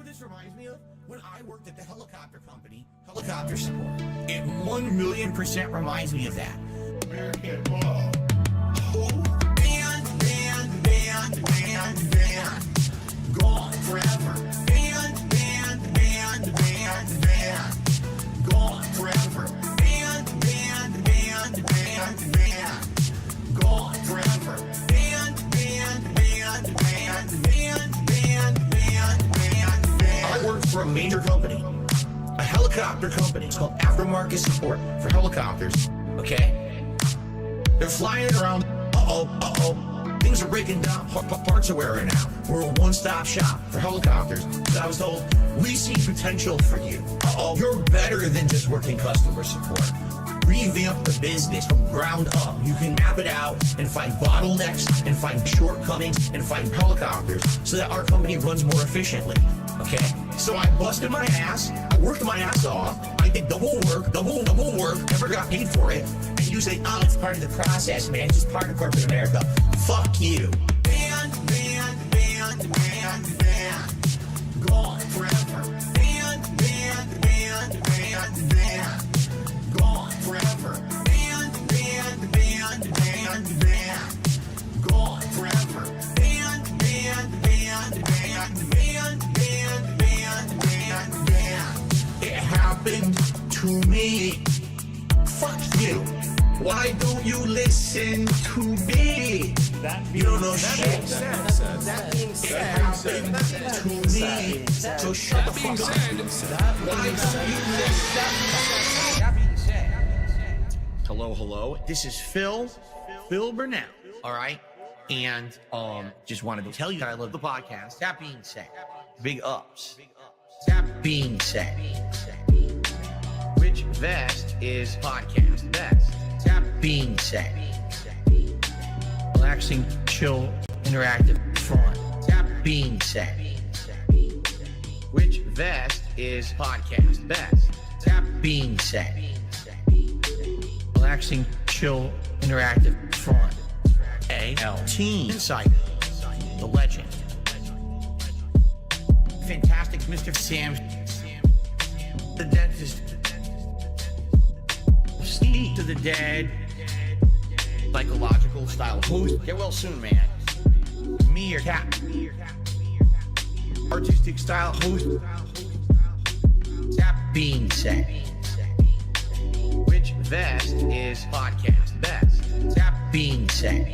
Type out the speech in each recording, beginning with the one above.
this reminds me of? When I worked at the helicopter company, helicopter support. It 1,000,000% reminds me of that. American ball. Band. Gone forever. Band. Gone forever. Band. Gone forever. I work for a major company, a helicopter company. It's called Aftermarket Support for Helicopters. Okay? They're flying around. Things are breaking down. Parts are wearing out. We're a one-stop shop for helicopters. So I was told, we see potential for you. You're better than just working customer support. Revamp the business from ground up. You can map it out and find bottlenecks and find shortcomings and find helicopters so that our company runs more efficiently. Okay? So I busted my ass. I worked my ass off. I did double work, never got paid for it. And you say, oh, it's part of the process, man. It's just part of corporate America. Fuck you. Band. Gone forever. Band. Gone forever. Band. Gone forever. Band. It happened to me. Fuck you. Why don't you listen to me? You don't know shit. That being said, It happened to me. So shut the fuck up. Why don't you listen? That being said. Hello. This is Phil Burnell. All right. And just wanted to tell you that I love the podcast. That being said, big ups. That being said, which vest is podcast best? That being said, relaxing, chill, interactive, fun. That being said, which vest is podcast best? That being said, relaxing, chill, interactive, fun. A.L.T. Insider, the legend, fantastic Mr. Sam, the dentist, Steve to the dead, psychological style host. Get well soon, man. Meerkat, artistic style host. That being said, which vest is podcast best? That being said,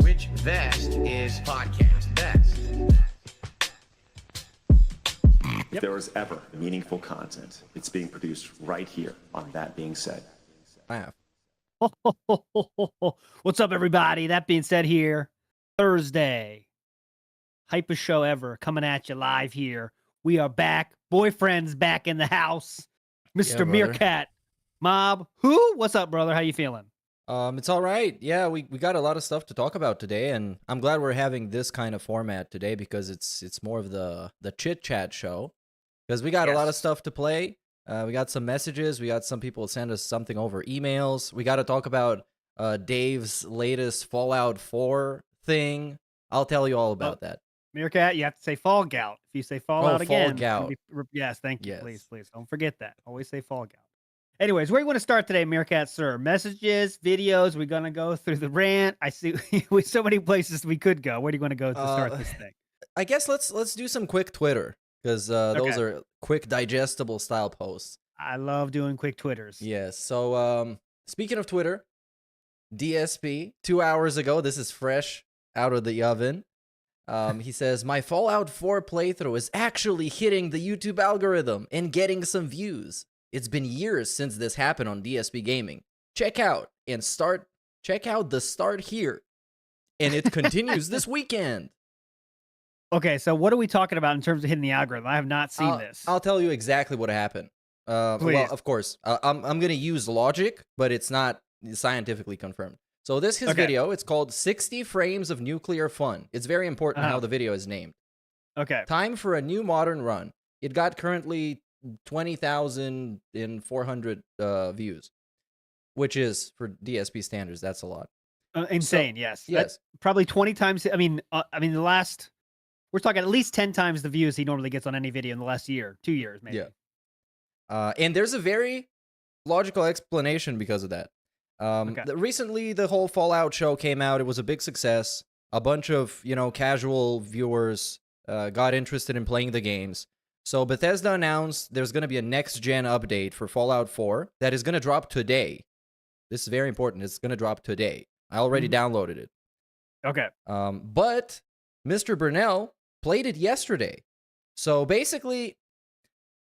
which vest is podcast best? If there was ever meaningful content, it's being produced right here on That Being Said. What's up, everybody? That being said, here, Thursday, hypest show ever, coming at you live here. We are back. Boyfriend's back in the house. Mr. Meerkat. Mob. Who? What's up, brother? How you feeling? It's all right. Yeah, we got a lot of stuff to talk about today, and I'm glad we're having this kind of format today because it's more of the chit chat show. Because we got a lot of stuff to play. We got some messages. We got some people send us something over emails. We got to talk about Dave's latest Fallout 4 thing. I'll tell you all about that. Meerkat, you have to say Fall Gout. If you say Fallout again, Fall Gout. Yes, thank you. Yes. Please, don't forget that. Always say Fall Gout. Anyways, where do you want to start today, Meerkat, sir? Messages, videos. We're gonna go through the rant. I see with so many places we could go. Where do you want to go to start this thing? I guess let's do some quick Twitter because those are quick, digestible style posts. I love doing quick Twitters. Yes. So speaking of Twitter, DSP 2 hours ago. This is fresh out of the oven. He says, my Fallout 4 playthrough is actually hitting the YouTube algorithm and getting some views. It's been years since this happened on DSP Gaming. Check out the start here. And it continues this weekend. Okay, so what are we talking about in terms of hitting the algorithm? I have not seen this. I'll tell you exactly what happened. Well, of course, I'm going to use logic, but it's not scientifically confirmed. So this his video. It's called 60 Frames of Nuclear Fun. It's very important how the video is named. Okay. Time for a new modern run. It got currently 20,400 views, which is, for DSP standards, that's a lot. Insane, yes. Yes. That's probably 20 times. I mean, the last We're talking at least 10 times the views he normally gets on any video in the last year, 2 years, maybe. Yeah. And there's a very logical explanation because of that. Okay. Recently, the whole Fallout show came out. It was a big success. A bunch of, casual viewers got interested in playing the games. So Bethesda announced there's going to be a next-gen update for Fallout 4 that is going to drop today. This is very important. It's going to drop today. I already downloaded it. Okay. But Mr. Burnell played it yesterday. So basically,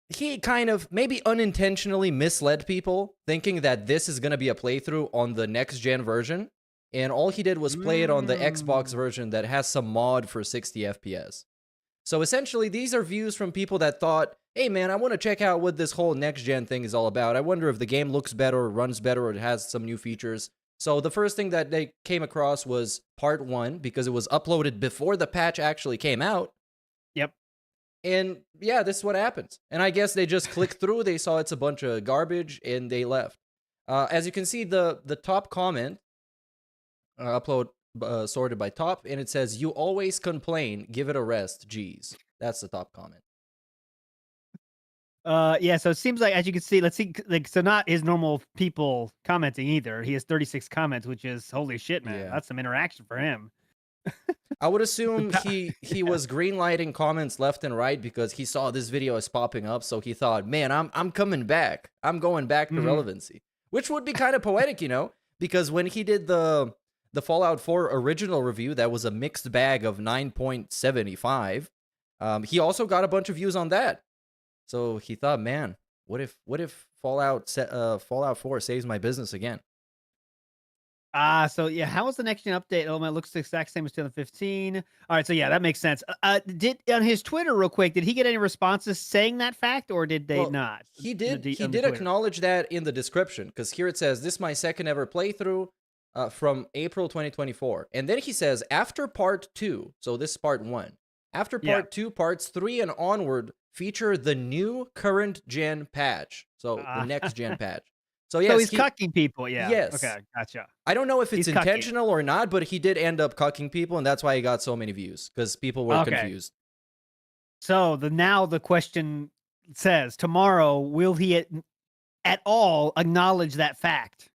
he kind of maybe unintentionally misled people, thinking that this is going to be a playthrough on the next-gen version. And all he did was play it on the Xbox version that has some mod for 60 FPS. So essentially, these are views from people that thought, hey man, I want to check out what this whole next-gen thing is all about. I wonder if the game looks better or runs better or it has some new features. So the first thing that they came across was part 1 because it was uploaded before the patch actually came out. Yep. And yeah, this is what happens. And I guess they just clicked through, they saw it's a bunch of garbage, and they left. As you can see, the top comment, upload sorted by top, and it says, "You always complain, give it a rest, geez." That's the top comment. Yeah, so it seems like, as you can see, let's see, like, so not his normal people commenting either. He has 36 comments, which is holy shit, man. Yeah. That's some interaction for him. I would assume he was greenlighting comments left and right because he saw this video is popping up, so he thought, man, I'm coming back. I'm going back to relevancy. Which would be kind of poetic, because when he did the Fallout 4 original review, that was a mixed bag of 9.75. He also got a bunch of views on that. So he thought, man, what if Fallout 4 saves my business again? So yeah, how was the next gen update? Oh, it looks the exact same as 2015. All right, so yeah, that makes sense. Did on his Twitter real quick, did he get any responses saying that fact, or did they not? He did. He did acknowledge that in the description, because here it says, "This is my second ever playthrough from April 2024," and then he says, "After part 2, so this is part 1. After part 2, parts 3 and onward feature the new current gen patch, so the next gen patch." So yes, so he's cucking people, yeah. Yes. Okay, gotcha. I don't know if it's He's cucking. intentional or not, but he did end up cucking people, and that's why he got so many views, because people were confused. So now the question says, tomorrow, will he at all acknowledge that fact?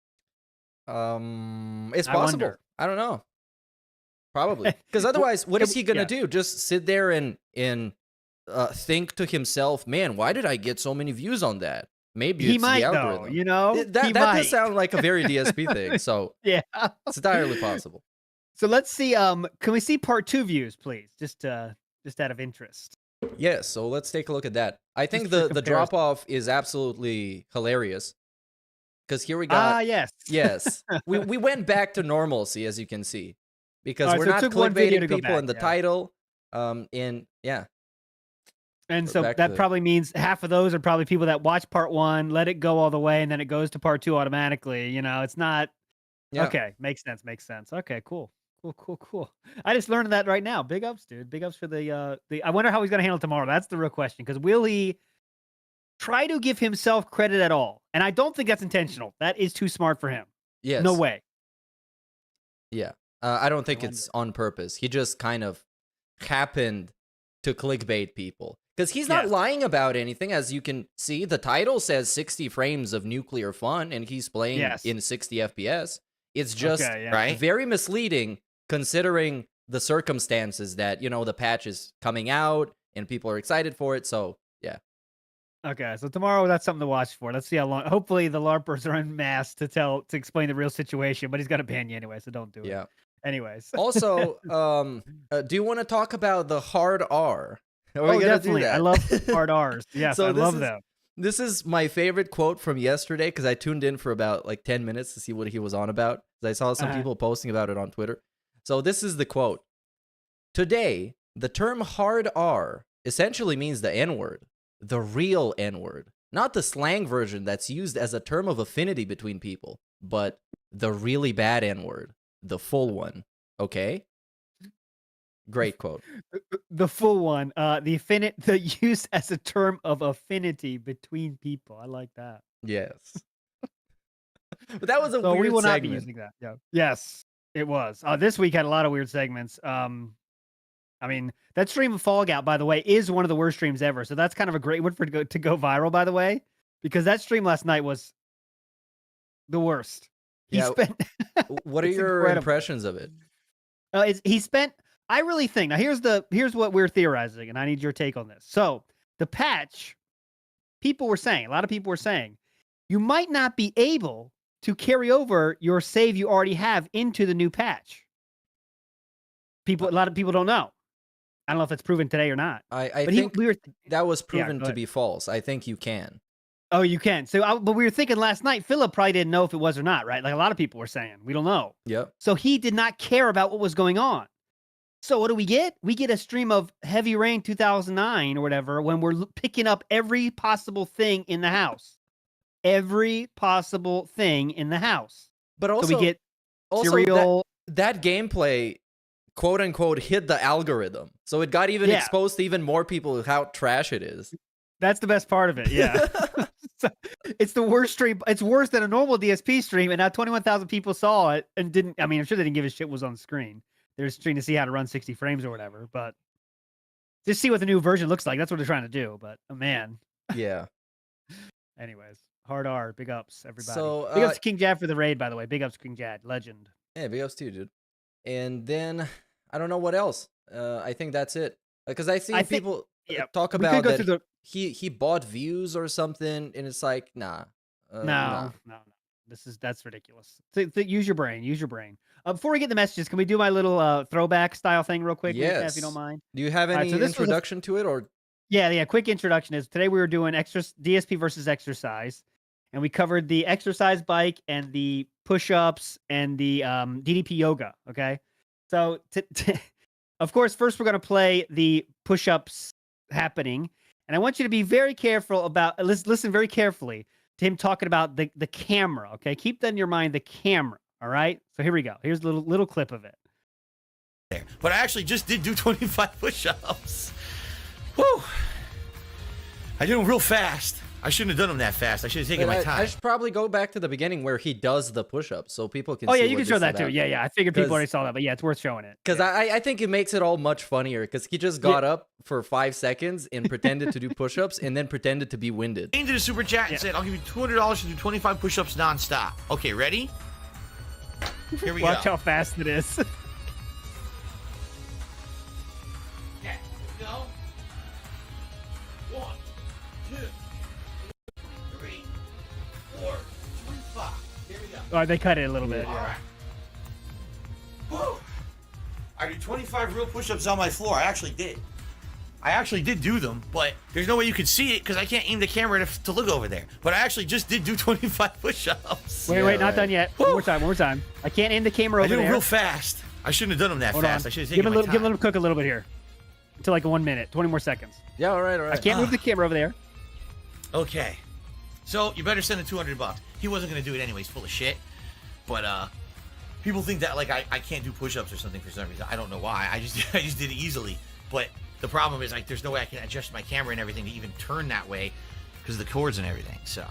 It's possible. I don't know. Probably. Because otherwise, what is he going to do? Just sit there and think to himself, man, why did I get so many views on that? Maybe he it's might, the algorithm. though, That does sound like a very DSP thing. So yeah, it's entirely possible. So let's see. Can we see part 2 views, please? Just out of interest. Yes. So let's take a look at that. I think the drop off is absolutely hilarious. Because here we got yes. we went back to normalcy, as you can see, because we're not clickbaiting people in the title. And yeah. And so that probably means half of those are probably people that watch part 1, let it go all the way, and then it goes to part 2 automatically. It's not. Yeah. Okay, makes sense. Okay, cool. I just learned that right now. Big ups, dude. Big ups for the. I wonder how he's gonna handle tomorrow. That's the real question. Because will he try to give himself credit at all? And I don't think that's intentional. That is too smart for him. Yes. No way. Yeah. I don't think it's on purpose. He just kind of happened to clickbait people. Because he's not lying about anything. As you can see, the title says 60 frames of nuclear fun, and he's playing in 60 FPS. It's just very misleading, considering the circumstances that, the patch is coming out, and people are excited for it, so, yeah. Okay, so tomorrow, that's something to watch for. Let's see how long. Hopefully, the LARPers are en masse to explain the real situation, but he's going to ban you anyway, so don't do it. Yeah. Anyways. Also, do you want to talk about the hard R? Definitely. I love hard R's. Yes, so I love them. This is my favorite quote from yesterday, because I tuned in for about 10 minutes to see what he was on about. I saw some people posting about it on Twitter. So this is the quote. "Today, the term hard R essentially means the N-word, the real N-word, not the slang version that's used as a term of affinity between people, but the really bad N-word, the full one. Okay?" Great quote. The full one. The use as a term of affinity between people. I like that. Yes. But that was a so weird we will segment. not be using that. Yeah. Yes, it was. This week had a lot of weird segments. I mean, that stream of Fallout, by the way, is one of the worst streams ever. So that's kind of a great one for to go viral, by the way, because that stream last night was the worst. He Yeah. spent. What are It's your incredible. impressions of it? He spent. I really think now. Here's what we're theorizing, and I need your take on this. So the patch, people were saying, a lot of people were saying, you might not be able to carry over your save you already have into the new patch. A lot of people don't know. I don't know if it's proven today or not. I But think we were. that was Yeah, proven go to ahead. be false. I think you can. Oh, you can. So, but we were thinking last night. Philip probably didn't know if it was or not, right? Like a lot of people were saying, we don't know. Yep. So he did not care about what was going on. So what do we get? We get a stream of Heavy Rain 2009 or whatever when we're picking up every possible thing in the house. Every possible thing in the house. But also, So we get also cereal. that gameplay, quote unquote, hit the algorithm. So it got even Yeah. exposed to even more people how trash it is. That's the best part of it. Yeah. So, it's the worst stream. It's worse than a normal DSP stream. And now 21,000 people saw it and didn't. I mean, I'm sure they didn't give a shit what was on the screen. They're just trying to see how to run 60 frames or whatever. But just see what the new version looks like. That's what they're trying to do. But man. Yeah. Anyways, hard R. Big ups, everybody. So, Big ups to King Jad for the raid, by the way. Big ups to King Jad. Legend. Yeah, big ups too, dude. And then I don't know what else. I think that's it. Because I see I think- people yeah, talk We could about go that through the. he bought views or something, and it's like, nah. No. That's ridiculous. Use your brain. Use your brain. Before we get the messages, can we do my little throwback style thing real quick, Mika, if Yes. you don't mind? Do you have All right, any so this was a- introduction to it, or Yeah. Quick introduction is today we were doing DSP versus exercise, and we covered the exercise bike and the push-ups and the DDP yoga. Okay, so of course, first we're gonna play the push-ups happening, and I want you to be very careful about listen very carefully to him talking about the camera. Okay, keep that in your mind, the camera. All right, so here we go. Here's a little clip of it. There. But I actually just did do 25 push-ups. Whew. I did them real fast. I shouldn't have done them that fast. I should have taken my time. I should probably go back to the beginning where he does the push-ups so people can Oh see yeah, you what can show you that set too. out. Yeah. I figured people 'Cause- already saw that, but yeah, it's worth showing it. Because Yeah. I think it makes it all much funnier because he just got up for 5 seconds and pretended to do push-ups and then pretended to be winded. Came to the super chat and Yeah. said, I'll give you $200 to do 25 push-ups nonstop. Okay, ready? Here we Watch go. how fast it is. Okay, here we go. 1, 2, 3, 4, 25. Here we go. All right, they cut it a little bit. All right. Woo. I did 25 real push-ups on my floor. I actually did do them, but there's no way you could see it because I can't aim the camera to look over there. But I actually just did do 25 push-ups. Wait, Yeah, not right. done yet. One more time. I can't aim the camera I over did them there. real fast. I shouldn't have done them that Hold on. fast. I should have Give taken a my little, time. give a little cook a little bit here. Until like 1 minute, 20 more seconds. Yeah, all right. I can't move the camera over there. Okay. So you better send the $200. He wasn't gonna do it anyways, full of shit. But people think that like I can't do push-ups or something for some reason. I don't know why. I just did it easily. But the problem is like there's no way I can adjust my camera and everything to even turn that way because of the cords and everything. So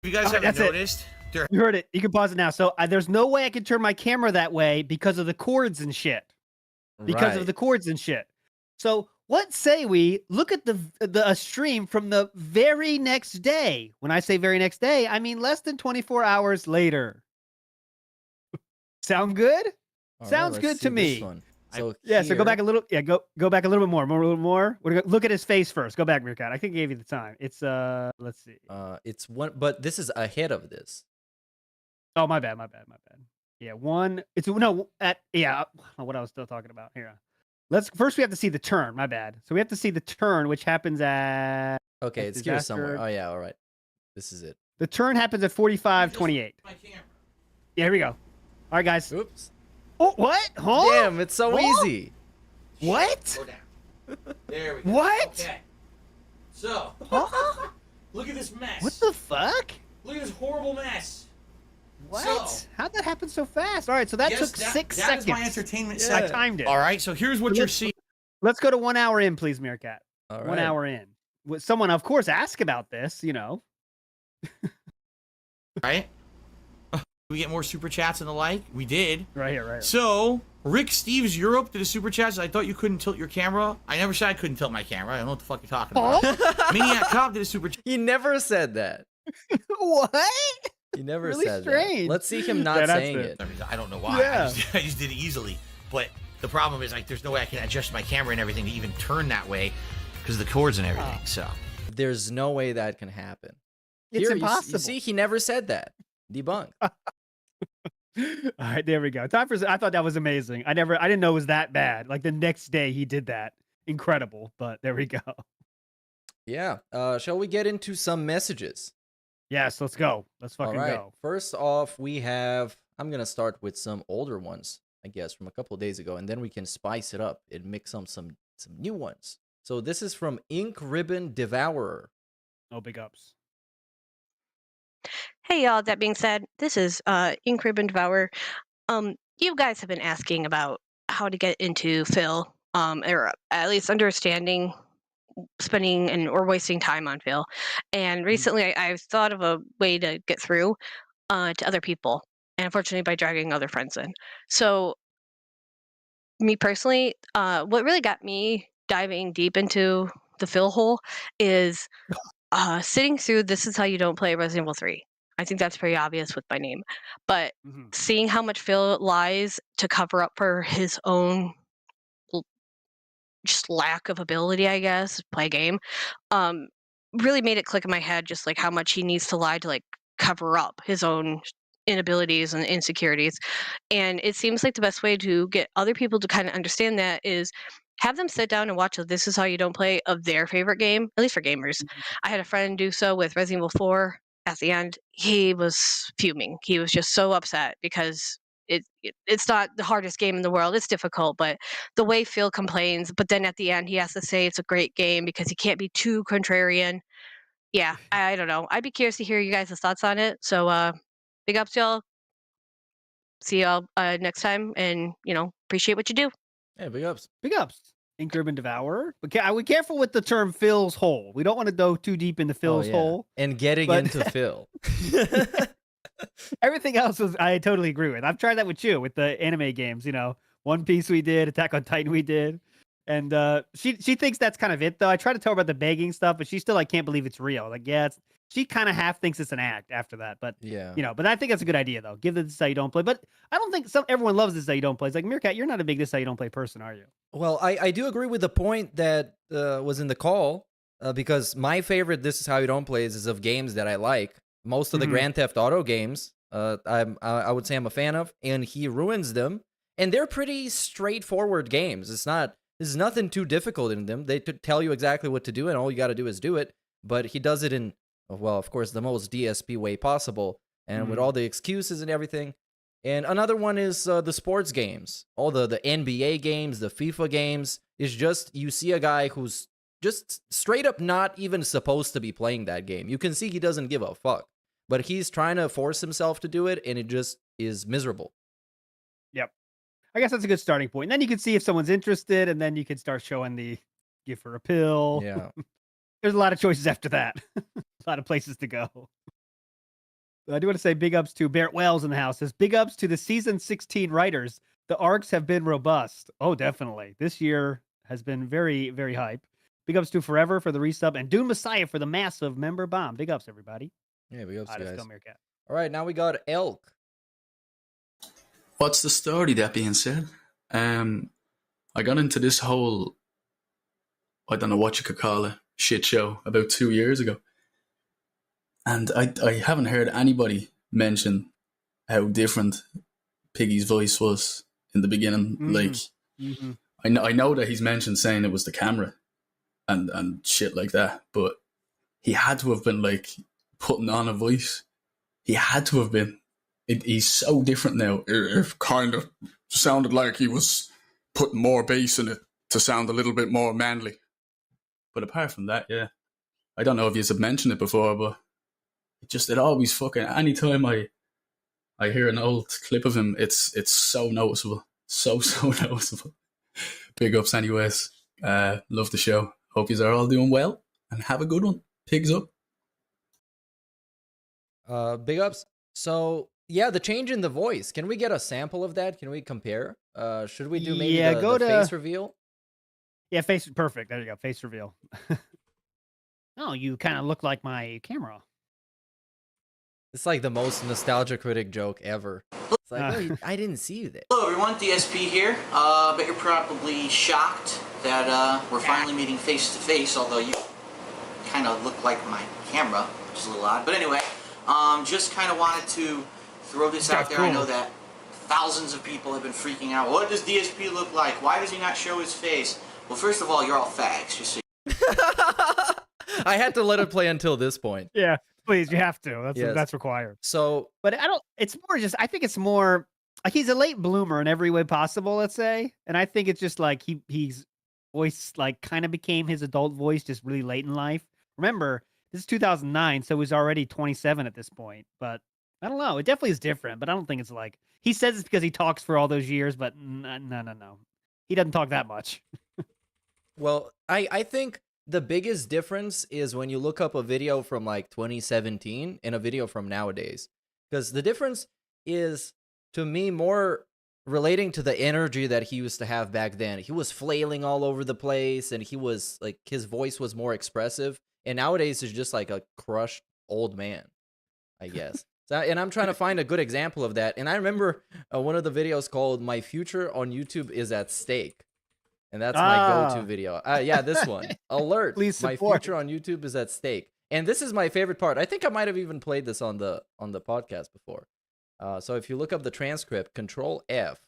if you guys All right, haven't that's it. noticed, there You heard it. You can pause it now. So there's no way I can turn my camera that way because of the cords and shit. Because of the cords and shit. So what say we look at the stream from the very next day? When I say very next day, I mean less than 24 hours later. Sound good? Sounds good to me. So So go back a little. Yeah, go back a little bit more. A little more. We're gonna look at his face first. Go back, Meerkat. I think I gave you the time. It's let's see. It's one, but this is ahead of this. Oh, my bad. Yeah, one. It's no at yeah. I don't know what I was still talking about here. First we have to see the turn. My bad. So we have to see the turn, which happens at Okay, That's it's here somewhere. disaster. Oh yeah, all right. This is it. the turn happens at 45:28. my camera. Yeah, here we go. All right, guys. Oops. Oh, what? Huh? Damn, it's so Huh? easy. What? Go down. There we go. What? Okay. So Huh? look at this mess. What the fuck? Look at this horrible mess. What? So- How'd that happen so fast? All right, so that Yes, took 6 that seconds. is my entertainment Yeah. I segment. timed it. All right, so here's what you're Let's- seeing. Let's go to 1 hour in, please, Meerkat. All right. 1 hour in. Someone, of course, ask about this, you know. Right? We get more super chats and the like. We did. Right here, right here. So Rick Steves Europe did a super chat. I thought you couldn't tilt your camera. I never said I couldn't tilt my camera. I don't know what the fuck you're talking about. Maniac Cop did a super chat. He never said that. What? He never Really said strange. that. Let's see him not Yeah, that's saying it. it. I don't know why. Yeah. I just did it easily. But the problem is, like, there's no way I can adjust my camera and everything to even turn that way because of the cords and everything. So There's no way that can happen. It's Here, impossible. You see, he never said that. Debunked. All right, there we go. Time for. I thought that was amazing. I didn't know it was that bad. Like the next day he did that. Incredible. But there we go. Yeah. Shall we get into some messages? Yes, let's go. Let's All fucking right. go. First off, we have. I'm gonna start with some older ones, I guess, from a couple of days ago, and then we can spice it up and mix on some new ones. So this is from Ink Ribbon Devourer. No big ups. Hey y'all, that being said, this is Ink Ribbon Devourer. You guys have been asking about how to get into Phil, or at least understanding spending or wasting time on Phil. And recently I've thought of a way to get through to other people, and unfortunately by dragging other friends in. So me personally, what really got me diving deep into the Phil hole is sitting through This Is How You Don't Play Resident Evil 3. I think that's pretty obvious with my name. But seeing how much Phil lies to cover up for his own just lack of ability, I guess, to play a game, really made it click in my head just like how much he needs to lie to like cover up his own inabilities and insecurities. And it seems like the best way to get other people to kind of understand that is have them sit down and watch a This Is How You Don't Play of their favorite game, at least for gamers. I had a friend do so with Resident Evil 4. At the end, he was fuming. He was just so upset because it's not the hardest game in the world. It's difficult, but the way Phil complains, but then at the end he has to say it's a great game because he can't be too contrarian. Yeah, I don't know. I'd be curious to hear you guys' thoughts on it. So big ups, y'all. See y'all next time, and appreciate what you do. Hey, big ups. Big ups. Ink Ribbon Devourer. But we're careful with the term Phil's hole. We don't want to go too deep into Phil's hole. And getting into Phil. Everything else I totally agree with. I've tried that with you with the anime games. One Piece we did, Attack on Titan we did, and she thinks that's kind of it though. I try to tell her about the begging stuff, but she still can't believe it's real. Like she kind of half thinks it's an act after that. But yeah, but I think that's a good idea though. Give This Is How You Don't Play. But I don't think everyone loves This Is How You Don't Play. It's like Meerkat, you're not a big This Is How You Don't Play person, are you? Well, I do agree with the point that was in the call because my favorite This Is How You Don't Play is of games that I like. Most of the Grand Theft Auto games, I would say I'm a fan of, and he ruins them. And they're pretty straightforward games. There's nothing too difficult in them. They tell you exactly what to do, and all you got to do is do it. But he does it in, well, of course, the most DSP way possible, and with all the excuses and everything. And another one is the sports games. All the NBA games, the FIFA games. It's just, you see a guy who's just straight up not even supposed to be playing that game. You can see he doesn't give a fuck. But he's trying to force himself to do it, and it just is miserable. Yep. I guess that's a good starting point. And then you can see if someone's interested, and then you can start showing the give her a pill. Yeah. There's a lot of choices after that. A lot of places to go. I do want to say big ups to Barrett Wells in the house. Says big ups to the season 16 writers. The arcs have been robust. Oh, definitely. This year has been very, very hype. Big ups to Forever for the resub and Doom Messiah for the massive member bomb. Big ups, everybody. Yeah, big ups, Let's guys. go, Meerkat. All right, now we got Elk. What's the story, that being said? I got into this whole, I don't know what you could call it, shit show about 2 years ago. And I haven't heard anybody mention how different Piggy's voice was in the beginning. Like, I know that he's mentioned saying it was the camera and shit like that, but he had to have been like putting on a voice. He had to have been. He's so different now. It kind of sounded like he was putting more bass in it to sound a little bit more manly. But apart from that, yeah. I don't know if you've mentioned it before, but it always fucking, anytime I hear an old clip of him, it's so noticeable. So noticeable. Big ups anyways. Love the show. Hope you are all doing well and have a good one. Pigs up. Big ups. So, yeah, the change in the voice. Can we get a sample of that? Can we compare? Should we do maybe Yeah, the, go the to- face reveal? Yeah, face perfect. There you go. Face reveal. Oh, you kind of look like my camera. It's like the most nostalgia critic joke ever. It's like, I didn't see you there. Hello everyone, DSP here. Bet you're probably shocked that we're finally meeting face to face, although you kind of look like my camera, which is a little odd. But anyway, just kind of wanted to throw this out there. I know that thousands of people have been freaking out. What does DSP look like? Why does he not show his face? Well, first of all, you're all fags, just so I had to let it play until this point. Yeah, please, you have to. That's Yes. that's required. So But I don't. It's more just. I think it's more like he's a late bloomer in every way possible. Let's say, and I think it's just like he's voice like kind of became his adult voice just really late in life. Remember, this is 2009, so he's already 27 at this point. But I don't know. It definitely is different. But I don't think it's like he says it's because he talks for all those years. But no. He doesn't talk that much. Well, I think the biggest difference is when you look up a video from like 2017 and a video from nowadays. Because the difference is, to me, more relating to the energy that he used to have back then. He was flailing all over the place, and he was like, his voice was more expressive. And nowadays, he's just like a crushed old man, I guess. And I'm trying to find a good example of that. And I remember one of the videos called "My Future on YouTube is at Stake." And that's my go-to video. Yeah, this one. Alert. Please My support. future on YouTube is at stake. And this is my favorite part. I think I might have even played this on the podcast before. So if you look up the transcript, Control F.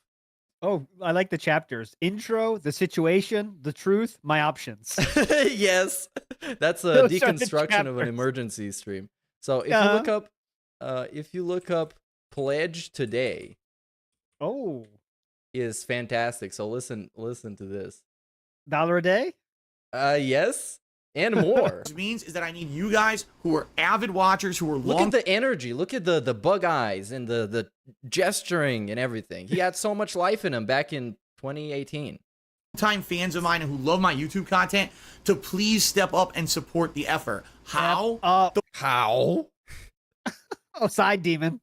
Oh, I like the chapters: intro, the situation, the truth, my options. Yes. That's a Those are the deconstruction of an chapters. emergency stream. So if you look up Pledge Today Oh, is fantastic. So listen to this. $1 a day? Yes. And more. What it means is that I need you guys who are avid watchers, who are Look at the energy. Look at the bug eyes and the gesturing and everything. He had so much life in him back in 2018. time fans of mine who love my YouTube content to please step up and support the effort. How? How? Oh, side demon.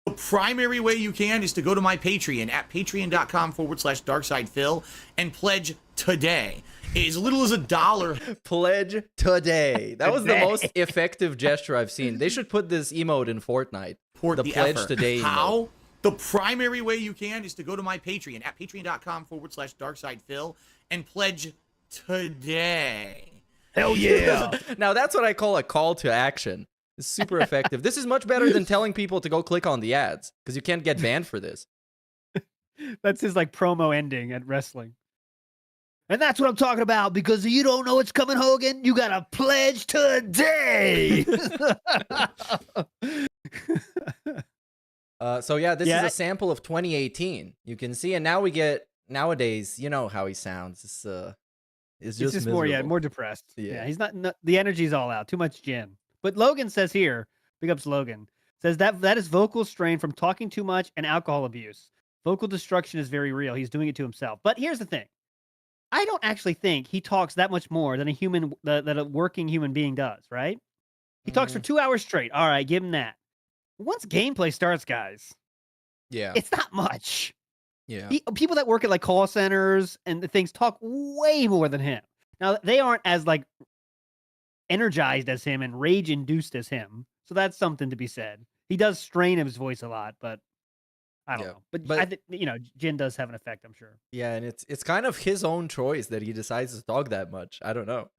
The primary way you can is to go to my Patreon at patreon.com/darksidephil and pledge today. As little as $1. Pledge today. That was the Today. most effective gesture I've seen. They should put this emote in Fortnite. Support The pledge effort. today emote. How? The primary way you can is to go to my Patreon at patreon.com/darksidephil and pledge today. Hell yeah. Now that's what I call a call to action. It's super effective. This is much better than telling people to go click on the ads because you can't get banned for this. That's his like promo ending at wrestling. And that's what I'm talking about, because you don't know what's coming, Hogan. You gotta pledge today. So yeah, this Yeah. is a sample of 2018. You can see, and now we get nowadays. You know how he sounds. It's just more, miserable. more depressed. Yeah. Yeah, he's not. The energy's all out. Too much gin. But Logan says here, big ups Logan, says that is vocal strain from talking too much and alcohol abuse. Vocal destruction is very real. He's doing it to himself. But here's the thing. I don't actually think he talks that much more than that a working human being does, right? He talks for 2 hours straight. All right, give him that. Once gameplay starts, guys, Yeah, it's not much. yeah. People that work at like call centers and the things talk way more than him. Now they aren't as like energized as him and rage induced as him, so that's something to be said. He does strain his voice a lot, but I don't Yeah. know. But But- I think gin does have an effect. I'm sure. Yeah, and it's kind of his own choice that he decides to talk that much. I don't know.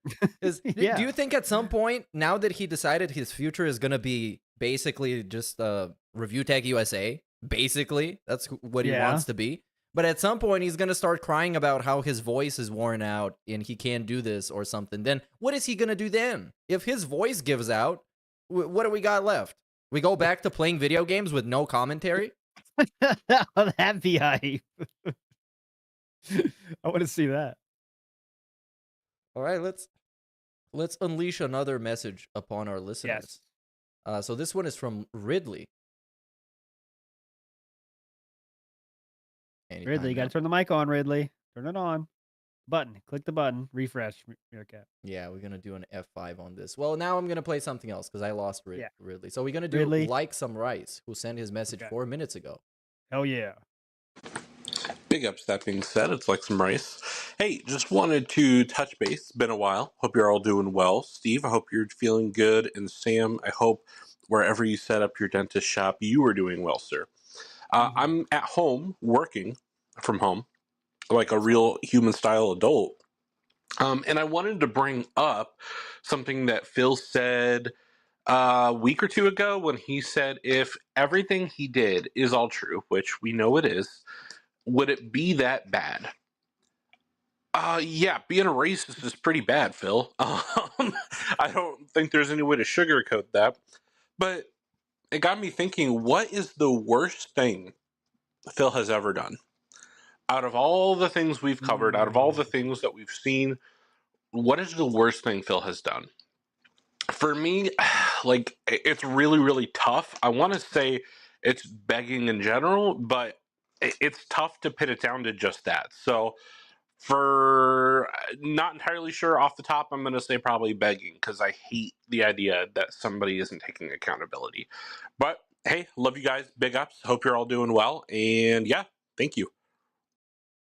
Yeah. Do you think at some point, now that he decided his future is gonna be basically just Review Tech USA, basically that's what he Yeah. wants to be. But at some point, he's gonna start crying about how his voice is worn out and he can't do this or something. Then what is he gonna do then? If his voice gives out, what do we got left? We go back to playing video games with no commentary. That'd be hype. I want to see that. All right, let's unleash another message upon our listeners. Yes. So this one is from Ridley. Anytime Ridley, you got to now. turn the mic on, Ridley. Turn it on. Button. Click the button. Refresh. Meerkat. Yeah, we're gonna do an F5 on this. Well, now I'm gonna play something else because I lost Yeah. Ridley. So we're gonna do Ridley. Like Some Rice, who sent his message Okay. 4 minutes ago. Hell yeah. Big ups, that being said, it's like some rice. Hey, just wanted to touch base. It's been a while. Hope you're all doing well. Steve, I hope you're feeling good. And Sam, I hope wherever you set up your dentist shop, you are doing well, sir. I'm at home working from home like a real human style adult. And I wanted to bring up something that Phil said a week or two ago when he said if everything he did is all true, which we know it is, would it be that bad? Yeah, being a racist is pretty bad, Phil. I don't think there's any way to sugarcoat that. But it got me thinking, what is the worst thing Phil has ever done? Out of all the things we've covered, out of all the things that we've seen, what is the worst thing Phil has done? For me, like, it's really, really tough. I want to say it's begging in general, but it's tough to pin it down to just that. So, for not entirely sure off the top, I'm going to say probably begging because I hate the idea that somebody isn't taking accountability. But hey, love you guys. Big ups. Hope you're all doing well. And yeah, thank you.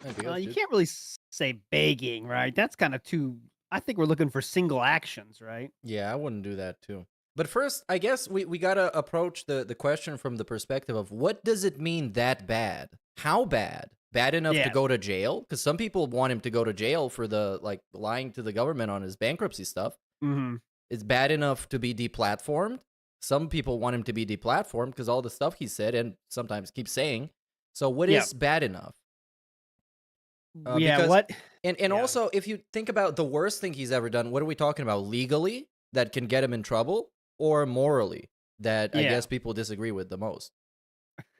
You can't really say begging, right? That's kind of too. I think we're looking for single actions, right? Yeah, I wouldn't do that too. But first, I guess we got to approach the question from the perspective of what does it mean that bad? How bad? Bad enough to go to jail? Because some people want him to go to jail for the lying to the government on his bankruptcy stuff. Mm-hmm. It's bad enough to be deplatformed. Some people want him to be deplatformed because all the stuff he said and sometimes keeps saying. So what is bad enough? What? And also, if you think about the worst thing he's ever done, what are we talking about? Legally, that can get him in trouble, or morally, that I guess people disagree with the most?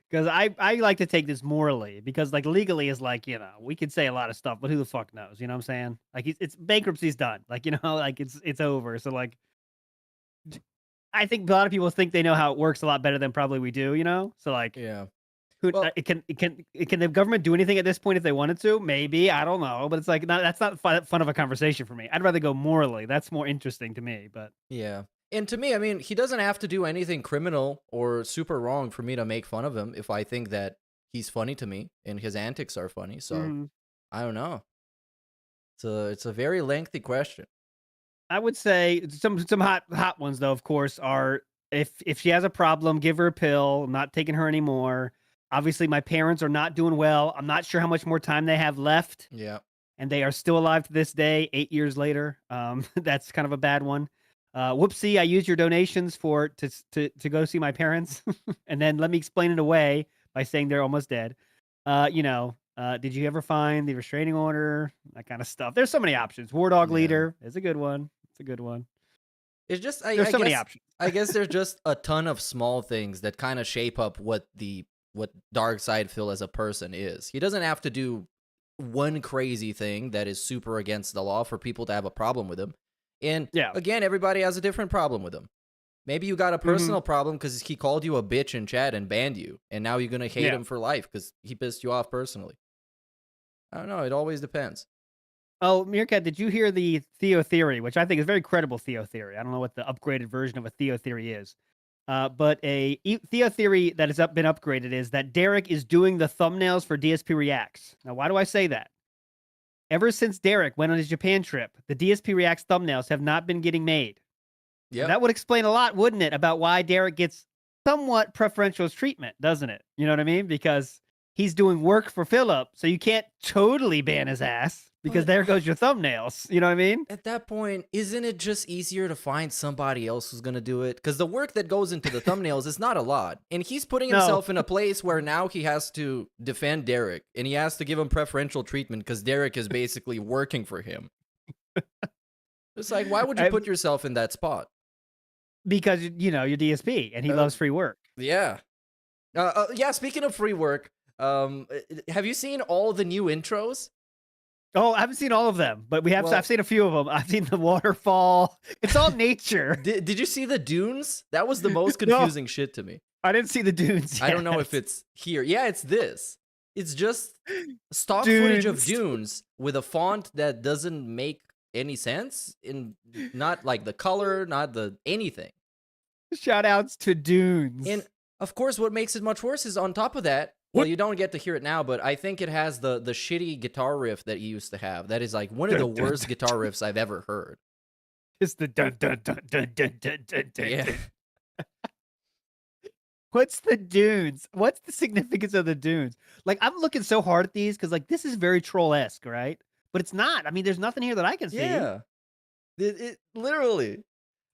Because I like to take this morally, because like legally is like, we could say a lot of stuff, but who the fuck knows? You know what I'm saying? Like it's bankruptcy's done. Like, like it's over. So like, I think a lot of people think they know how it works a lot better than probably we do, So like, can the government do anything at this point if they wanted to? Maybe, I don't know, but it's like that's not fun of a conversation for me. I'd rather go morally. That's more interesting to me. But yeah, and to me, I mean, he doesn't have to do anything criminal or super wrong for me to make fun of him if I think that he's funny to me and his antics are funny. So I don't know. It's a very lengthy question. I would say some hot ones though, of course, are if she has a problem, give her a pill. I'm not taking her anymore. Obviously, my parents are not doing well. I'm not sure how much more time they have left. Yeah. And they are still alive to this day, 8 years later. That's kind of a bad one. Whoopsie, I used your donations to go see my parents. And then let me explain it away by saying they're almost dead. Did you ever find the restraining order? That kind of stuff. There's so many options. War dog leader is a good one. It's a good one. It's just, there's so many options. I guess there's just a ton of small things that kind of shape up what Darkseid Phil as a person is. He doesn't have to do one crazy thing that is super against the law for people to have a problem with him. And again, everybody has a different problem with him. Maybe you got a personal problem because he called you a bitch in chat and banned you, and now you're going to hate him for life because he pissed you off personally. I don't know. It always depends. Oh, Meerkat, did you hear the Theo theory, which I think is very credible Theo theory? I don't know what the upgraded version of a Theo theory is. But a Theo theory that has been upgraded is that Derek is doing the thumbnails for DSP Reacts. Now, why do I say that? Ever since Derek went on his Japan trip, the DSP Reacts thumbnails have not been getting made. Yeah, that would explain a lot, wouldn't it, about why Derek gets somewhat preferential treatment, doesn't it? You know what I mean? Because he's doing work for Philip, so you can't totally ban his ass because there goes your thumbnails. You know what I mean? At that point, isn't it just easier to find somebody else who's going to do it? Because the work that goes into the thumbnails is not a lot. And he's putting himself in a place where now he has to defend Derek, and he has to give him preferential treatment because Derek is basically working for him. It's like, why would you put yourself in that spot? Because, you're DSP, and he loves free work. Yeah. Speaking of free work, have you seen all the new intros? Oh, I haven't seen all of them, but I've seen a few of them. I've seen the waterfall. It's all nature. Did you see the dunes? That was the most confusing shit to me. I didn't see the dunes yet. I don't know if it's here. Yeah, it's this. It's just stock footage of dunes with a font that doesn't make any sense, in not like the color, not the anything. Shout outs to dunes. And of course, what makes it much worse is on top of that, Well, you don't get to hear it now, but I think it has the shitty guitar riff that you used to have. That is like one of the worst guitar riffs I've ever heard. It's the dun dun dun dun dun dun dun dun. Yeah. What's the dunes? What's the significance of the dunes? Like, I'm looking so hard at these because, like, this is very troll-esque, right? But it's not. I mean, there's nothing here that I can see. Yeah. It literally.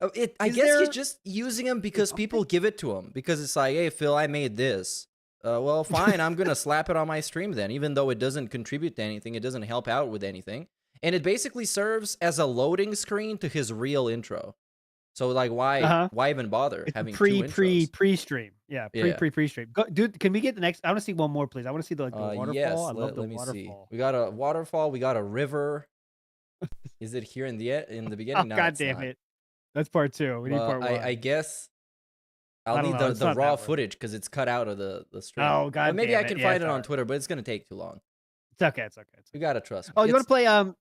I Is guess there- he's just using them because people give it to him. Because it's like, hey, Phil, I made this. Well, fine, I'm going to slap it on my stream then, even though it doesn't contribute to anything. It doesn't help out with anything. And it basically serves as a loading screen to his real intro. So, like, why even bother It's having pre-stream. Yeah, Yeah. pre-stream. Dude, can we get the next? I want to see one more, please. I want to see the waterfall. Yes, I love the let me waterfall. see. We got a waterfall. We got a river. Is it here in the beginning? Oh, No, God it's damn not. it. That's part 2. We need Well, part 1. I guess I I'll don't need know, it's the not raw that way. footage because it's cut out of the stream. Oh, God Or maybe damn I it. can Yeah, find it's it on alright. Twitter, but it's gonna take too long. It's okay. It's okay. We gotta trust me. Oh, you want It's- to play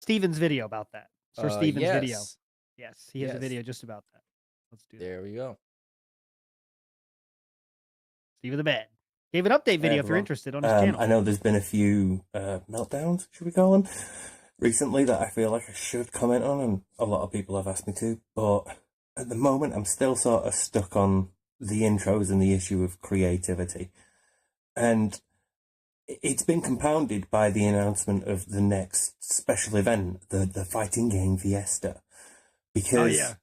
Steven's video about that? Sir Steven's video. yes. Yes, he has a Yes. video just about that. Let's do that. There we go. Steve in the bed. Gave an update video if you're everyone. interested on his channel. I know there's been a few meltdowns, should we call them, recently that I feel like I should comment on, and a lot of people have asked me to, but at the moment I'm still sort of stuck on the intros and the issue of creativity. And it's been compounded by the announcement of the next special event, the fighting game Fiesta. Because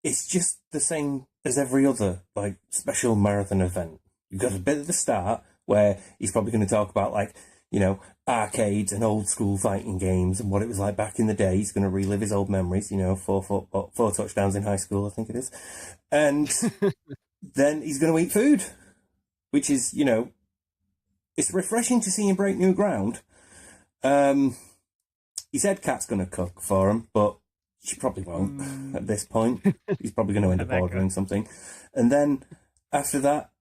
it's just the same as every other like special marathon event. You've got a bit at the start where he's probably going to talk about, like, you know, arcades and old school fighting games and what it was like back in the day. He's going to relive his old memories, you know, four touchdowns in high school, I think it is. And then he's going to eat food, which is, you know, it's refreshing to see him break new ground. He said Kat's going to cook for him, but she probably won't at this point. He's probably going to end up ordering something. And then after that,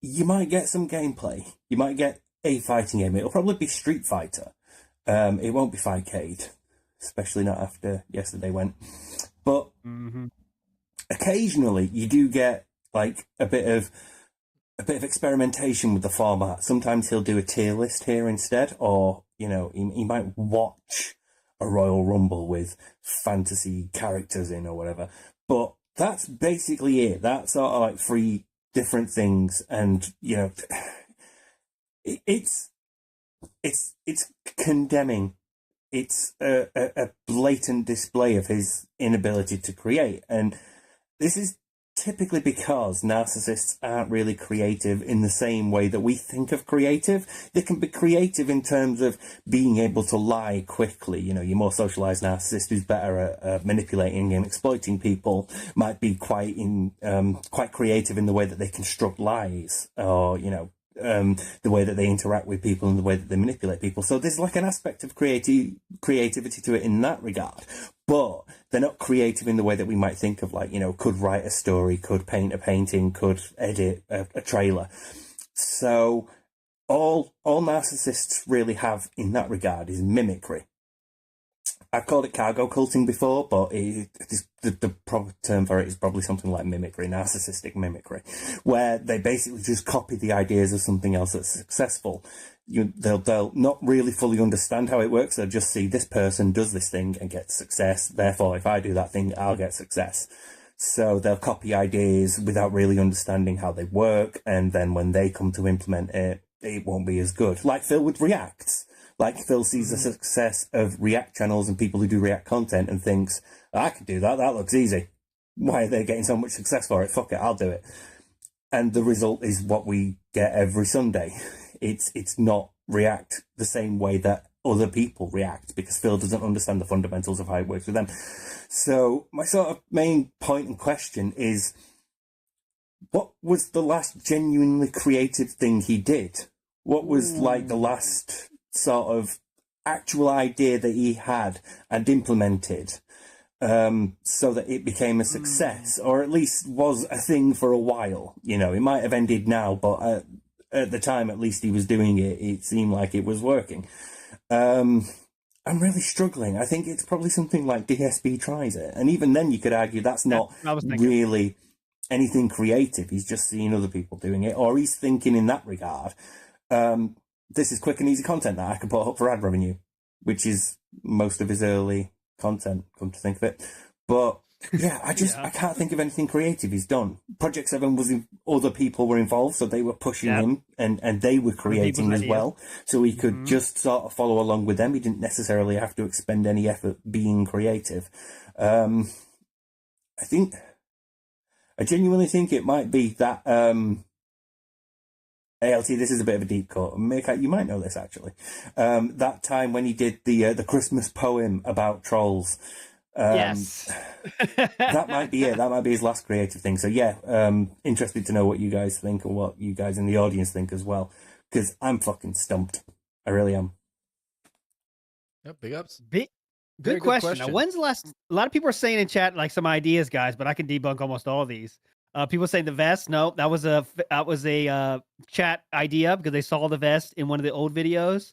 you might get some gameplay. You might get a fighting game. It'll probably be Street Fighter. It won't be Fightcade, especially not after yesterday went. But occasionally you do get like a bit of experimentation with the format. Sometimes he'll do a tier list here instead, or, you know, he might watch a Royal Rumble with fantasy characters in or whatever. But that's basically it. That's sort of like 3 different things, and, you know, it's condemning. It's a blatant display of his inability to create, and this is typically because narcissists aren't really creative in the same way that we think of creative. They can be creative in terms of being able to lie quickly. You know, your more socialized narcissist who's better at manipulating and exploiting people might be quite creative in the way that they construct lies, or, you know, the way that they interact with people and the way that they manipulate people. So there's like an aspect of creativity to it in that regard. But they're not creative in the way that we might think of, like, you know, could write a story, could paint a painting, could edit a trailer. So all narcissists really have in that regard is mimicry. I've called it cargo culting before, but the proper term for it is probably something like mimicry, narcissistic mimicry, where they basically just copy the ideas of something else that's successful. They'll not really fully understand how it works. They'll just see this person does this thing and gets success. Therefore, if I do that thing, I'll get success. So they'll copy ideas without really understanding how they work. And then when they come to implement it, it won't be as good. Like Phil with Reacts. Like Phil sees the success of React channels and people who do React content and thinks, I can do that. That looks easy. Why are they getting so much success for it? Fuck it, I'll do it. And the result is what we get every Sunday. It's not React the same way that other people react, because Phil doesn't understand the fundamentals of how it works with them. So my sort of main point and question is, what was the last genuinely creative thing he did? What was like the last sort of actual idea that he had and implemented, so that it became a success, or at least was a thing for a while? You know, it might have ended now, but at the time, at least he was doing it. It seemed like it was working. I'm really struggling. I think it's probably something like DSP tries it. And even then you could argue that's not really anything creative. He's just seeing other people doing it, or he's thinking in that regard, This is quick and easy content that I can put up for ad revenue, which is most of his early content, come to think of it. But yeah, I can't think of anything creative he's done. Project 7 was other people were involved, so they were pushing him and they were creating as well. So he could just sort of follow along with them. He didn't necessarily have to expend any effort being creative. I genuinely think it might be that ALT, this is a bit of a deep cut. You might know this actually. That time when he did the Christmas poem about trolls. Yes. That might be it. That might be his last creative thing. So yeah, interested to know what you guys think or what you guys in the audience think as well. Because I'm fucking stumped. I really am. Yep, big ups. Good question. Now, when's the last? A lot of people are saying in chat like some ideas, guys, but I can debunk almost all of these. People saying the vest. No, that was a chat idea because they saw the vest in one of the old videos.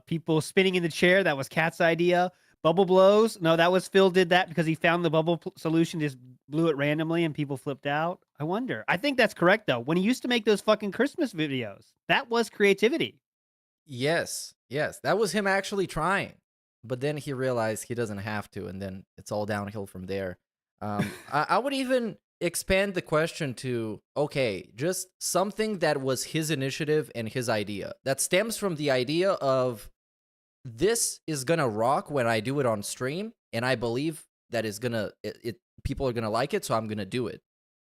People spinning in the chair. That was Cat's idea. Bubble blows. No, that was Phil did that because he found the bubble solution, just blew it randomly and people flipped out. I wonder. I think that's correct though. When he used to make those fucking Christmas videos, that was creativity. Yes, that was him actually trying. But then he realized he doesn't have to, and then it's all downhill from there. I would even expand the question to, okay, just something that was his initiative and his idea. That stems from the idea of, this is gonna rock when I do it on stream, and I believe that is gonna, people are gonna like it, so I'm gonna do it.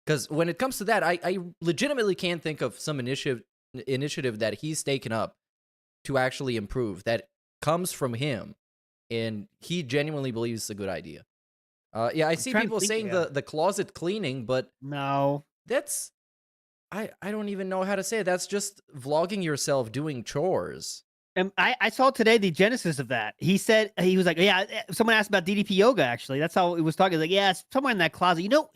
Because when it comes to that, I legitimately can't think of some initiative that he's taken up to actually improve that comes from him, and he genuinely believes it's a good idea. Yeah, I see people saying the closet cleaning, but no, that's I don't even know how to say it. That's just vlogging yourself doing chores. And I saw today the genesis of that. He said, he was like, yeah, someone asked about DDP yoga, actually. That's how it was talking. Like, yeah, it's somewhere in that closet. You know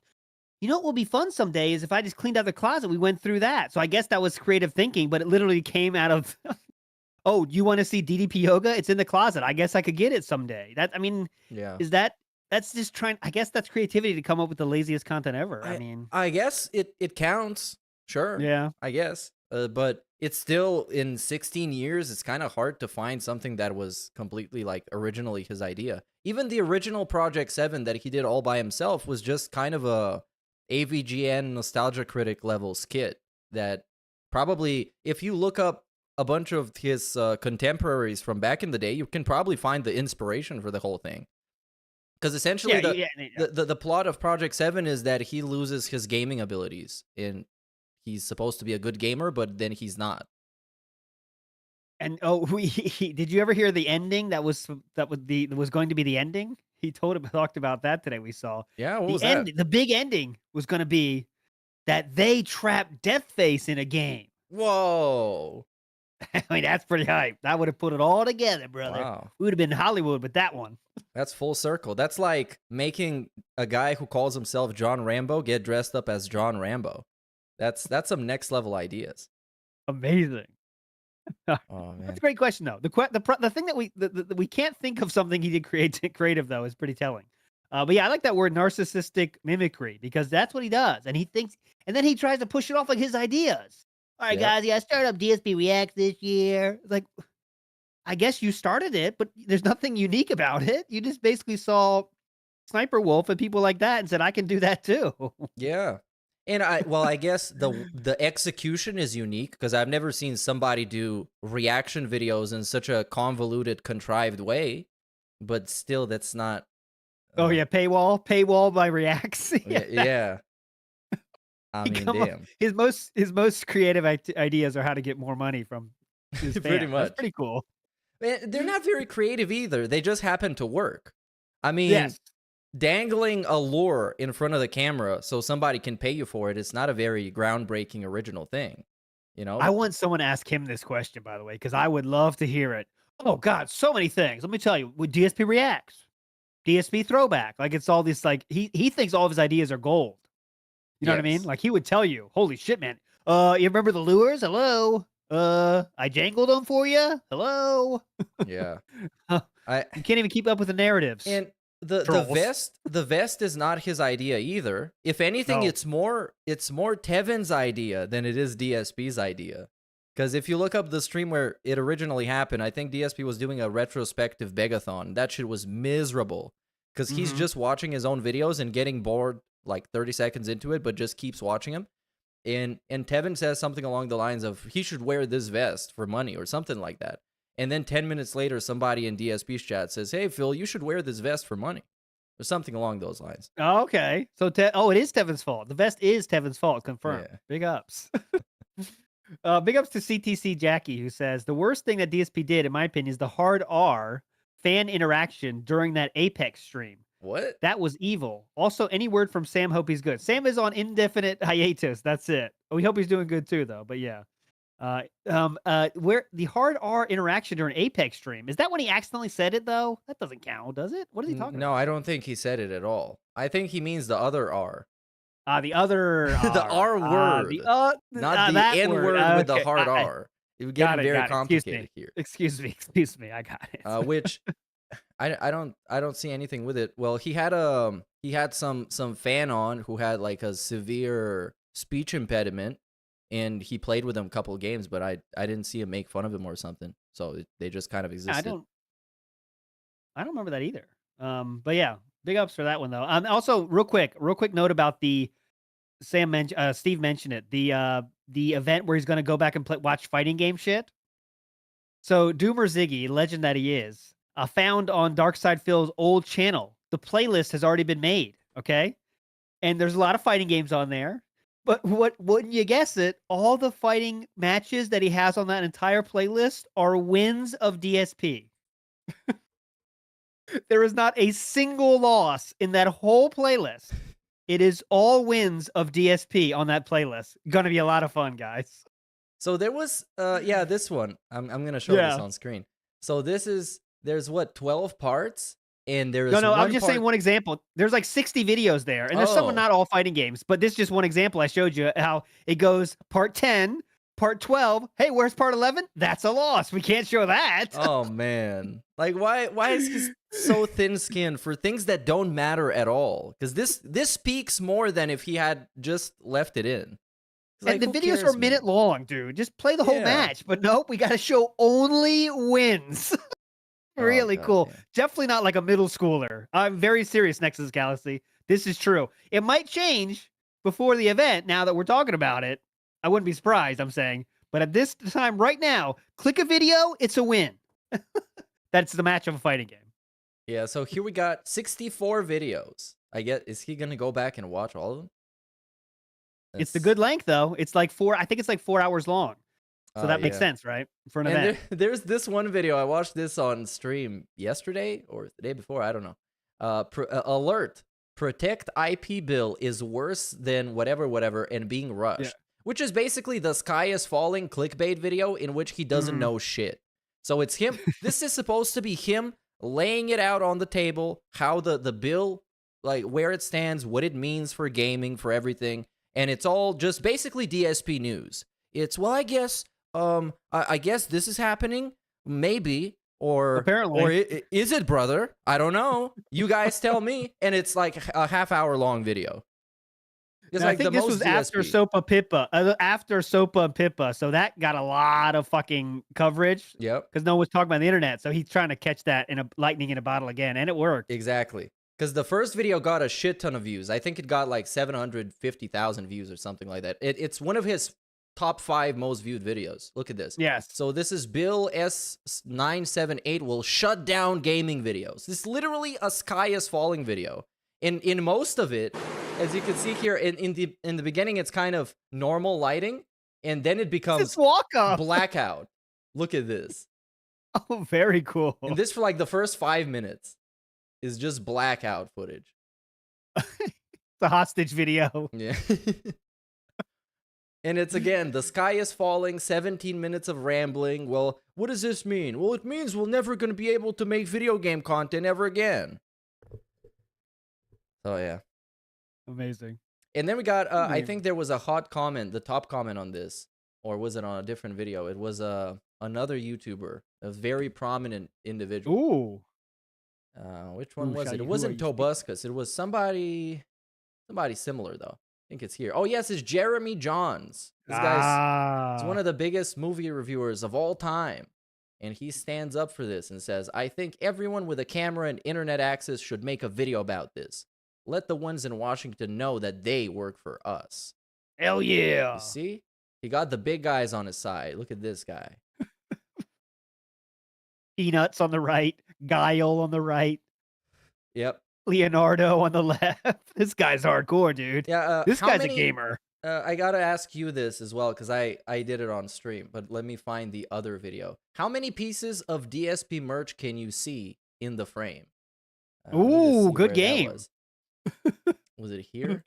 what will be fun someday is if I just cleaned out the closet, we went through that. So I guess that was creative thinking, but it literally came out of, oh, you want to see DDP yoga? It's in the closet. I guess I could get it someday. That's just trying, I guess that's creativity to come up with the laziest content ever. I guess it counts. Sure. Yeah. I guess. But it's still, in 16 years, it's kind of hard to find something that was completely like originally his idea. Even the original Project 7 that he did all by himself was just kind of a AVGN Nostalgia Critic level skit that probably, if you look up a bunch of his contemporaries from back in the day, you can probably find the inspiration for the whole thing. Because essentially the plot of Project 7 is that he loses his gaming abilities, and he's supposed to be a good gamer, but then he's not. And did you ever hear the ending that was going to be the ending? He talked about that today. We saw. Yeah, what was that? The big ending was going to be that they trapped Deathface in a game. Whoa! I mean, that's pretty hype. That would have put it all together, brother. Wow. We would have been in Hollywood with that one. That's full circle. That's like making a guy who calls himself John Rambo get dressed up as John Rambo. That's some next level ideas. Amazing. Oh man, that's a great question though. The thing that we can't think of something he did creative though is pretty telling. But yeah, I like that word narcissistic mimicry because that's what he does, and he thinks, and then he tries to push it off like his ideas. All right, guys, yeah, I started up DSP Reacts this year. It's like, I guess you started it, but there's nothing unique about it. You just basically saw Sniper Wolf and people like that and said, I can do that too. Yeah. And I guess the execution is unique because I've never seen somebody do reaction videos in such a convoluted, contrived way. But still, that's not. Oh yeah, paywall by Reacts. Yeah. I mean, damn. His most creative ideas are how to get more money from his fans. Pretty much. That's pretty cool. They're not very creative either. They just happen to work. I mean, dangling a lure in front of the camera so somebody can pay you for it, it's not a very groundbreaking original thing. You know? I want someone to ask him this question, by the way, because I would love to hear it. Oh, God, so many things. Let me tell you, with DSP Reacts, DSP Throwback, like it's all this, like, he thinks all of his ideas are gold. You know what I mean? Like, he would tell you, holy shit, man. You remember the lures? Hello? I jangled them for you? Hello? Yeah. You can't even keep up with the narratives. And the vest is not his idea either. If anything, it's more Tevin's idea than it is DSP's idea. Because if you look up the stream where it originally happened, I think DSP was doing a retrospective begathon. That shit was miserable. Because he's just watching his own videos and getting bored like 30 seconds into it, but just keeps watching him. And Tevin says something along the lines of, he should wear this vest for money or something like that. And then 10 minutes later, somebody in DSP's chat says, hey, Phil, you should wear this vest for money. Or something along those lines. Oh, okay. So, it is Tevin's fault. The vest is Tevin's fault. Confirmed. Yeah. Big ups. Big ups to CTC Jackie, who says, the worst thing that DSP did, in my opinion, is the hard R fan interaction during that Apex stream. What? That was evil. Also, any word from Sam, hope he's good. Sam is on indefinite hiatus. That's it. We hope he's doing good too, though. But yeah. Where the hard R interaction during Apex stream, is that when he accidentally said it though? That doesn't count, does it? What is he talking No, about? I don't think he said it at all. I think he means the other R. The other The R word. Not the N word with the hard R. It would get very complicated here. Excuse me. I got it. Which I don't see anything with it. Well, he had some fan on who had like a severe speech impediment, and he played with him a couple of games, but I didn't see him make fun of him or something. So they just kind of existed. I don't remember that either. But yeah, big ups for that one though. Also, real quick note about the Steve mentioned it. The event where he's going to go back and watch fighting game shit. So Doomer Ziggy, legend that he is, found on Darkside Phil's old channel. The playlist has already been made. Okay, and there's a lot of fighting games on there. But wouldn't you guess it? All the fighting matches that he has on that entire playlist are wins of DSP. There is not a single loss in that whole playlist. It is all wins of DSP on that playlist. Gonna be a lot of fun, guys. So there was this one. I'm gonna show this on screen. So there's what, 12 parts? And there's No, I'm just saying one example. There's like 60 videos there, and there's some not all fighting games, but this is just one example. I showed you how it goes part 10, part 12. Hey, where's part 11? That's a loss. We can't show that. Oh man. Like why is he so thin-skinned for things that don't matter at all? Because this speaks more than if he had just left it in. Like, and the videos are a minute long, dude. Just play the whole match. But nope, we got to show only wins. Really cool. Yeah. Definitely not like a middle schooler. I'm very serious, Nexus Galaxy. This is true. It might change before the event now that we're talking about it. I wouldn't be surprised, I'm saying. But at this time, right now, click a video, it's a win. That's the match of a fighting game. Yeah, so here we got 64 videos. Is he going to go back and watch all of them? It's the good length, though. It's like 4 hours long. So that makes sense, right? For an event. There's this one video. I watched this on stream yesterday or the day before. I don't know. Alert. Protect IP bill is worse than whatever and being rushed. Yeah. Which is basically the sky is falling clickbait video in which he doesn't know shit. So it's him. This is supposed to be him laying it out on the table, how the bill, like where it stands, what it means for gaming, for everything. And it's all just basically DSP news. It's, well, I guess this is happening, maybe, or apparently, or is it, brother? I don't know. You guys tell me. And it's like a half-hour long video. Like I think this was after Sopa and Pippa, so that got a lot of fucking coverage. Yep. Because no one was talking about the internet, so he's trying to catch that in a lightning in a bottle again, and it worked. Exactly. Because the first video got a shit ton of views. I think it got like 750,000 views or something like that. It's one of his top 5 most viewed videos. Look at this. Yes. So this is Bill S978 will shut down gaming videos. This is literally a sky is falling video. In most of it, as you can see here, in the beginning, it's kind of normal lighting, and then it becomes blackout. Look at this. Oh, very cool. And this for like the first 5 minutes is just blackout footage. It's a hostage video. Yeah. And it's, again, the sky is falling, 17 minutes of rambling. Well, what does this mean? Well, it means we're never going to be able to make video game content ever again. So, yeah. Amazing. And then we got, I think there was a hot comment, the top comment on this, or was it on a different video? It was another YouTuber, a very prominent individual. Ooh. Which one was it? It wasn't Tobuscus. It was somebody similar, though. think it's here. Oh, yes, it's Jeremy Johns. This guy's one of the biggest movie reviewers of all time. And he stands up for this and says, I think everyone with a camera and internet access should make a video about this. Let the ones in Washington know that they work for us. Hell yeah. You see? He got the big guys on his side. Look at this guy. Peanuts on the right, Guile on the right, Yep. Leonardo on the left. This guy's hardcore, dude. Yeah. This guy's a gamer. I gotta ask you this as well, because I did it on stream, but let me find the other video. How many pieces of DSP merch can you see in the frame? Ooh, good game. Was it here?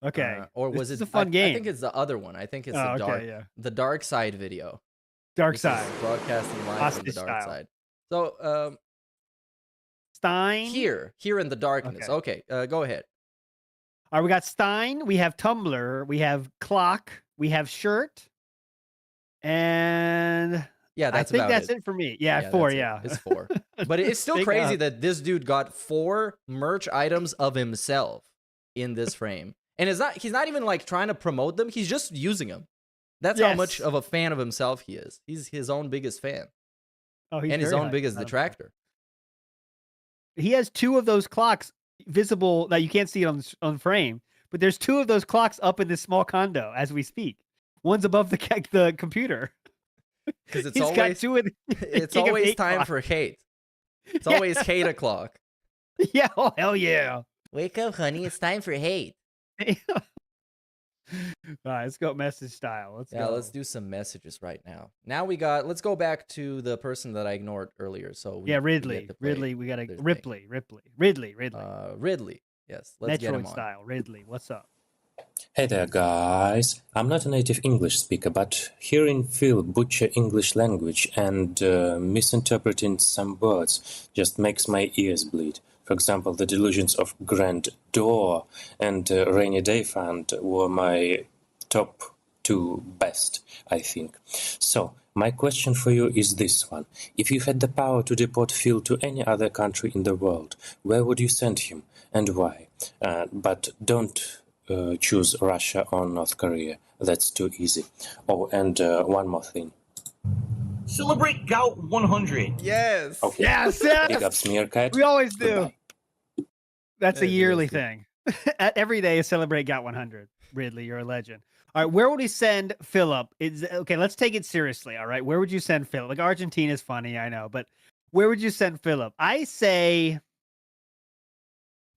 Okay. Or was This it is a fun game. I think it's the other one. I think it's the dark side video. Dark This side. is broadcasting live from the dark side. So Stein. Here in the darkness. Okay, go ahead. All right, we got Stein, we have Tumblr, we have Clock, we have Shirt, and yeah, I think that's it for me. Yeah, 4. Yeah, it's 4. But it's still crazy that this dude got 4 merch items of himself in this frame, and he's not even like trying to promote them. He's just using them. That's how much of a fan of himself he is. He's his own biggest fan. Oh, and his own biggest detractor. He has 2 of those clocks visible that you can't see it on frame, but there's 2 of those clocks up in this small condo as we speak. One's above the computer. Because it's He's always got 2 of it's always time clock. for hate. It's always hate o'clock. Yeah, oh hell yeah. Wake up, honey. It's time for hate. All right, let's go message style. Let's go. Let's do some messages right now. Let's go back to the person that I ignored earlier. So Ridley. We gotta Ripley. Ridley. Yes, let's get him on. style. Ridley, what's up? Hey there, guys. I'm not a native English speaker, but hearing Phil butcher English language and misinterpreting some words just makes my ears bleed. For example, the delusions of Grand Door and Rainy Day Fund were my top 2 best, I think. So, my question for you is this one. If you had the power to deport Phil to any other country in the world, where would you send him and why? But don't choose Russia or North Korea. That's too easy. Oh, and one more thing. Celebrate Gout 100. Yes. Okay. Yes. Big up Smearcat. We always do. Goodbye. That's a yearly thing. Every day is celebrate Got 100. Ridley, you're a legend. All right, where would he send Philip? Okay, let's take it seriously. All right, where would you send Philip? Like Argentina's funny, I know, but where would you send Philip? I say,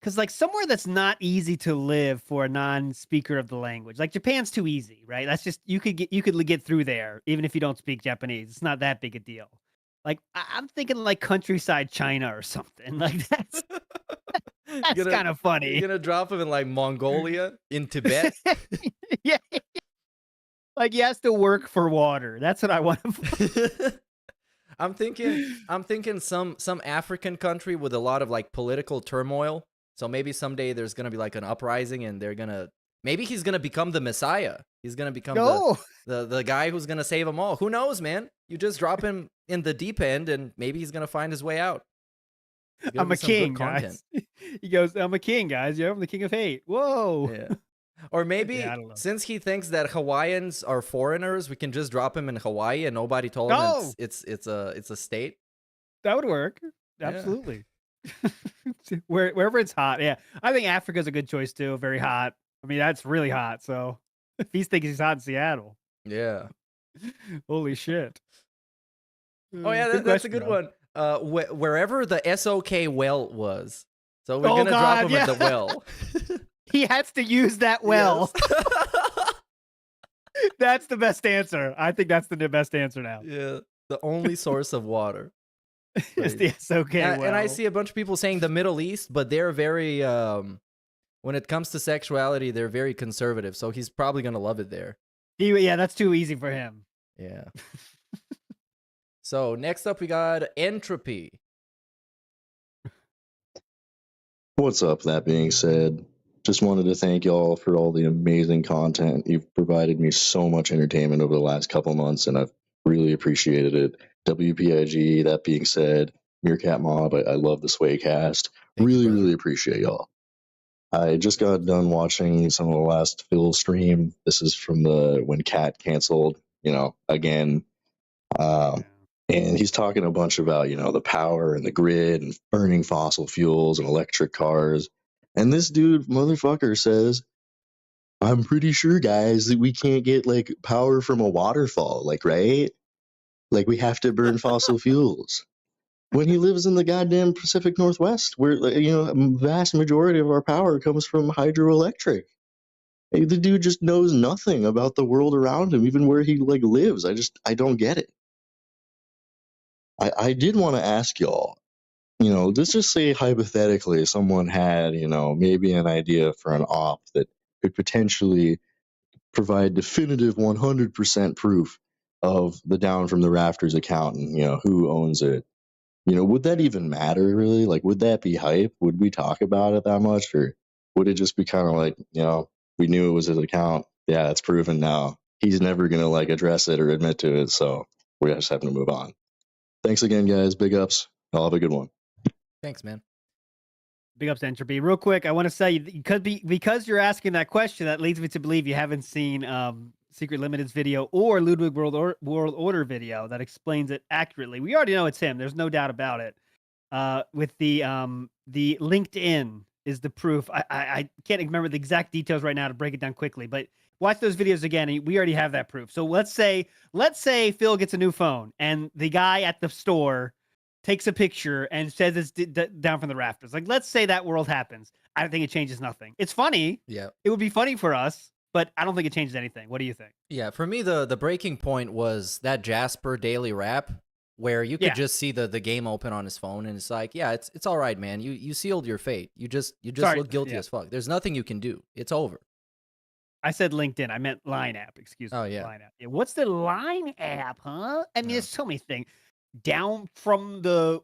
because like somewhere that's not easy to live for a non-speaker of the language. Like Japan's too easy, right? That's just you could get through there even if you don't speak Japanese. It's not that big a deal. Like I'm thinking like countryside China or something. Like that's kind of funny. You're gonna drop him in like Mongolia, in Tibet. Yeah. Like he has to work for water. That's what I want to. I'm thinking some African country with a lot of like political turmoil. So maybe someday there's gonna be like an uprising, and maybe he's gonna become the Messiah. He's gonna become the guy who's gonna save them all. Who knows, man? You just drop him in the deep end, and maybe he's gonna find his way out. I'm a king, guys. He goes, I'm a king, guys. Yeah, I'm the king of hate. Whoa. Yeah. Or maybe since he thinks that Hawaiians are foreigners, we can just drop him in Hawaii, and nobody told him it's a state. That would work. Absolutely. Wherever it's hot. Yeah. I think Africa's a good choice too. Very hot. I mean, that's really hot. So if he's thinking he's hot in Seattle. Yeah. Holy shit. Oh yeah, that's a good one. Wherever the SOK well was. So we're gonna drop him at the well. He has to use that well. Yes. That's the best answer. I think that's the best answer now. Yeah. The only source of water. It's the SOK well. And I see a bunch of people saying the Middle East, but they're very when it comes to sexuality, they're very conservative. So he's probably gonna love it there. Yeah, that's too easy for him. Yeah. So next up we got Entropy. What's up? That being said, just wanted to thank y'all for all the amazing content. You've provided me so much entertainment over the last couple months, and I've really appreciated it. WPIG, that being said, Meerkat Mob, I love the Swaycast. Really appreciate y'all. I just got done watching some of the last Phil stream. This is from the when Cat canceled, again. Um, and he's talking a bunch about, the power and the grid and burning fossil fuels and electric cars. And this dude, motherfucker, says, I'm pretty sure, guys, that we can't get like power from a waterfall, like, right? Like, we have to burn fossil fuels. When he lives in the goddamn Pacific Northwest, where, a vast majority of our power comes from hydroelectric. Hey, the dude just knows nothing about the world around him, even where he like lives. I don't get it. I did want to ask y'all, let's just say hypothetically someone had, maybe an idea for an op that could potentially provide definitive 100% proof of the down from the rafters account and, who owns it. Would that even matter really? Like, would that be hype? Would we talk about it that much? Or would it just be kind of like, we knew it was his account. Yeah, it's proven now. He's never going to like address it or admit to it. So we're just having to move on. Thanks again, guys. Big ups. I'll have a good one. Thanks, man. Big ups to Entropy. Real quick, I want to say because you're asking that question, that leads me to believe you haven't seen Secret Limited's video or Ludwig World Order video that explains it accurately. We already know it's him. There's no doubt about it. With the LinkedIn is the proof. I can't remember the exact details right now to break it down quickly, but watch those videos again. And we already have that proof. So let's say Phil gets a new phone and the guy at the store takes a picture and says it's down from the rafters. Like, let's say that world happens. I don't think it changes nothing. It's funny. Yeah. It would be funny for us, but I don't think it changes anything. What do you think? Yeah, for me, the breaking point was that Jasper daily rap where you could just see the game open on his phone, and it's like, yeah, it's all right, man. You sealed your fate. You just look guilty as fuck. There's nothing you can do. It's over. I said LinkedIn. I meant Line app. Excuse me. Oh, yeah. Line app. Yeah. What's the Line app, huh? I mean, there's so many things. Down from the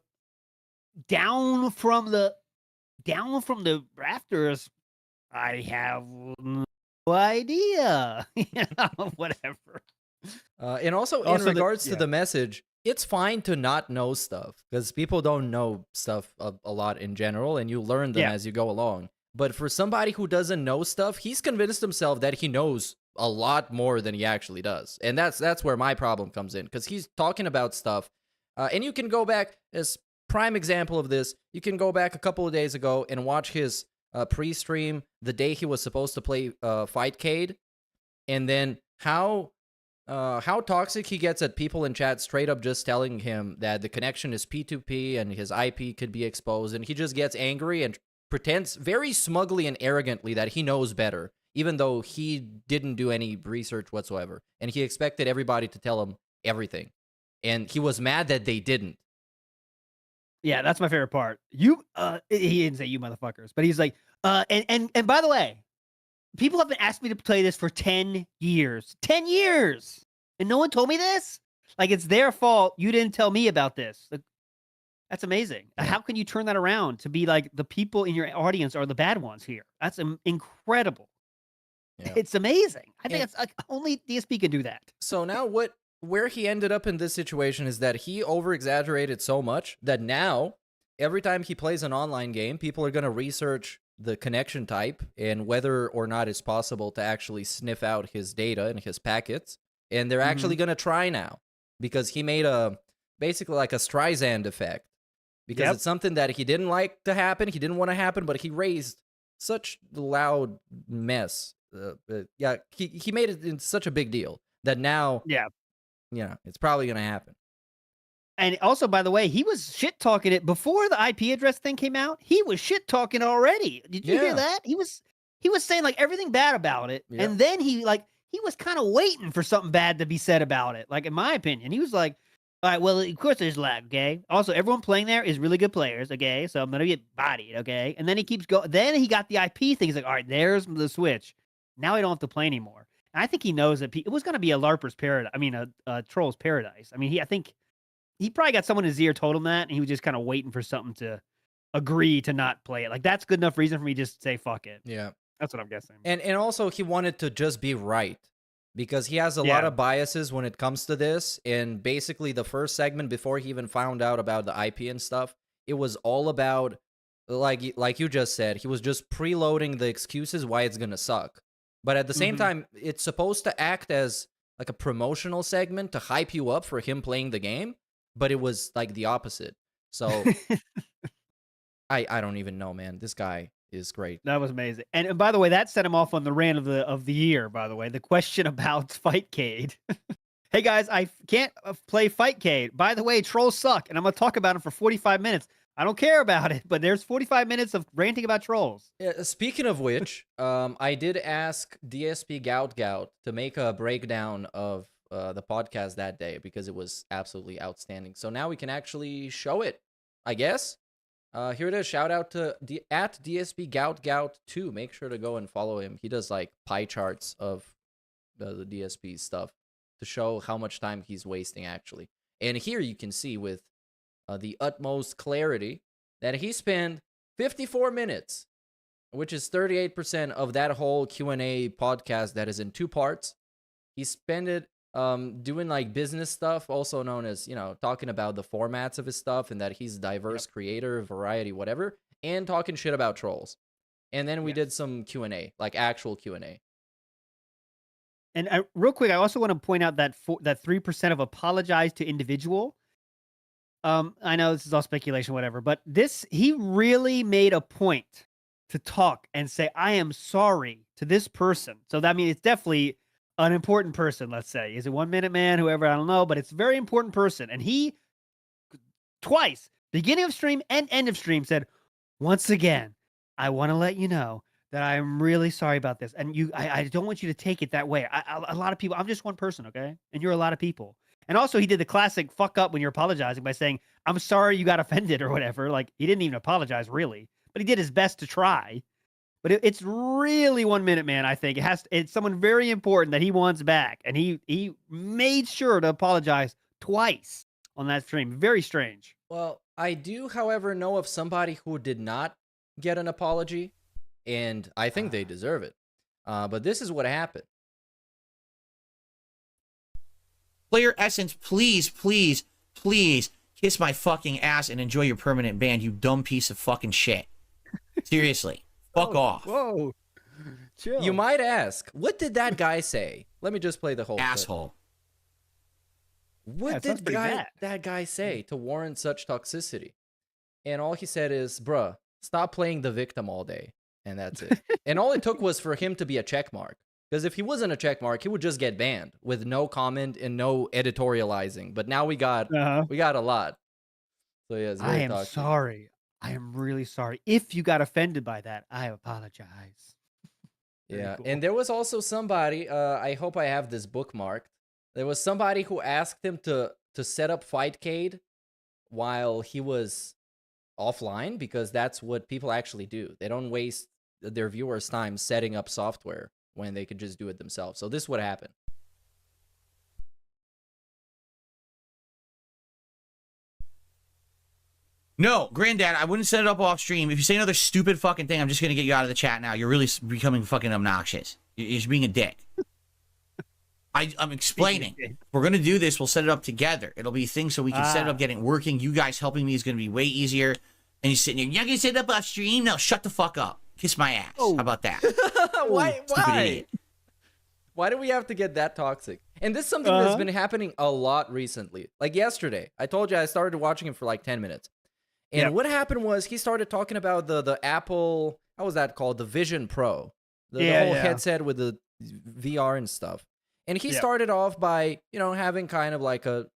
rafters. I have no idea. Whatever. And also in regards to the message, it's fine to not know stuff because people don't know stuff a lot in general, and you learn them as you go along. But for somebody who doesn't know stuff, he's convinced himself that he knows a lot more than he actually does. And that's where my problem comes in, because he's talking about stuff. And you can go back, as prime example of this, you can go back a couple of days ago and watch his pre-stream the day he was supposed to play Fightcade, and then how toxic he gets at people in chat straight up just telling him that the connection is P2P and his IP could be exposed, and he just gets angry and pretends very smugly and arrogantly that he knows better, even though he didn't do any research whatsoever, and he expected everybody to tell him everything, and he was mad that they didn't. Yeah, that's my favorite part. He didn't say you motherfuckers, but he's like, and by the way, people have been asking me to play this for 10 years. 10 years! And no one told me this? Like, it's their fault. You didn't tell me about this. Like, that's amazing. Yeah. How can you turn that around to be like the people in your audience are the bad ones here? That's incredible. Yeah. It's amazing. I think it's like only DSP can do that. So now where he ended up in this situation is that he over-exaggerated so much that now every time he plays an online game, people are going to research the connection type and whether or not it's possible to actually sniff out his data and his packets. And they're actually going to try now because he made basically like a Streisand effect, because it's something that he didn't like to happen. He didn't want to happen, but he raised such loud mess. He made it into such a big deal that now, it's probably going to happen. And also, by the way, he was shit talking it before the IP address thing came out. He was shit talking already. Did you hear that? He was saying like everything bad about it, and then he was kind of waiting for something bad to be said about it. Like, in my opinion, he was like, all right, well, of course there's lag, okay? Also, everyone playing there is really good players, okay? So I'm going to get bodied, okay? And then he keeps going. Then he got the IP thing. He's like, all right, there's the switch. Now I don't have to play anymore. And I think he knows that it was going to be a LARPer's paradise. I mean, a troll's paradise. I mean, I think he probably got someone in his ear told him that, and he was just kind of waiting for something to agree to not play it. Like, that's good enough reason for me to just say fuck it. Yeah. That's what I'm guessing. And also, he wanted to just be right, because he has a lot of biases when it comes to this. And basically, the first segment before he even found out about the IP and stuff, it was all about like you just said, he was just preloading the excuses why it's gonna suck. But at the same time, it's supposed to act as like a promotional segment to hype you up for him playing the game, but it was like the opposite. So I don't even know, man. This guy is great. That was amazing. And by the way, that set him off on the rant of the year, by the way. The question about Fightcade. Hey guys, I can't play Fightcade. By the way, trolls suck, and I'm going to talk about them for 45 minutes. I don't care about it, but there's 45 minutes of ranting about trolls. Yeah, speaking of which, I did ask DSP Gout to make a breakdown of the podcast that day because it was absolutely outstanding. So now we can actually show it, I guess. Here it is. Shout out to at DSP Gout 2. Make sure to go and follow him. He does like pie charts of the DSP stuff to show how much time he's wasting actually. And here you can see with the utmost clarity that he spent 54 minutes, which is 38% of that whole Q&A podcast that is in 2 parts. He spent it doing like business stuff, also known as, talking about the formats of his stuff and that he's a diverse creator, variety, whatever, and talking shit about trolls. And then we did some Q&A, like actual Q&A. And real quick, I also want to point out that that 3% of apologize to individual. I know this is all speculation, whatever, but he really made a point to talk and say, I am sorry to this person. So that means it's definitely an important person, let's say. Is it 1 Minute Man, whoever, I don't know, but it's a very important person. And he twice, beginning of stream and end of stream, said, once again, I want to let you know that I am really sorry about this. And I don't want you to take it that way. A lot of people, I'm just one person, okay? And you're a lot of people. And also he did the classic fuck up when you're apologizing by saying, I'm sorry you got offended or whatever. Like he didn't even apologize really, but he did his best to try. But it's really 1 Minute Man, I think. It's someone very important that he wants back. And he made sure to apologize twice on that stream. Very strange. Well, I do, however, know of somebody who did not get an apology, and I think they deserve it. But this is what happened. Player Essence, please, please, please kiss my fucking ass and enjoy your permanent ban, you dumb piece of fucking shit. Seriously. Fuck off. Whoa. Chill. You might ask, what did that guy say? Let me just play the whole asshole. Clip. What did that guy say to warrant such toxicity? And all he said is, bruh, stop playing the victim all day. And that's it. And all it took was for him to be a checkmark. Because if he wasn't a checkmark, he would just get banned with no comment and no editorializing. But now we got a lot. So yeah, it's very I am toxic. sorry. I am really sorry. If you got offended by that, I apologize. Yeah, cool. and there was also somebody, I hope I have this bookmarked. There was somebody who asked him to set up Fightcade while he was offline, because that's what people actually do. They don't waste their viewers' time setting up software when they could just do it themselves. So this is what happened. No, Granddad, I wouldn't set it up off stream. If you say another stupid fucking thing, I'm just going to get you out of the chat now. You're really becoming fucking obnoxious. You're just being a dick. I'm explaining. We're going to do this. We'll set it up together. It'll be things so we can set it up, getting working. You guys helping me is going to be way easier. And you're sitting here, you're going to set it up off stream? No, shut the fuck up. Kiss my ass. How about that? Why? Idiot. Why do we have to get that toxic? And this is something that's been happening a lot recently. Like yesterday, I told you I started watching him for like 10 minutes. And what happened was he started talking about the Apple, how was that called? The Vision Pro. The whole headset with the VR and stuff. And he started off by, having kind of like an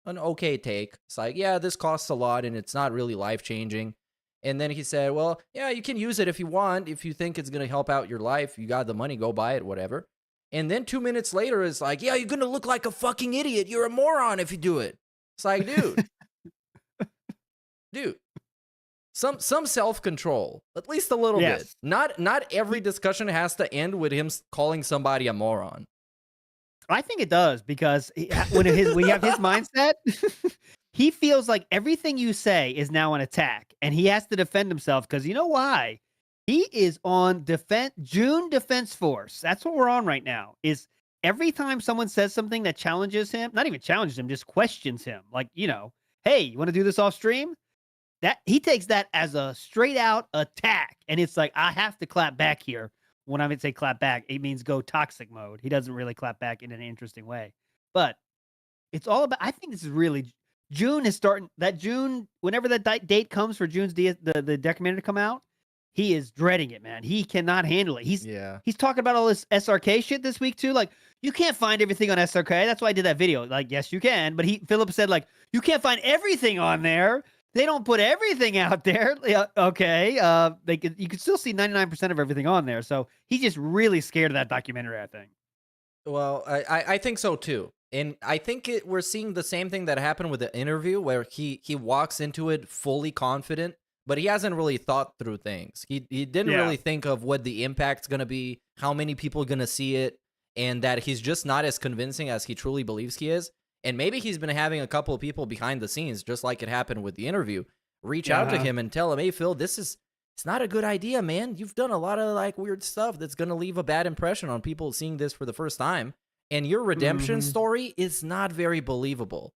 okay take. It's like, yeah, this costs a lot and it's not really life-changing. And then he said, well, yeah, you can use it if you want. If you think it's going to help out your life, you got the money, go buy it, whatever. And then 2 minutes later, it's like, yeah, you're going to look like a fucking idiot. You're a moron if you do it. It's like, dude, some self-control, at least a little bit. Not every discussion has to end with him calling somebody a moron. I think it does, because when you have his mindset, he feels like everything you say is now an attack, and he has to defend himself, because you know why? He is on June Defense Force. That's what we're on right now. Is every time someone says something that challenges him, not even challenges him, just questions him, like, hey, you want to do this off stream? that he takes that as a straight out attack. And it's like, I have to clap back here. When I would say clap back, it means go toxic mode. He doesn't really clap back in an interesting way. But it's all about, I think this is really, June is starting, that June, whenever that date comes for June's the documentary to come out, he is dreading it, man. He cannot handle it. He's talking about all this SRK shit this week too. Like, you can't find everything on SRK. That's why I did that video. Like, yes, you can. But Philip said, like, you can't find everything on there. They don't put everything out there. Okay. You can still see 99% of everything on there. So he's just really scared of that documentary, I think. Well, I think so too. And I think we're seeing the same thing that happened with the interview where he walks into it fully confident, but he hasn't really thought through things. He didn't really think of what the impact's going to be, how many people are going to see it, and that he's just not as convincing as he truly believes he is. And maybe he's been having a couple of people behind the scenes, just like it happened with the interview, reach out to him and tell him, hey, Phil, it's not a good idea, man. You've done a lot of like weird stuff that's going to leave a bad impression on people seeing this for the first time. And your redemption story is not very believable.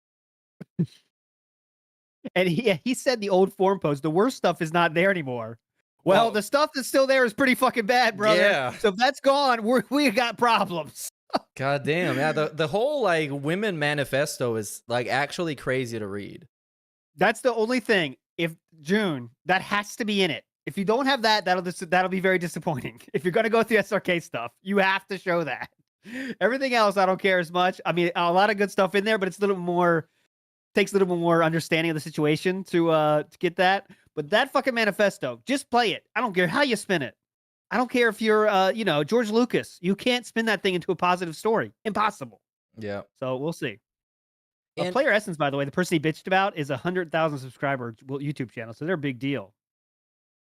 And he said the old forum post, the worst stuff is not there anymore. Well, the stuff that's still there is pretty fucking bad, brother. Yeah. So if that's gone, we got problems. God damn. Yeah, the whole like women manifesto is like actually crazy to read. That's the only thing. If June, that has to be in it. If you don't have that, that'll be very disappointing. If you're gonna go through SRK stuff, you have to show that. Everything else, I don't care as much. I mean, a lot of good stuff in there, but it's a little more, takes a little more understanding of the situation to get that. But that fucking manifesto, just play it. I don't care how you spin it. I don't care if you're, George Lucas. You can't spin that thing into a positive story. Impossible. Yeah. So we'll see. And Player Essence, by the way, the person he bitched about is 100,000 subscriber YouTube channel, so they're a big deal.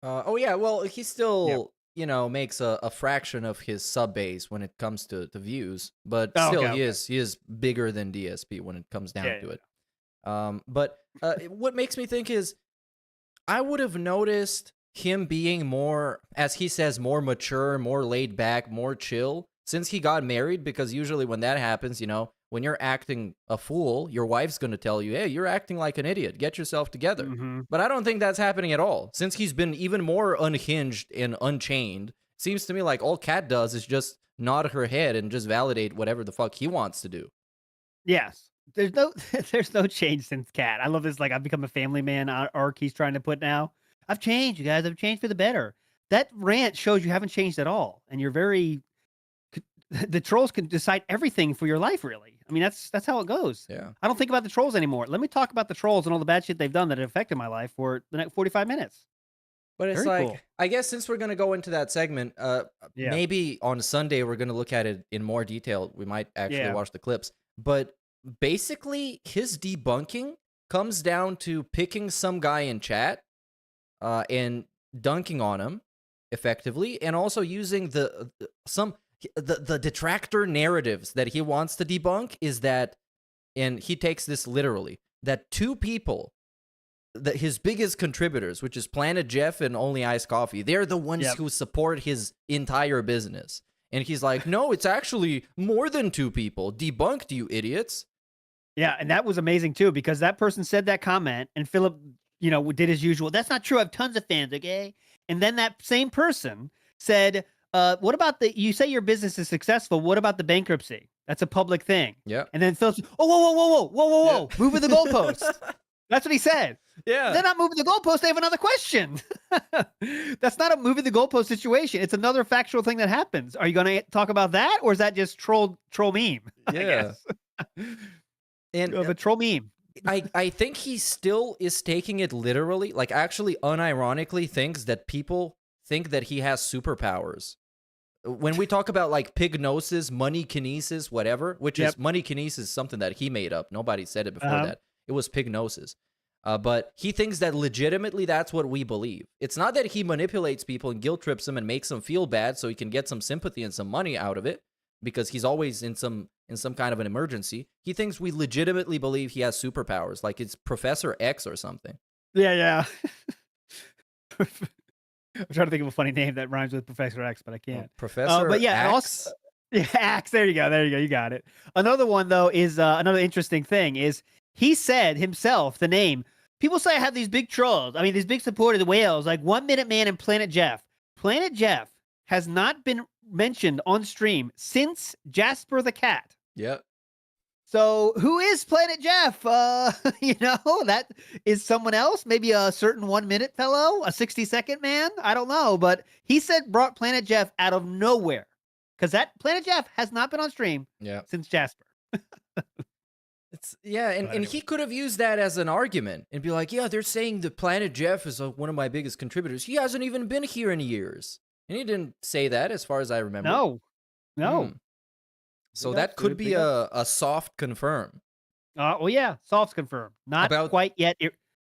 Well, he still, makes a fraction of his sub base when it comes to views, but still, he is bigger than DSP when it comes down to it. But what makes me think is, I would have noticed him being more, as he says, more mature, more laid back, more chill since he got married, because usually when that happens, when you're acting a fool, your wife's going to tell you, hey, you're acting like an idiot. Get yourself together. But I don't think that's happening at all. Since he's been even more unhinged and unchained, seems to me like all Kat does is just nod her head and just validate whatever the fuck he wants to do. Yes. There's no change since Kat. I love this, like, I've become a family man arc he's trying to put now. I've changed, you guys. I've changed for the better. That rant shows you haven't changed at all. And you're the trolls can decide everything for your life, really. I mean, that's how it goes. Yeah. I don't think about the trolls anymore. Let me talk about the trolls and all the bad shit they've done that affected my life for the next 45 minutes. But it's Very like, cool. I guess since we're going to go into that segment, maybe on Sunday we're going to look at it in more detail. We might actually watch the clips. But basically, his debunking comes down to picking some guy in chat and dunking on him effectively, and also using the detractor narratives that he wants to debunk is that, and he takes this literally, that two people, that his biggest contributors, which is Planet Jeff and Only Iced Coffee, they're the ones who support his entire business. And he's like, no, it's actually more than two people. Debunked, you idiots. Yeah, and that was amazing too, because that person said that comment, and Philip, did his usual. That's not true. I have tons of fans, okay? And then that same person said, what about you say your business is successful. What about the bankruptcy? That's a public thing. Yeah. And then Phil's, whoa. Moving the goalposts. That's what he said. Yeah. They're not moving the goalpost. They have another question. That's not a moving the goalpost situation. It's another factual thing that happens. Are you going to talk about that? Or is that just troll meme? Yeah. And of a troll meme. I think he still is taking it literally, like actually unironically thinks that people think that he has superpowers. When we talk about like pignosis, money kinesis, whatever, which is money kinesis, something that he made up. Nobody said it before that. It was pignosis. But he thinks that legitimately that's what we believe. It's not that he manipulates people and guilt trips them and makes them feel bad so he can get some sympathy and some money out of it, because he's always in some kind of an emergency. He thinks we legitimately believe he has superpowers, like it's Professor X or something. Yeah. I'm trying to think of a funny name that rhymes with Professor X, but I can't. Professor but yeah, Axe? also, Axe. There you go. You got it. Another one though is another interesting thing is he said himself the name. people say I have these big trolls. I mean, these big supporters of whales, like 1 Minute Man and Planet Jeff. Planet Jeff has not been mentioned on stream since Jasper the Cat. Yep. So who is Planet Jeff? That is someone else. Maybe a certain 1 minute fellow, a 60-second man. I don't know, but he brought Planet Jeff out of nowhere because that Planet Jeff has not been on stream since Jasper. And he could have used that as an argument and be like, yeah, they're saying that Planet Jeff is one of my biggest contributors. He hasn't even been here in years. And he didn't say that as far as I remember. No. So that could be a soft confirm. Soft confirm. Not quite yet.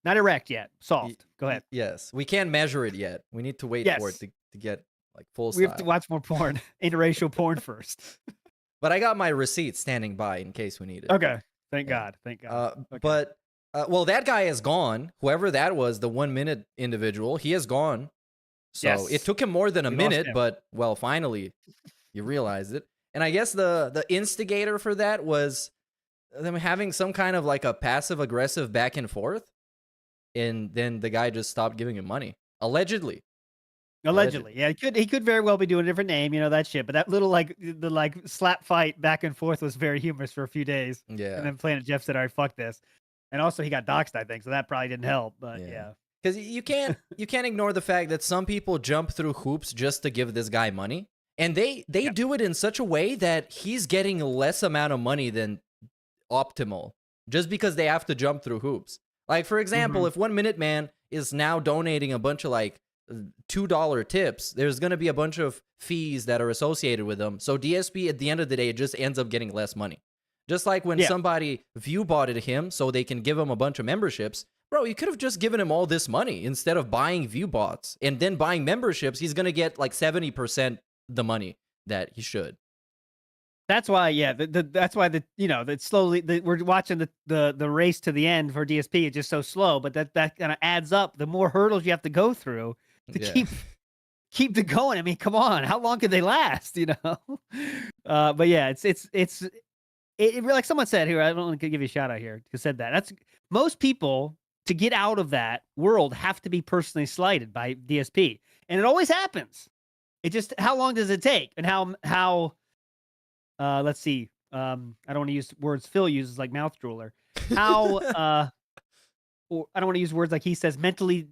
Not erect yet. Soft. Go ahead. Yes. We can't measure it yet. We need to wait for it to get like full We have to watch more porn, interracial porn first. But I got my receipt standing by in case we need it. Okay. Thank God. Okay. But that guy is gone. Whoever that was, the 1 minute individual, he is gone. So it took him more than a minute, but finally you realized it. And I guess the instigator for that was them having some kind of like a passive aggressive back and forth. And then the guy just stopped giving him money. Allegedly. Yeah, he could very well be doing a different name, that shit. But that little the slap fight back and forth was very humorous for a few days. Yeah. And then Planet Jeff said, "All right, fuck this." And also he got doxxed, I think, so that probably didn't help. But yeah. Because you can't ignore the fact that some people jump through hoops just to give this guy money. And they do it in such a way that he's getting less amount of money than optimal just because they have to jump through hoops. Like, for example, if 1 Minute Man is now donating a bunch of like $2 tips, there's going to be a bunch of fees that are associated with them. So DSP at the end of the day just ends up getting less money. Just like when somebody view botted him so they can give him a bunch of memberships. Bro, you could have just given him all this money instead of buying view bots and then buying memberships. He's going to get like 70% the money that he should. That's why, that's why that slowly we're watching the race to the end for DSP. It's just so slow, but that kind of adds up. The more hurdles you have to go through to keep it going. I mean, come on, how long could they last? But yeah, it's like someone said here. I don't want to give you a shout out here. Who said that? That's most people to get out of that world have to be personally slighted by DSP, and it always happens. It just, how long does it take? And how let's see. I don't want to use words Phil uses like mouth drooler. Or I don't want to use words like he says mentally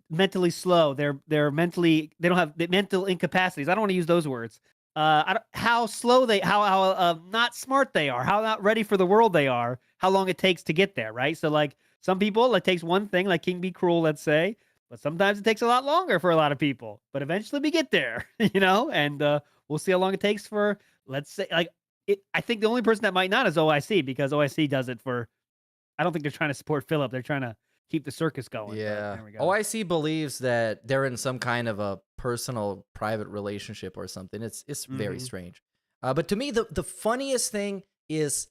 slow. They don't have the mental incapacities. I don't want to use those words. How slow how not smart they are, how not ready for the world they are, how long it takes to get there, right? So like some people, it takes one thing, like King Be Cruel, let's say, but sometimes it takes a lot longer for a lot of people. But eventually we get there, and we'll see how long it takes for, let's say, I think the only person that might not is OIC, because OIC does it for, I don't think they're trying to support Philip. They're trying to keep the circus going. Yeah. There we go. OIC believes that they're in some kind of a personal private relationship or something. It's very strange. But to me, the funniest thing is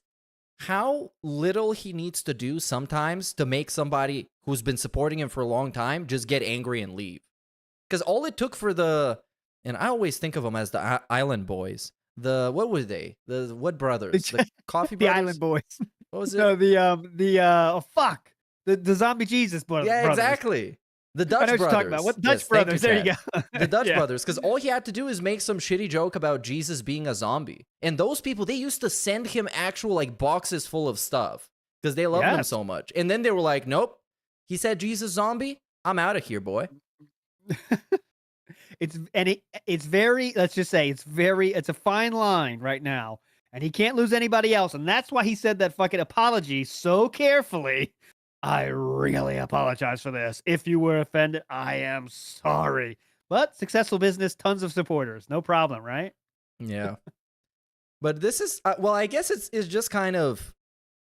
how little he needs to do sometimes to make somebody who's been supporting him for a long time just get angry and leave. Because all it took for and I always think of them as the Island Boys. What were they? The what brothers? The Coffee the Brothers? Island Boys. What was it? No, the Zombie Jesus brothers. Yeah, exactly. The Dutch I know what brothers. you're talking about. What Dutch Yes, thank brothers? There you go. The Dutch brothers, because all he had to do is make some shitty joke about Jesus being a zombie. And those people, they used to send him actual like boxes full of stuff because they loved him so much. And then they were like, nope, he said Jesus zombie, I'm out of here, boy. It's very, let's just say it's a fine line right now. And he can't lose anybody else. And that's why he said that fucking apology so carefully. I really apologize for this. If you were offended, I am sorry. But successful business, tons of supporters. No problem, right? Yeah. But this is, I guess it's just kind of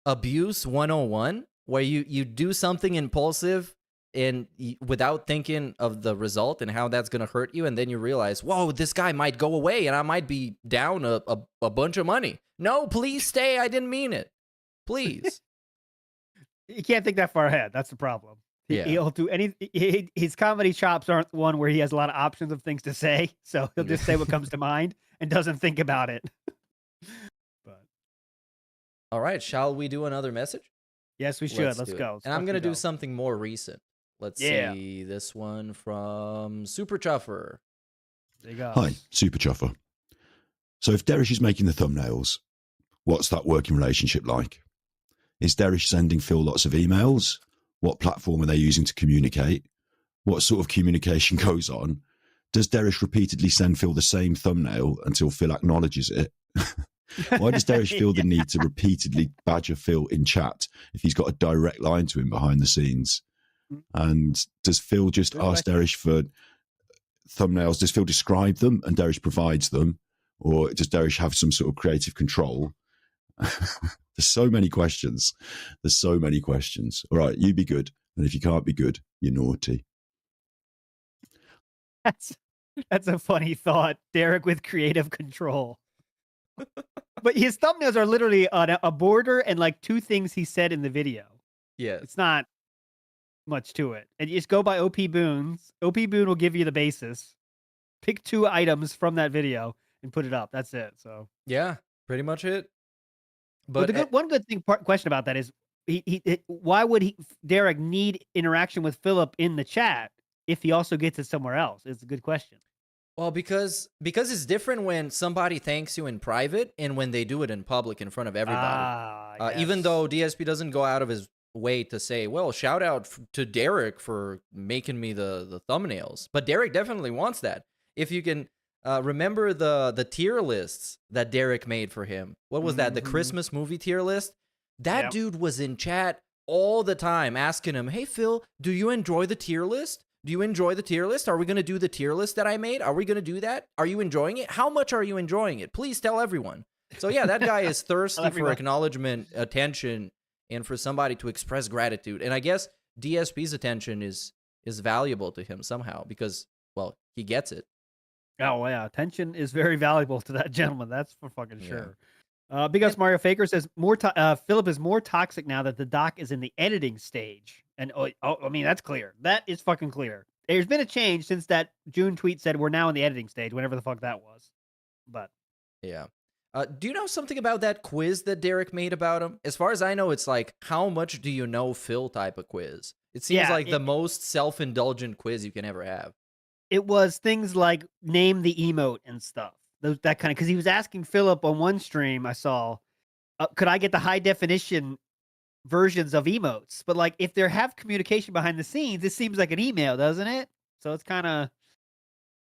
abuse 101, where you do something impulsive and without thinking of the result and how that's going to hurt you. And then you realize, whoa, this guy might go away and I might be down a bunch of money. No, please stay. I didn't mean it. Please. You can't think that far ahead. That's the problem. He'll do his comedy chops aren't one where he has a lot of options of things to say. So he'll just say what comes to mind and doesn't think about it. But all right. Shall we do another message? Yes, we should. Let's go. And I'm going to do something more recent. Let's Yeah. see this one from Super Chuffer. There you go. Hi, Super Chuffer. So if Derish is making the thumbnails, what's that working relationship like? Is Derish sending Phil lots of emails? What platform are they using to communicate? What sort of communication goes on? Does Derish repeatedly send Phil the same thumbnail until Phil acknowledges it? Why does Derish feel the need to repeatedly badger Phil in chat if he's got a direct line to him behind the scenes? And does Phil just ask Derish for thumbnails? Does Phil describe them and Derish provides them? Or does Derish have some sort of creative control? There's so many questions. All right, you be good. And if you can't be good, you're naughty. That's a funny thought. Derek with creative control. But his thumbnails are literally on a border and like two things he said in the video. Yeah. It's not much to it. And you just go by OP Boons. OP Boon will give you the basis. Pick 2 items from that video and put it up. That's it. So Yeah, pretty much it. But one good question about that is why would Derek need interaction with Philip in the chat if he also gets it somewhere else? It's a good question. Well, because it's different when somebody thanks you in private and when they do it in public in front of everybody. Yes. Even though DSP doesn't go out of his way to say, well, shout out to Derek for making me the thumbnails. But Derek definitely wants that. If you can remember the tier lists that Derek made for him. What was that? The Christmas movie tier list? That dude was in chat all the time asking him, hey, Phil, do you enjoy the tier list? Do you enjoy the tier list? Are we going to do the tier list that I made? Are we going to do that? Are you enjoying it? How much are you enjoying it? Please tell everyone. So yeah, that guy is thirsty for acknowledgement, attention, and for somebody to express gratitude. And I guess DSP's attention is valuable to him somehow because, well, he gets it. Oh, yeah. Attention is very valuable to that gentleman. That's for fucking sure. Big Ups Mario Faker says, Philip is more toxic now that the doc is in the editing stage. And, I mean, that's clear. That is fucking clear. There's been a change since that June tweet said we're now in the editing stage, whatever the fuck that was. But. Yeah. Do you know something about that quiz that Derek made about him? As far as I know, it's like, how much do you know Phil type of quiz. It seems like the most self-indulgent quiz you can ever have. It was things like name the emote and stuff. That kind of, because he was asking Philip on one stream I saw, could I get the high definition versions of emotes? But like, if there have communication behind the scenes, it seems like an email, doesn't it? So it's kind of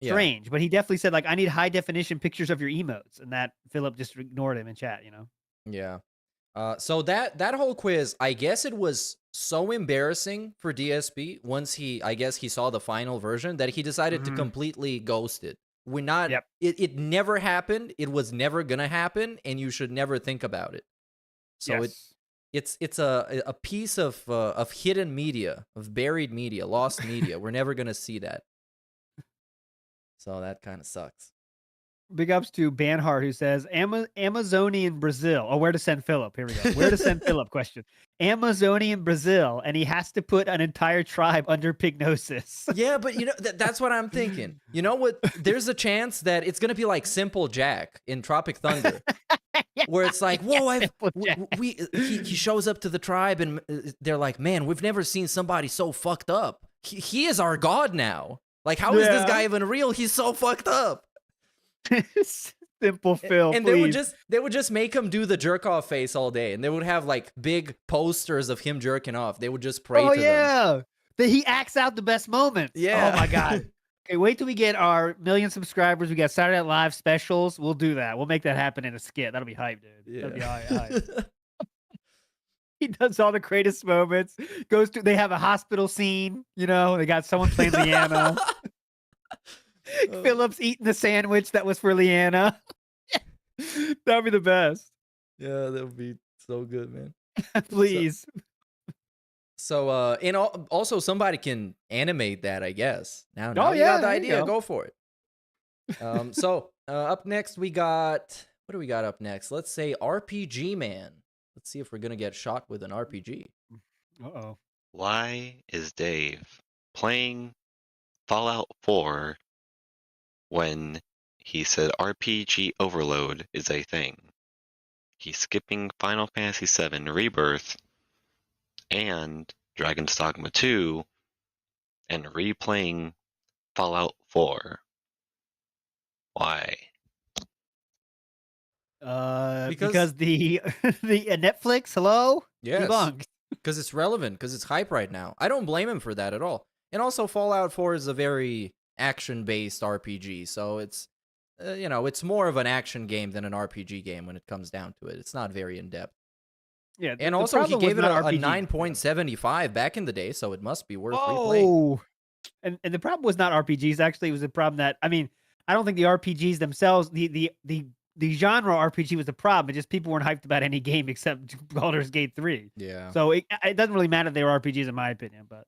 strange. But he definitely said like, I need high definition pictures of your emotes, and that Philip just ignored him in chat. You know? Yeah. So that whole quiz, I guess it was so embarrassing for DSP once he saw the final version that he decided to completely ghost it. We're not. It never happened. It was never gonna happen, and you should never think about it. So it's a piece of hidden media, of buried media, lost media. We're never gonna see that. So that kind of sucks. Big ups to Banhart, who says Amazonian Brazil. Oh, where to send Philip? Here we go. Where to send Philip? Question. Amazonian Brazil, and he has to put an entire tribe under pygnosis. Yeah, but you know that's what I'm thinking. You know what? There's a chance that it's gonna be like Simple Jack in Tropic Thunder, where it's like, whoa, he shows up to the tribe, and they're like, man, we've never seen somebody so fucked up. He is our god now. Like, how is this guy even real? He's so fucked up. Simple Phil, and they would just make him do the jerk off face all day, and they would have like big posters of him jerking off. They would just pray to them. That he acts out the best moments. Yeah. Oh my god. Okay, wait till we get our 1 million subscribers. We got Saturday Night Live specials. We'll do that. We'll make that happen in a skit. That'll be hype, dude. Yeah. That'll be hype. He does all the greatest moments. They have a hospital scene. You know, they got someone playing Leanna. Philip's eating the sandwich that was for Leanna. That'd be the best. Yeah, that would be so good, man. Please. So and also somebody can animate that, I guess. Now you got the idea. Go for it. So up next we got, what do we got up next? Let's say RPG Man. Let's see if we're gonna get shot with an RPG. Uh-oh. Why is Dave playing Fallout 4 when he said RPG overload is a thing? He's skipping Final Fantasy VII Rebirth and Dragon's Dogma 2 and replaying Fallout 4. Why? Because the the Netflix, hello? Yes. Debunked. Because it's relevant, because it's hype right now. I don't blame him for that at all. And also, Fallout 4 is a very action-based RPG, so it's, it's more of an action game than an RPG game when it comes down to it. It's not very in-depth. Yeah, And the also, he problem was gave it not a RPG. 9.75 back in the day, so it must be worth replaying. Oh, and the problem was not RPGs. Actually, it was a problem that, I mean, I don't think the RPGs themselves, the genre RPG was the problem. It just people weren't hyped about any game except Baldur's Gate 3. Yeah. So it doesn't really matter if they were RPGs in my opinion, but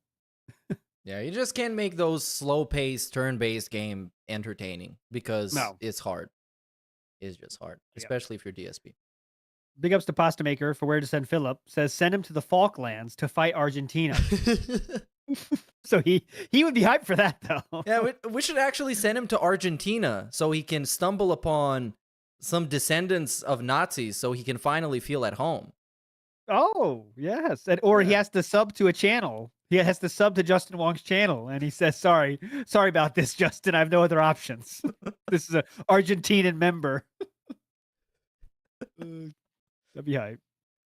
Yeah, you just can't make those slow-paced, turn-based game entertaining because No. it's hard. It's just hard, especially if you're DSP. big ups to Pasta Maker for where to send Philip. Says send him to the Falklands to fight Argentina. So he would be hyped for that though. Yeah, we should actually send him to Argentina so he can stumble upon some descendants of Nazis so he can finally feel at home. Oh, yes. Or he has to sub to a channel. He has to sub to Justin Wong's channel. And he says, sorry about this, Justin. I have no other options. This is an Argentinian member. That'd be hype.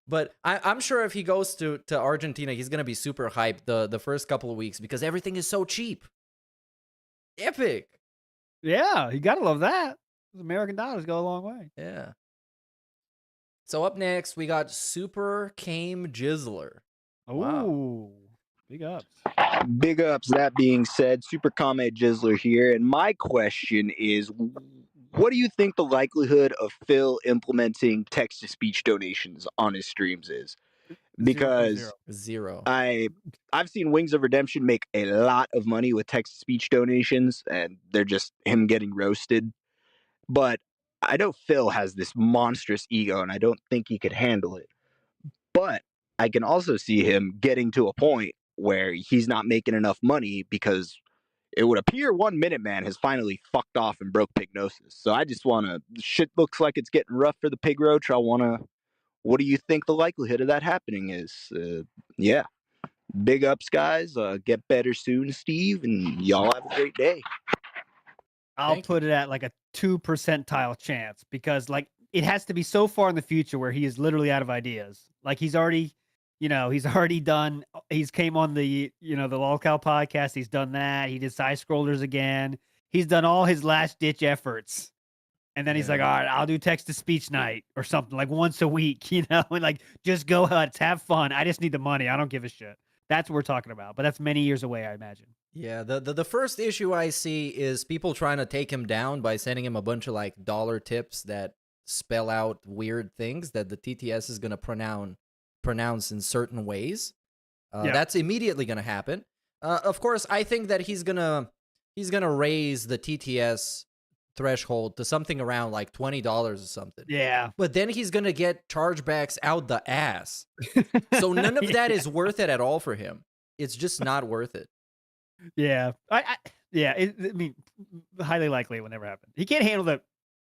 But I'm sure if he goes to Argentina, he's going to be super hyped the first couple of weeks because everything is so cheap. Epic. Yeah, you got to love that. Those American dollars go a long way. Yeah. So up next, we got Super Came Jizzler. Oh, big ups. Big ups. That being said, Super Comet Jizzler here. And my question is, what do you think the likelihood of Phil implementing text-to-speech donations on his streams is? Because Zero. I've seen Wings of Redemption make a lot of money with text-to-speech donations, and they're just him getting roasted. But I know Phil has this monstrous ego, and I don't think he could handle it. But I can also see him getting to a point where he's not making enough money because it would appear 1 Minute Man has finally fucked off and broke Pignosis. So I just want to, shit looks like it's getting rough for the Pig Roach. What do you think the likelihood of that happening is? Yeah. Big ups, guys. Get better soon, Steve, and y'all have a great day. I'll put it at like a 2% chance because like it has to be so far in the future where he is literally out of ideas. Like he's already done. He's came on the the Lolcow podcast. He's done that. He did side scrollers again. He's done all his last ditch efforts, and then he's like, all right, I'll do text to speech night or something like once a week, and like just go nuts, have fun. I just need the money. I don't give a shit. That's what we're talking about. But that's many years away, I imagine. Yeah, the first issue I see is people trying to take him down by sending him a bunch of like dollar tips that spell out weird things that the TTS is going to pronounce in certain ways. That's immediately going to happen. Of course, I think that he's gonna raise the TTS threshold to something around like $20 or something. Yeah. But then he's gonna get chargebacks out the ass. So none of that is worth it at all for him. It's just not worth it. Yeah. I mean, highly likely it will never happen. He can't handle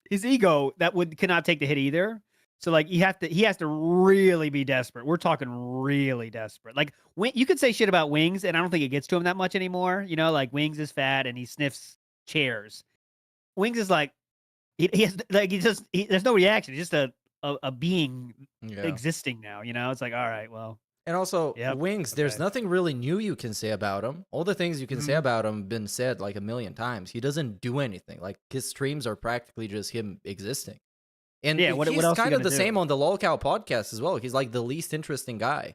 his ego cannot take the hit either. So like he has to really be desperate. We're talking really desperate. Like you could say shit about Wings, and I don't think it gets to him that much anymore. Like Wings is fat and he sniffs chairs. Wings is like there's no reaction. He's just a being existing now. It's like, all right, well. And also, Wings, there's nothing really new you can say about him. All the things you can say about him have been said like a million times. He doesn't do anything. Like his streams are practically just him existing. And he's what else kind of the same on the Lolcow podcast as well. He's like the least interesting guy.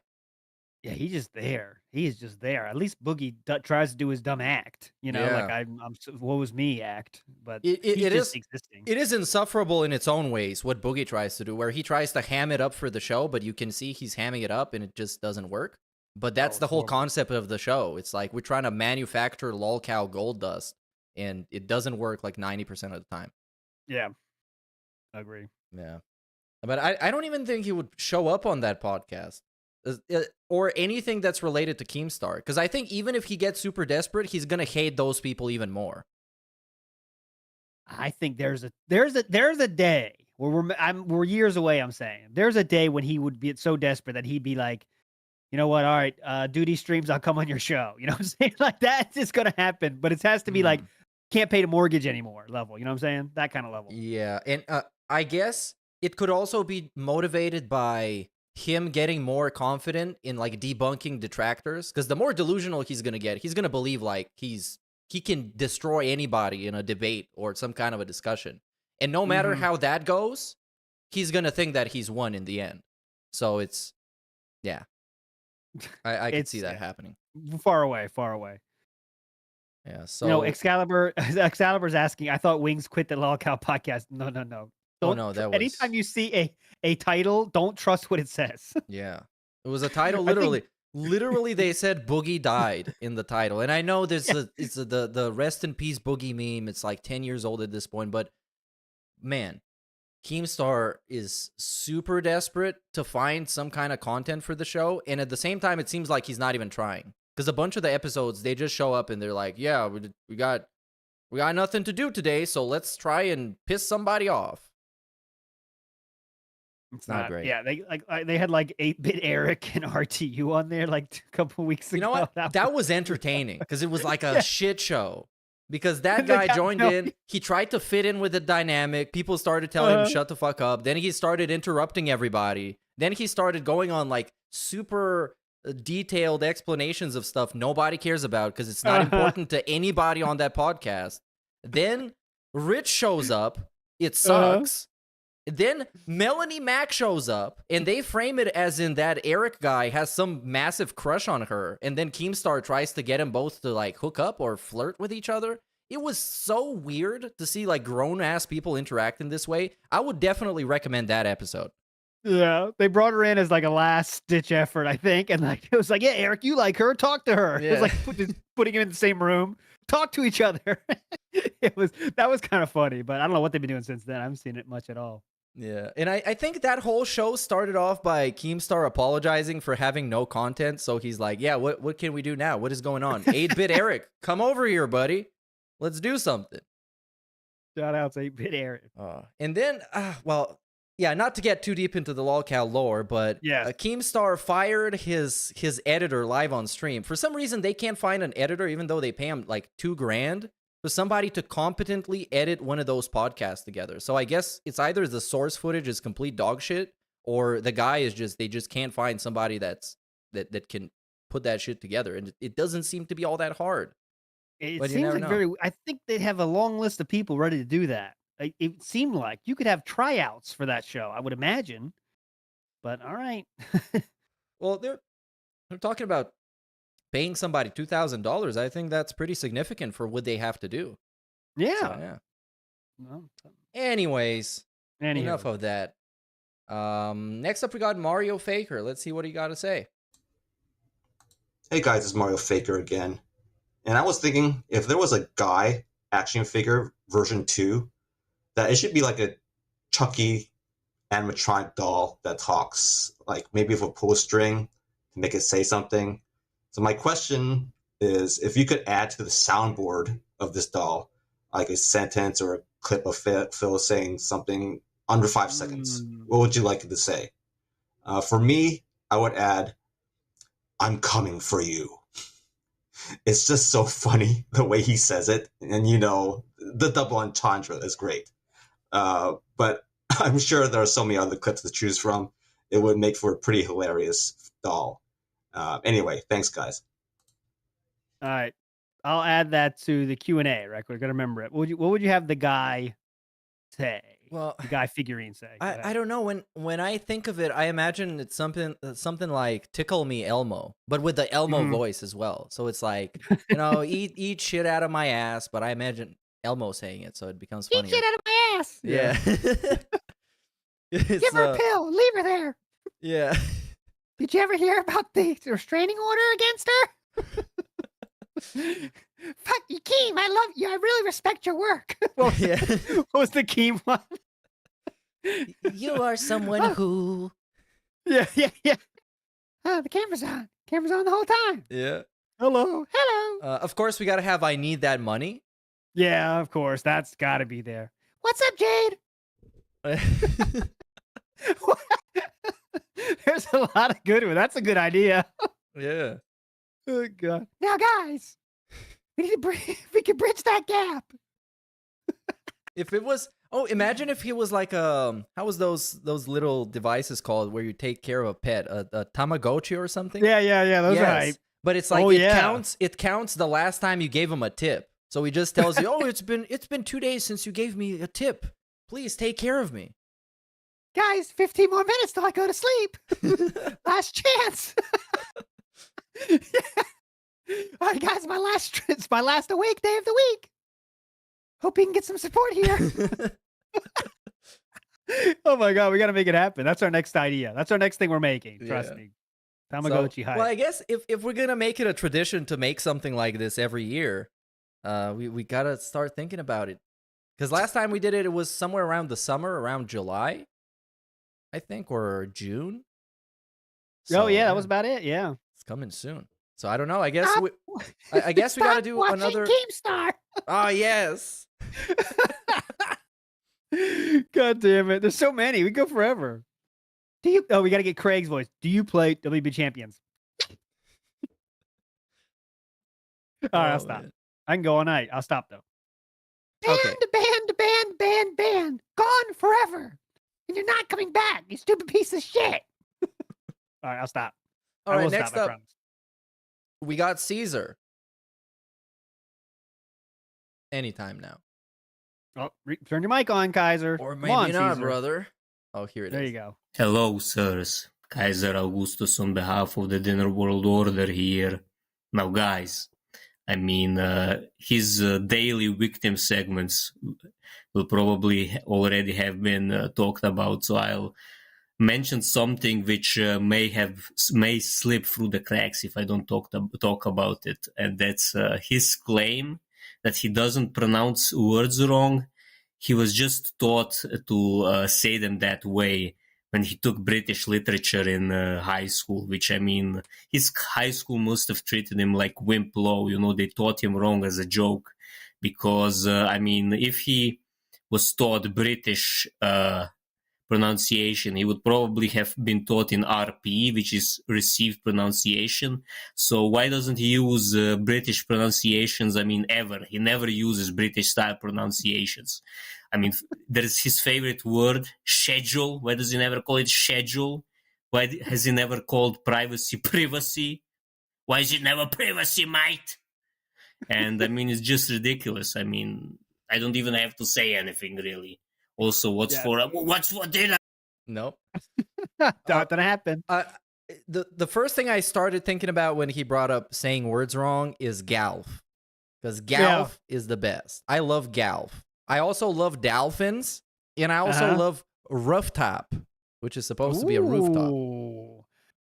Yeah, he's just there. He's just there. At least Boogie tries to do his dumb act. Like I'm woe is me act. But it he's just is existing. It is insufferable in its own ways what Boogie tries to do, where he tries to ham it up for the show, but you can see he's hamming it up and it just doesn't work. But that's the whole concept of the show. It's like we're trying to manufacture Lolcow gold dust, and it doesn't work like 90% of the time. Yeah, I agree. Yeah, but I don't even think he would show up on that podcast. Or anything that's related to Keemstar, because I think even if he gets super desperate, he's gonna hate those people even more. I think there's a day where we're years away. I'm saying there's a day when he would be so desperate that he'd be like, you know what? All right, do these streams. I'll come on your show. You know what I'm saying? Like that's just gonna happen, but it has to be like can't pay the mortgage anymore level. You know what I'm saying? That kind of level. Yeah, and I guess it could also be motivated by him getting more confident in like debunking detractors, because the more delusional he's gonna get, he's gonna believe like he can destroy anybody in a debate or some kind of a discussion, and no matter how that goes, he's gonna think that he's won in the end. So it's I can see that happening. Far away. Yeah. So You know, Excalibur's asking. I thought Wings quit the Lolcow podcast. No. Oh Don't no, that was anytime you see a title, don't trust what it says. yeah. It was a title. I think- Literally, they said Boogie died in the title, and I know it's the rest in peace Boogie meme. It's like 10 years old at this point, but man, Keemstar is super desperate to find some kind of content for the show, and at the same time, it seems like he's not even trying. Because a bunch of the episodes, they just show up and they're like, "Yeah, we got nothing to do today, so let's try and piss somebody off." It's not great. Yeah, they had like 8-Bit Eric and RTU on there like a couple weeks ago. You know what? That was entertaining because it was like a shit show. Because that And the guy guy- joined no, in, he tried to fit in with the dynamic. People started telling him shut the fuck up. Then he started interrupting everybody. Then he started going on like super detailed explanations of stuff nobody cares about because it's not important to anybody on that podcast. Then Rich shows up. It sucks. Then Melanie Mac shows up, and they frame it as in that Eric guy has some massive crush on her, and then Keemstar tries to get them both to like hook up or flirt with each other. It was so weird to see like grown-ass people interact in this way. I would definitely recommend that episode. Yeah, they brought her in as like a last-ditch effort, I think, and like it was like, yeah, Eric, you like her, talk to her. It was like putting him in the same room, talk to each other. That was kind of funny, but I don't know what they've been doing since then. I haven't seen it much at all. Yeah, and I think that whole show started off by Keemstar apologizing for having no content. So he's like, yeah, what can we do now? What is going on? 8-Bit Eric, come over here, buddy. Let's do something. Shout out to 8-Bit Eric. And then, not to get too deep into the Lolcow lore, but Keemstar fired his editor live on stream. For some reason, they can't find an editor, even though they pay him like $2,000 for somebody to competently edit one of those podcasts together. So I guess it's either the source footage is complete dog shit, or the guy is they just can't find somebody that can put that shit together. And it doesn't seem to be all that hard. It seems like I think they have a long list of people ready to do that. It seemed like you could have tryouts for that show, I would imagine. But all right. Well, they're talking about paying somebody $2,000. I think that's pretty significant for what they have to do. Yeah. So, yeah. Well, Anyways, Anywho. enough of that. Next up, we got Mario Faker. Let's see what he got to say. Hey guys, it's Mario Faker again. And I was thinking, if there was a guy action figure version 2, that it should be like a Chucky animatronic doll that talks, like maybe with a pull string to make it say something. So my question is, if you could add to the soundboard of this doll, like a sentence or a clip of Phil saying something under 5 seconds, what would you like it to say? For me, I would add, "I'm coming for you." It's just so funny the way he says it. And, the double entendre is great. But I'm sure there are so many other clips to choose from. It would make for a pretty hilarious doll. Anyway, thanks, guys. All right. I'll add that to the Q&A, right? We're going to remember it. What would you have the guy say? Well, the guy figurine say? I don't know. When I think of it, I imagine it's something like "Tickle Me Elmo," but with the Elmo voice as well. So it's like, eat shit out of my ass, but I imagine Elmo saying it, so it becomes funny. Eat shit out of my ass. Yeah. Give her a pill. Leave her there. Yeah. Did you ever hear about the restraining order against her? Fuck you, Keem. I love you. I really respect your work. What was the Keem one? You are someone who. Yeah. The camera's on. Camera's on the whole time. Yeah. Hello. Of course, we got to have "I Need That Money." Yeah, of course. That's got to be there. What's up, Jade? There's a lot of good ones. That's a good idea. Yeah. Oh god. Now, guys, we can bridge that gap. If it was, imagine if he was like how was those little devices called where you take care of a pet, a Tamagotchi or something? Yeah. Those are hype. But it's like it counts the last time you gave him a tip. So he just tells you, it's been 2 days since you gave me a tip. Please take care of me. Guys, 15 more minutes till I go to sleep. Last chance. All right, guys, it's my last awake day of the week. Hope you can get some support here. Oh my god, we got to make it happen. That's our next idea. That's our next thing we're making. Trust me. Tamagotchi hype. Well, I guess if we're gonna make it a tradition to make something like this every year, we gotta start thinking about it. Because last time we did it, it was somewhere around the summer, around July, I think, or June. So, that was about it. Yeah, it's coming soon. So I don't know. I guess I guess we gotta do another GameStar. Oh yes. God damn it! There's so many. We go forever. We got to get Craig's voice. Do you play WB Champions? All right, I'll stop. Man. I can go all night. I'll stop though. Banned. Gone forever. And you're not coming back, you stupid piece of shit. All right, I'll stop. All right, next up, we got Caesar. Anytime now. Oh, turn your mic on, Kaiser. Or maybe not, brother. Oh, here it is. There you go. Hello, sirs. Kaiser Augustus on behalf of the Dinner World Order here. Now, guys, I mean, his daily victim segments will probably already have been talked about, so I'll mention something which may slip through the cracks if I don't talk about it, and that's his claim that he doesn't pronounce words wrong. He was just taught to say them that way when he took British literature in high school, which, I mean, his high school must have treated him like wimp low. You know, they taught him wrong as a joke because, I mean, if he was taught British pronunciation, he would probably have been taught in RP, which is received pronunciation. So why doesn't he use British pronunciations? I mean, ever. He never uses British style pronunciations. I mean, there's his favorite word, schedule. Why does he never call it schedule? Why has he never called privacy? Why is it never privacy, mate? And I mean, it's just ridiculous. I mean, I don't even have to say anything, really. Also, what's for dinner? Nope. Not gonna happen. The first thing I started thinking about when he brought up saying words wrong is Galf. Because Galf is the best. I love Galf. I also love dolphins, and I also love rooftop, which is supposed to be a rooftop.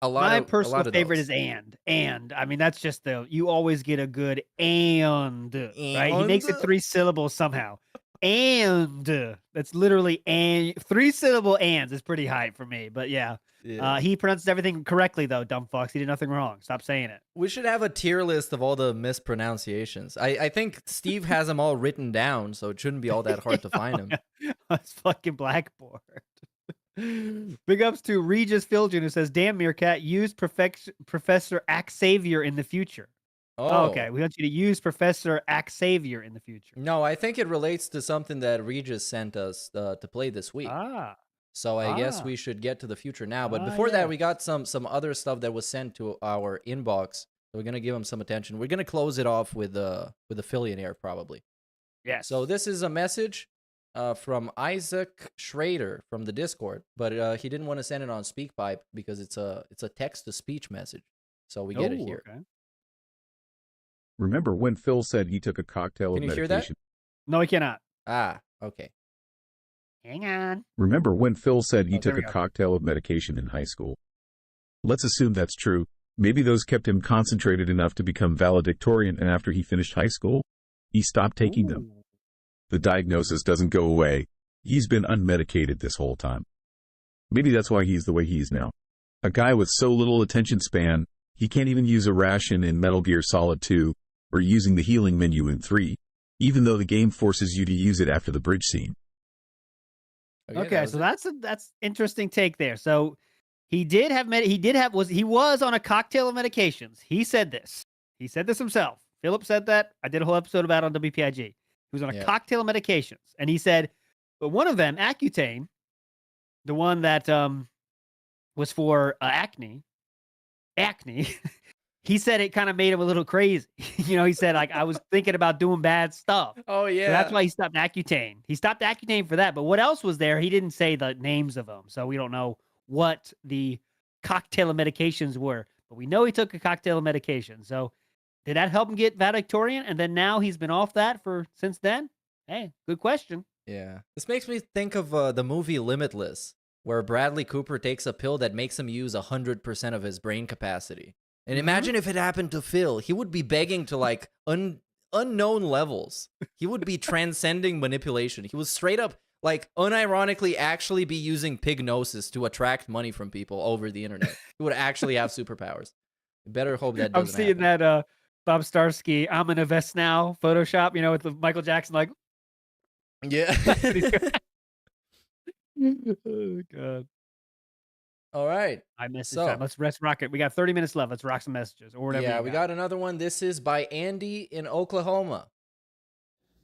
My personal favorite is and. I mean, that's just you always get a good and, right? He makes it 3 syllables somehow. And that's literally and 3-syllable ands is pretty high for me, but yeah. He pronounces everything correctly though, dumb fucks. He did nothing wrong. Stop saying it. We should have a tier list of all the mispronunciations. I think Steve has them all written down, so it shouldn't be all that hard to find them. It's fucking blackboard. Big ups to Regis Filgen, who says, "Damn, Meerkat, use Professor Xavier in the future." Oh, okay. We want you to use Professor Xavier in the future. No, I think it relates to something that Regis sent us to play this week. So I guess we should get to the future now. But before that, we got some other stuff that was sent to our inbox. So we're gonna give them some attention. We're gonna close it off with Affiliate probably. Yes. So this is a message from Isaac Schrader from the Discord, but he didn't want to send it on SpeakPipe because it's a text to speech message. So we get it here. Okay. Remember when Phil said he took a cocktail Can of you medication? hear that? No, I cannot. Okay. Hang on. Remember when Phil said he took there a we go. cocktail of medication in high school? Let's assume that's true. Maybe those kept him concentrated enough to become valedictorian, and after he finished high school, he stopped taking them. The diagnosis doesn't go away. He's been unmedicated this whole time. Maybe that's why he's the way he is now. A guy with so little attention span, he can't even use a ration in Metal Gear Solid 2, or using the healing menu in 3, even though the game forces you to use it after the bridge scene. Okay, so that's interesting take there. So He was on a cocktail of medications. He said this. He said this himself. Philip said that. I did a whole episode about it on WPIG. He was on a cocktail of medications, and he said, but one of them, Accutane, the one that was for acne. He said it kind of made him a little crazy. He said, like, I was thinking about doing bad stuff. Oh, yeah. So that's why he stopped Accutane. He stopped Accutane for that. But what else was there? He didn't say the names of them. So we don't know what the cocktail of medications were. But we know he took a cocktail of medication. So did that help him get valedictorian? And then now he's been off that since then? Hey, good question. Yeah. This makes me think of the movie Limitless, where Bradley Cooper takes a pill that makes him use 100% of his brain capacity. And imagine if it happened to Phil. He would be begging to like unknown levels. He would be transcending manipulation. He was straight up, like, unironically actually be using pignosis to attract money from people over the internet. He would actually have superpowers. You better hope that doesn't I'm seeing that Bob Starsky, I'm in a vest now, Photoshop, with the Michael Jackson, like. Yeah. Oh, God. All right. I missed time. Let's rock it. We got 30 minutes left. Let's rock some messages or whatever. Yeah, we got another one. This is by Andy in Oklahoma.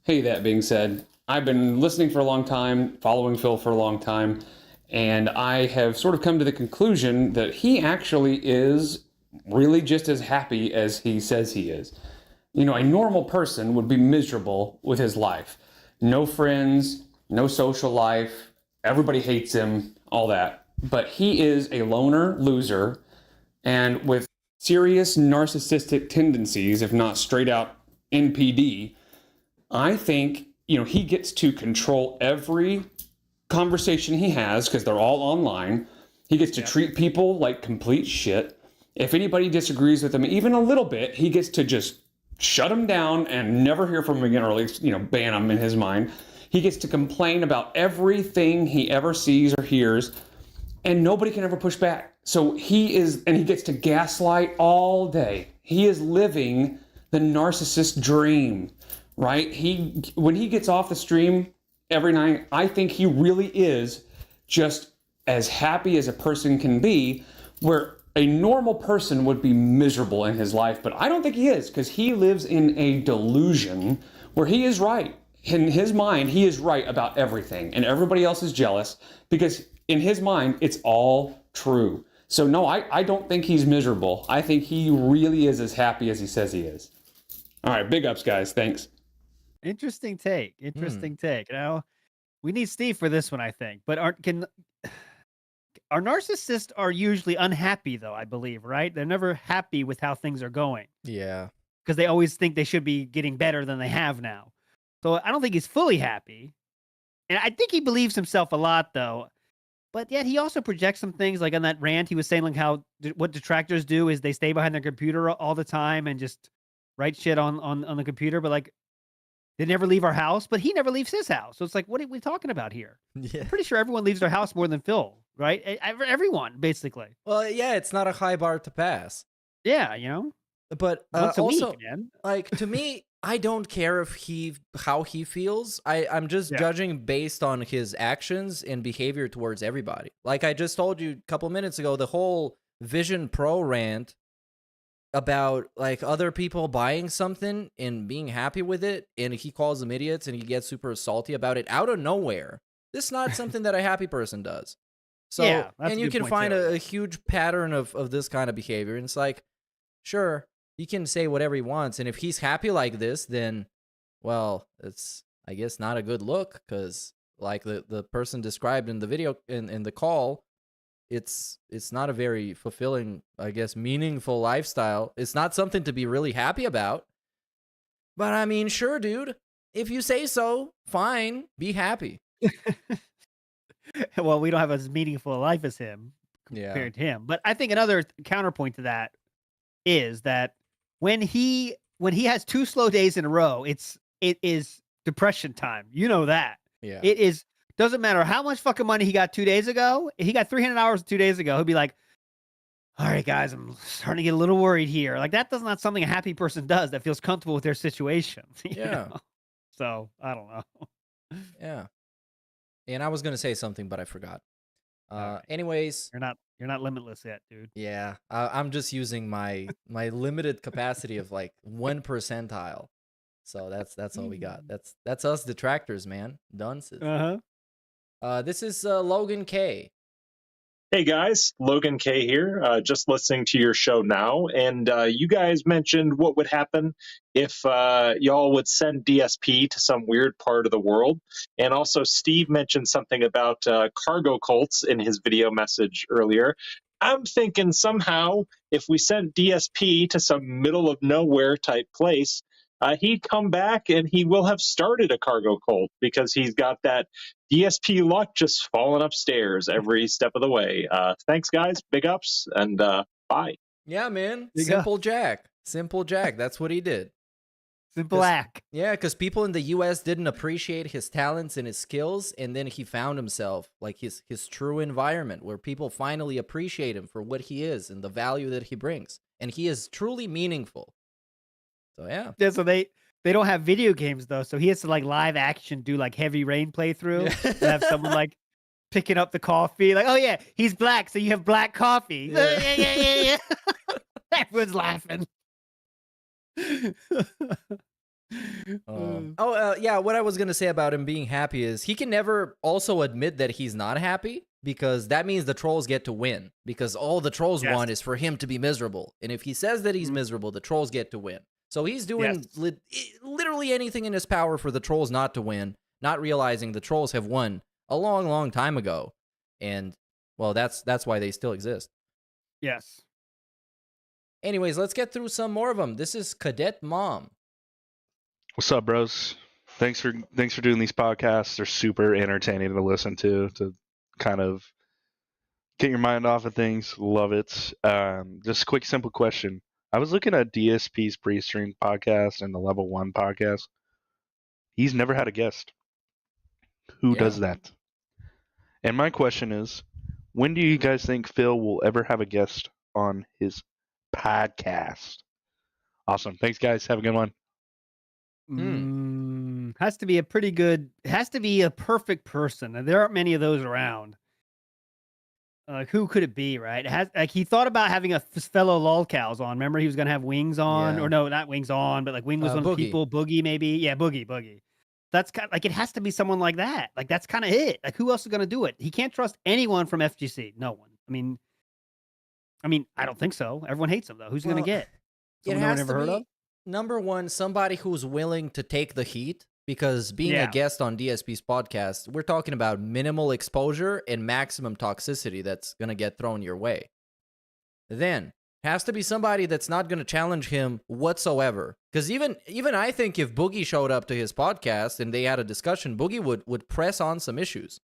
Hey, that being said, I've been listening for a long time, following Phil for a long time, and I have sort of come to the conclusion that he actually is really just as happy as he says he is. A normal person would be miserable with his life. No friends, no social life, everybody hates him, all that. But he is a loner loser and with serious narcissistic tendencies, if not straight out NPD. I think, he gets to control every conversation he has because they're all online. He gets to treat people like complete shit. If anybody disagrees with him even a little bit, he gets to just shut him down and never hear from him again, or at least, ban him in his mind. He gets to complain about everything he ever sees or hears, and nobody can ever push back. So he gets to gaslight all day. He is living the narcissist dream, right? When he gets off the stream every night, I think he really is just as happy as a person can be, where a normal person would be miserable in his life. But I don't think he is, because he lives in a delusion where he is right. In his mind, he is right about everything, and everybody else is jealous because in his mind, it's all true. So no, I don't think he's miserable. I think he really is as happy as he says he is. All right, big ups, guys. Thanks. Interesting take. Take. We need Steve for this one, I think. But our narcissists are usually unhappy, though, I believe, right? They're never happy with how things are going. Yeah. Because they always think they should be getting better than they have now. So I don't think he's fully happy. And I think he believes himself a lot, though. But yet he also projects some things, like on that rant, he was saying like how what detractors do is they stay behind their computer all the time and just write shit on the computer. But like they never leave our house, but he never leaves his house. So it's like, what are we talking about here? Yeah. I'm pretty sure everyone leaves their house more than Phil, right? Everyone, basically. Well, yeah, it's not a high bar to pass. Yeah, But once a also, week, man. like, to me, I don't care how he feels. I'm just judging based on his actions and behavior towards everybody. Like I just told you a couple minutes ago, the whole Vision Pro rant about like other people buying something and being happy with it, and he calls them idiots and he gets super salty about it out of nowhere. This is not something that a happy person does. So, Yeah, that's and a you good can point, find too. a huge pattern of this kind of behavior. And it's like, sure, he can say whatever he wants. And if he's happy like this, then, well, it's, I guess, not a good look. Because like the person described in the video, in the call, it's not a very fulfilling, I guess, meaningful lifestyle. It's not something to be really happy about. But I mean, sure, dude, if you say so, fine, be happy. Well, we don't have as meaningful a life as him compared to him. But I think another counterpoint to that is that when he has 2 slow days in a row, it is depression time. You know that. Yeah. It is. Doesn't matter how much fucking money he got 2 days ago. If he got 300 hours 2 days ago, he'll be like, all right, guys, I'm starting to get a little worried here. Like that's not something a happy person does that feels comfortable with their situation. you Yeah. know? So I don't know. Yeah. And I was going to say something, but I forgot. Anyways, you're not limitless yet, dude. yeah, I'm just using my limited capacity of like 1 percentile. So that's all we got. That's us detractors, man. Dunces. This is Logan K. Hey guys, Logan K here, just listening to your show now, and you guys mentioned what would happen if y'all would send DSP to some weird part of the world, and also Steve mentioned something about cargo cults in his video message earlier. I'm thinking somehow if we sent DSP to some middle of nowhere type place, he'd come back and he will have started a cargo cult because he's got that DSP luck just falling upstairs every step of the way. Thanks, guys. Big ups, and bye. Yeah, man. Big Simple Jack. Simple Jack. That's what he did. Simple act. Yeah, because people in the U.S. didn't appreciate his talents and his skills, and then he found himself, like his true environment, where people finally appreciate him for what he is and the value that he brings. And he is truly meaningful. So, yeah. Yeah, so they don't have video games, though, so he has to, like, live action do, like, Heavy Rain playthrough. Have someone, like, picking up the coffee. Like, oh, yeah, he's black, so you have black coffee. Yeah. Everyone's laughing. Yeah, what I was going to say about him being happy is he can never also admit that he's not happy, because that means the trolls get to win, because all the trolls want is for him to be miserable. And if he says that he's miserable, the trolls get to win. So he's doing literally anything in his power for the trolls not to win, not realizing the trolls have won a long, long time ago. And, well, that's why they still exist. Yes. Anyways, let's get through some more of them. This is Cadet Mom. What's up, bros? Thanks for doing these podcasts. They're super entertaining to listen to kind of get your mind off of things. Love it. Just a quick, simple question. I was looking at DSP's pre-stream podcast and the Level 1 podcast. He's never had a guest. Who does that? And my question is, when do you guys think Phil will ever have a guest on his podcast? Awesome. Thanks, guys. Have a good one. Has to be a perfect person. And there aren't many of those around. Who could it be, right? He thought about having a fellow lolcows on. Remember, he was going to have Wings on, or no, not Wings on, but like Wing was one of the people. Boogie, maybe. Yeah, Boogie. That's kind of, like, it has to be someone like that. Like, that's kind of it. Like, who else is going to do it? He can't trust anyone from FGC. No one. I mean, I don't think so. Everyone hates him, though. Who's he going to get? Someone no one ever heard of? Number one, somebody who's willing to take the heat, because being a guest on DSP's podcast, we're talking about minimal exposure and maximum toxicity that's going to get thrown your way. Then, has to be somebody that's not going to challenge him whatsoever. Because even I think if Boogie showed up to his podcast and they had a discussion, Boogie would press on some issues.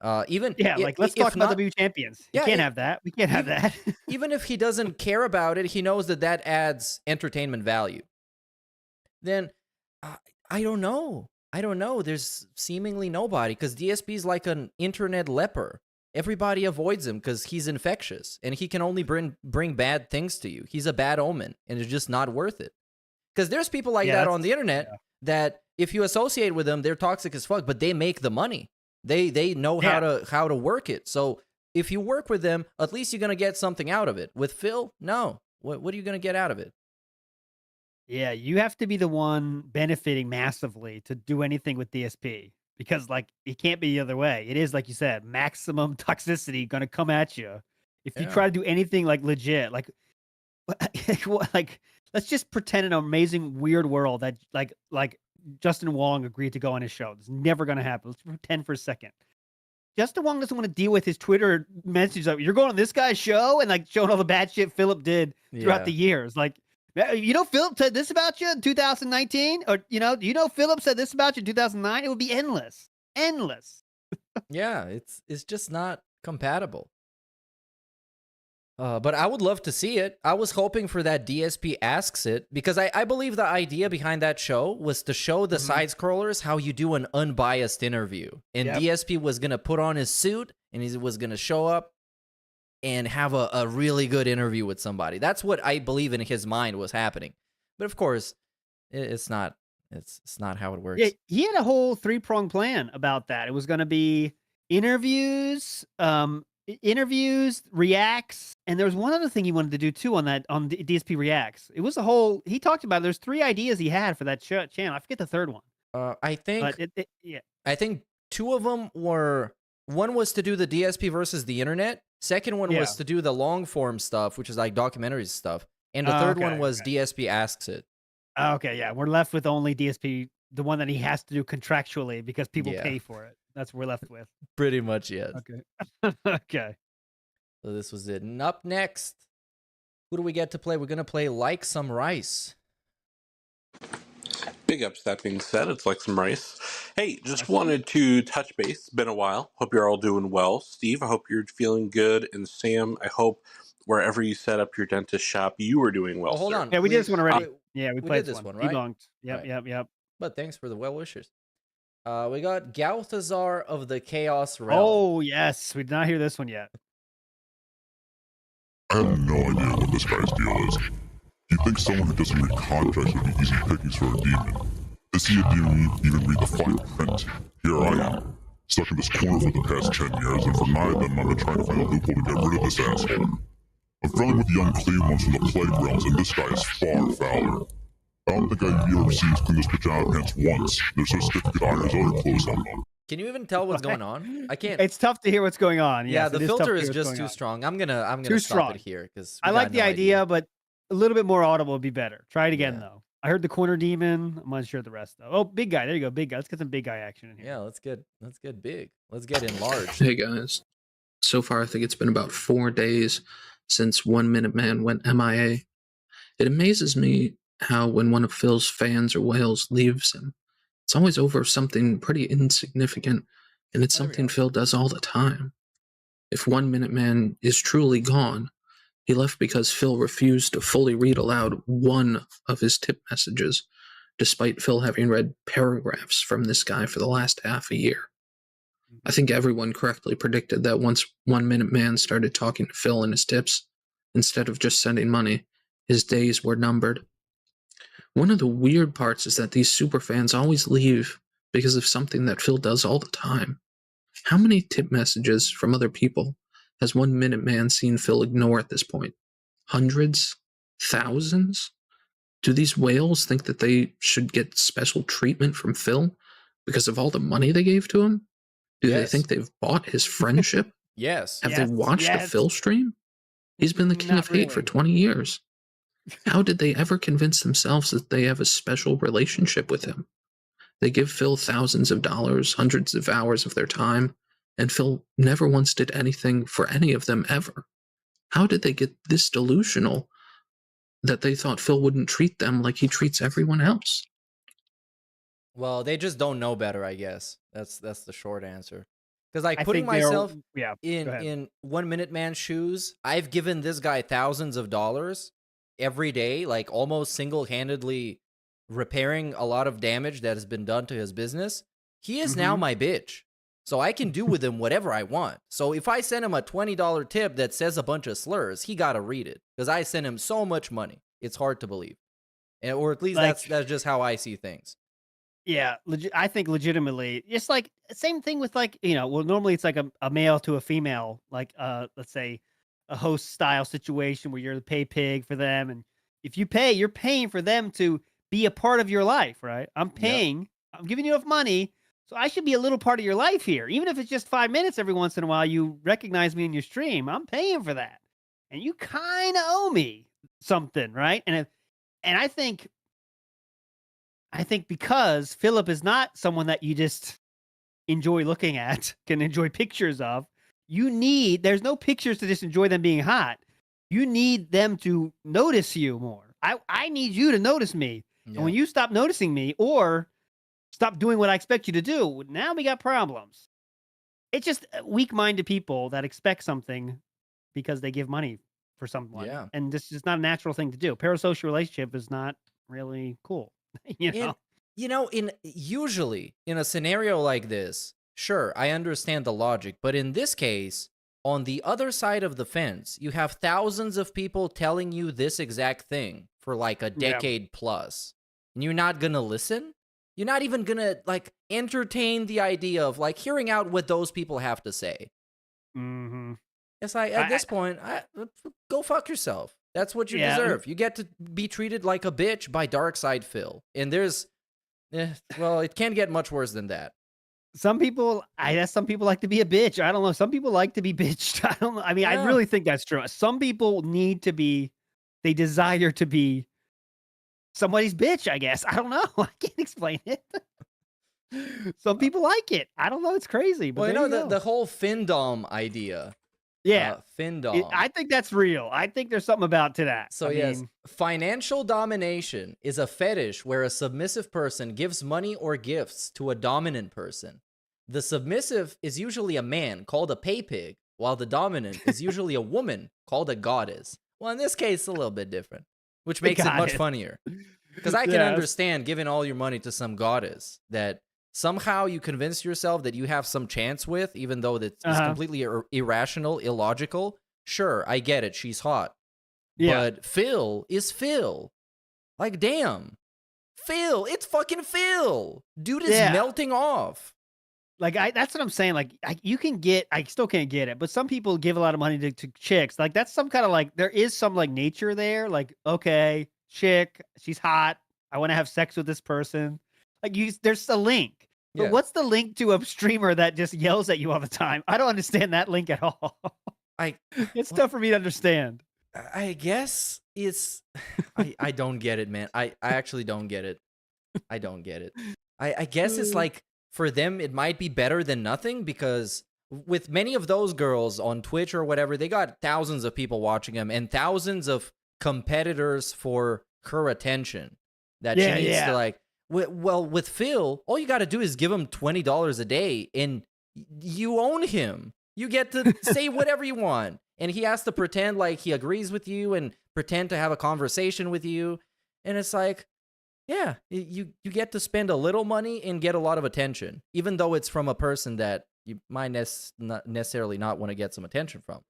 Let's talk about the WWE champions. You can't have that. We can't have that. Even if he doesn't care about it, he knows that adds entertainment value. Then, I don't know. There's seemingly nobody, because DSP is like an internet leper. Everybody avoids him because he's infectious, and he can only bring bad things to you. He's a bad omen, and it's just not worth it. Because there's people like that on the internet that if you associate with them, they're toxic as fuck, but they make the money. They know how to work it. So if you work with them, at least you're gonna get something out of it. With Phil, no. What are you gonna get out of it? Yeah, you have to be the one benefiting massively to do anything with DSP, because, like, it can't be the other way. It is, like you said, maximum toxicity going to come at you if you try to do anything like legit. Like let's just pretend an amazing weird world that like Justin Wong agreed to go on his show. It's never going to happen. Let's pretend for a second. Justin Wong doesn't want to deal with his Twitter messages like, you're going on this guy's show, and like showing all the bad shit Philip did throughout the years. Like, Philip said this about you in 2019, or Philip said this about you in 2009. It would be endless. Yeah, it's just not compatible. But I would love to see it. I was hoping for that DSP Asks It, because I believe the idea behind that show was to show the side scrollers how you do an unbiased interview. And DSP was going to put on his suit, and he was going to show up and have a really good interview with somebody. That's what I believe in his mind was happening. But of course, it's not how it works. Yeah, he had a whole 3-pronged plan about that. It was going to be interviews, reacts, and there was one other thing he wanted to do too on DSP Reacts. It was a whole. He talked about. There's 3 ideas he had for that channel. I forget the third one. I think. But yeah. I think 2 of them were. One was to do the DSP versus the internet. Second one was to do the long form stuff, which is like documentaries stuff. And the third one was DSP Asks It. Okay, yeah, we're left with only DSP, the one that he has to do contractually because people pay for it. That's what we're left with. Pretty much, yes. Okay. Okay. So this was it. And up next, who do we get to play? We're going to play Like Some Rice. Big ups, that being said, it's Like Some Rice. Hey, just wanted to touch base. It's been a while. Hope you're all doing well. Steve, I hope you're feeling good. And Sam, I hope wherever you set up your dentist shop, you are doing well. Hold sir. on. Yeah, we did this one already. Yeah, we played did this one, He right? bonked. Yep, Right. yep. But thanks for the well wishes. We got Galthazar of the Chaos Realm. Oh, yes. We did not hear this one yet. I have no idea what this guy's deal is. You'd think someone who doesn't read contracts would be easy pickings for a demon. To see a demon even read the fine print, here I am, stuck in this corner for the past 10 years, and for 9 of them I've been trying to find a loophole to get rid of this asshole. I'm friendly with the unclean ones from the Plague Realms, and this guy is far fouler. I don't think I've ever seen his clean his pajama pants once. They're so stiff to get iron his other clothes on them. Can you even tell what's going on? I can't. It's tough to hear what's going on. Yeah, Yes, the it tough to filter hear is what's just going too on. strong. I'm gonna Too stop strong. it here because I like the idea, but a little bit more audible would be better. Try it again, though. I heard the corner demon. I'm unsure of the rest, though. Oh, big guy. There you go, big guy. Let's get some big guy action in here. Yeah, let's get big. Let's get enlarged. Hey guys. So far, I think it's been about 4 days since 1 Minute Man went MIA. It amazes me how when one of Phil's fans or whales leaves him, it's always over something pretty insignificant, and it's something Phil does all the time. If 1 Minute Man is truly gone, he left because Phil refused to fully read aloud one of his tip messages, despite Phil having read paragraphs from this guy for the last half a year. I think everyone correctly predicted that once 1 Minute Man started talking to Phil in his tips, instead of just sending money, his days were numbered. One of the weird parts is that these superfans always leave because of something that Phil does all the time. How many tip messages from other people has 1 Minute Man seen Phil ignore at this point? Hundreds? Thousands? Do these whales think that they should get special treatment from Phil because of all the money they gave to him? Do they think they've bought his friendship? Yes. Have they watched the Phil stream? He's been the king of hate for 20 years. How did they ever convince themselves that they have a special relationship with him? They give Phil thousands of dollars, hundreds of hours of their time, and Phil never once did anything for any of them ever. How did they get this delusional that they thought Phil wouldn't treat them like he treats everyone else? Well, they just don't know better, I guess. That's the short answer. Because like I putting think they're- myself yeah, go ahead. in 1 Minute Man's shoes, I've given this guy thousands of dollars every day, like almost single-handedly repairing a lot of damage that has been done to his business. He is now my bitch. So I can do with him whatever I want. So if I send him a $20 tip that says a bunch of slurs, he got to read it. Because I sent him so much money. It's hard to believe. Or at least Like- that's just how I see things. Yeah, I think legitimately, it's like same thing with like, well, normally it's like a male to a female, like let's say a host style situation where you're the pay pig for them, and if you pay, you're paying for them to be a part of your life, right? I'm paying, I'm giving you enough money, so I should be a little part of your life here, even if it's just 5 minutes every once in a while. You recognize me in your stream, I'm paying for that, and you kind of owe me something, right? And I think because Philip is not someone that you just enjoy looking at, can enjoy pictures of, there's no pictures to just enjoy them being hot. You need them to notice you more. I need you to notice me. Yeah. And when you stop noticing me or stop doing what I expect you to do, now we got problems. It's just weak-minded people that expect something because they give money for someone. Yeah. And this is not a natural thing to do. Parasocial relationship is not really cool. Usually in a scenario like this, sure, I understand the logic, but in this case, on the other side of the fence, you have thousands of people telling you this exact thing for like a decade plus, and you're not gonna listen? You're not even gonna like entertain the idea of like hearing out what those people have to say. Mm-hmm. It's like at this point, go fuck yourself. That's what you deserve. You get to be treated like a bitch by Darkside Phil. And there's, well, it can't get much worse than that. Some people, I guess some people like to be a bitch. I don't know. Some people like to be bitched. I don't know. I mean, I really think that's true. Some people need to be, they desire to be somebody's bitch, I guess. I don't know. I can't explain it. Some people like it. I don't know. It's crazy. But Well, you there know, you go. the whole Findom idea. Yeah. Findom. I think that's real. I think there's something about to that. So, I yes, mean, financial domination is a fetish where a submissive person gives money or gifts to a dominant person. The submissive is usually a man called a pay pig, while the dominant is usually a woman called a goddess. Well, in this case, it's a little bit different, which makes it much funnier. Because I can understand giving all your money to some goddess that somehow you convince yourself that you have some chance with, even though it's completely irrational, illogical. Sure, I get it. She's hot. Yeah. But Phil is Phil. Like, damn. Phil, it's fucking Phil. Dude is melting off. like that's what I'm saying. Like you can get, I still can't get it, but some people give a lot of money to chicks. Like that's some kind of like, there is some like nature there. Like, okay, chick, she's hot. I want to have sex with this person. Like there's a link. But what's the link to a streamer that just yells at you all the time? I don't understand that link at all. It's tough for me to understand. I guess it's I don't get it, man. I actually don't get it. I don't get it. I guess it's like for them it might be better than nothing, because with many of those girls on Twitch or whatever, they got thousands of people watching them and thousands of competitors for her attention that she needs to like. Well, with Phil, all you got to do is give him $20 a day and you own him. You get to say whatever you want. And he has to pretend like he agrees with you and pretend to have a conversation with you. And it's like, yeah, you get to spend a little money and get a lot of attention, even though it's from a person that you might not necessarily not want to get some attention from.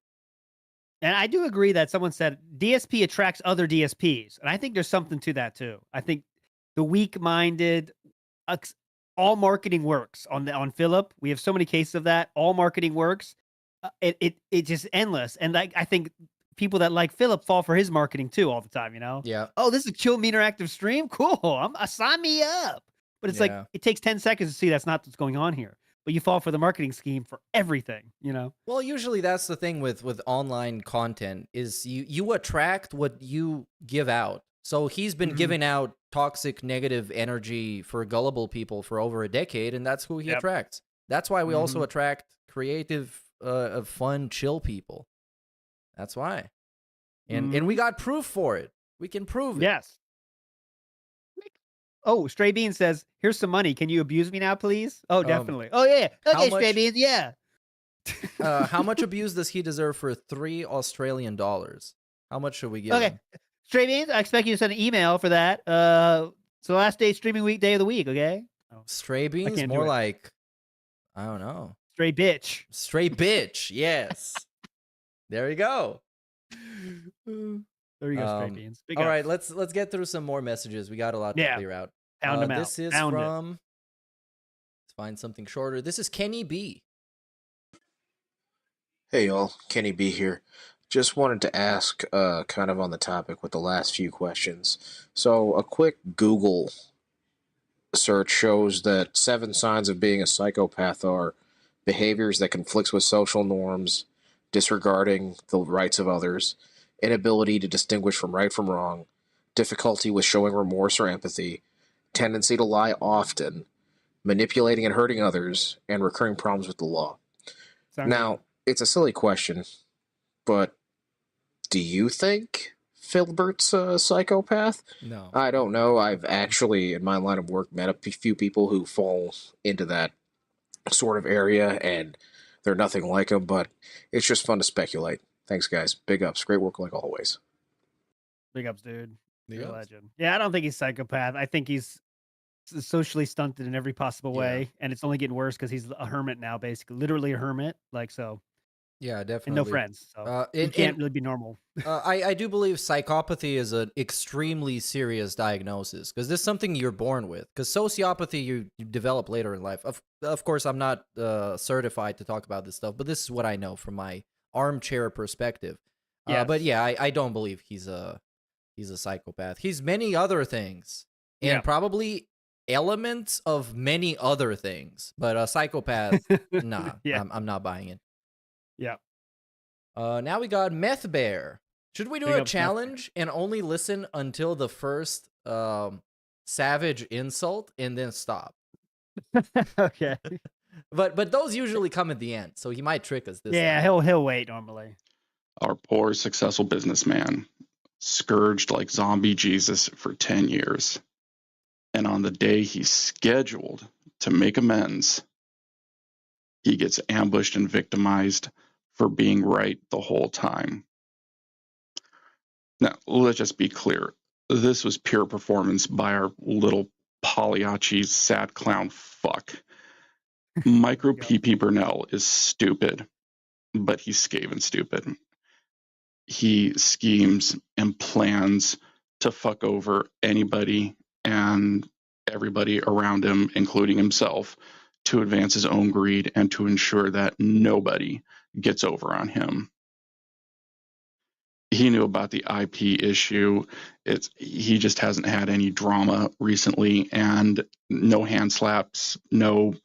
And I do agree that someone said DSP attracts other DSPs. And I think there's something to that too. I think the weak-minded, all marketing works on Philip. We have so many cases of that. All marketing works. It just endless. And I think people that like Philip fall for his marketing too all the time, you know? Yeah. Oh, this is a chill, interactive stream? Cool. Sign me up. But it's like, it takes 10 seconds to see that's not what's going on here. But you fall for the marketing scheme for everything, you know? Well, usually that's the thing with online content is you attract what you give out. So he's been giving out toxic, negative energy for gullible people for over a decade, and that's who he attracts. That's why we also attract creative, fun, chill people. That's why. And we got proof for it. We can prove it. Yes. Oh, Stray Bean says, here's some money. Can you abuse me now, please? Oh, definitely. Oh, yeah. Okay, Stray Beans, yeah. How much abuse does he deserve for $3 Australian? How much should we give him? Stray Beans, I expect you to send an email for that. It's the last day streaming week, day of the week, okay? Stray Beans? More like, I don't know. Stray bitch. Stray bitch, yes. There you go. There you go, Stray Beans. Big all ups. right, let's get through some more messages. We got a lot to clear out. Pound them out. This is Pound from, let's find something shorter. This is Kenny B. Hey y'all, Kenny B here. Just wanted to ask, kind of on the topic with the last few questions. So, a quick Google search shows that 7 signs of being a psychopath are behaviors that conflicts with social norms, disregarding the rights of others, inability to distinguish from right from wrong, difficulty with showing remorse or empathy, tendency to lie often, manipulating and hurting others, and recurring problems with the law. Now, it's a silly question, but do you think Filbert's a psychopath? No. I don't know. I've actually, in my line of work, met a few people who fall into that sort of area, and they're nothing like him, but it's just fun to speculate. Thanks, guys. Big ups. Great work like always. Big ups, dude. Big You're a ups. legend. Yeah, I don't think he's psychopath. I think he's socially stunted in every possible way, and it's only getting worse because he's a hermit now, basically. Literally a hermit. Like, so. Yeah, definitely. and no friends. So you can't really be normal. I do believe psychopathy is an extremely serious diagnosis because this is something you're born with. Because sociopathy you develop later in life. Of course, I'm not certified to talk about this stuff, but this is what I know from my armchair perspective. But yeah, I don't believe he's a psychopath. He's many other things, and probably elements of many other things. But a psychopath, nah, I'm not buying it. Yeah. Now we got Meth Bear. Should we do Big a ups, Meth challenge and only listen until the first savage insult and then stop? Okay. But those usually come at the end, so he might trick us this Yeah, time. he'll wait normally. Our poor successful businessman, scourged like zombie Jesus for 10 years. And on the day he's scheduled to make amends, he gets ambushed and victimized for being right the whole time. Now, let's just be clear. This was pure performance by our little Pagliacci sad clown fuck. Micro PP Burnell is stupid, but he's scaven stupid. He schemes and plans to fuck over anybody and everybody around him, including himself, to advance his own greed and to ensure that nobody gets over on him. He knew about the IP issue. He just hasn't had any drama recently, and no hand slaps, no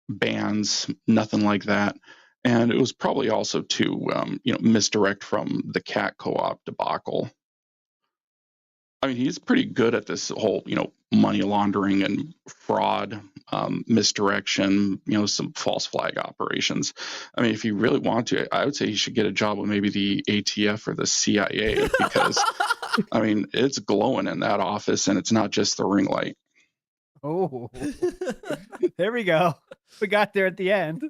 bans, nothing like that. And it was probably also to misdirect from the cat co-op debacle. I mean, he's pretty good at this whole money laundering and fraud, misdirection, some false flag operations. I mean, if he really wanted to, I would say he should get a job with maybe the ATF or the CIA because, I mean, it's glowing in that office and it's not just the ring light. Oh, there we go. We got there at the end.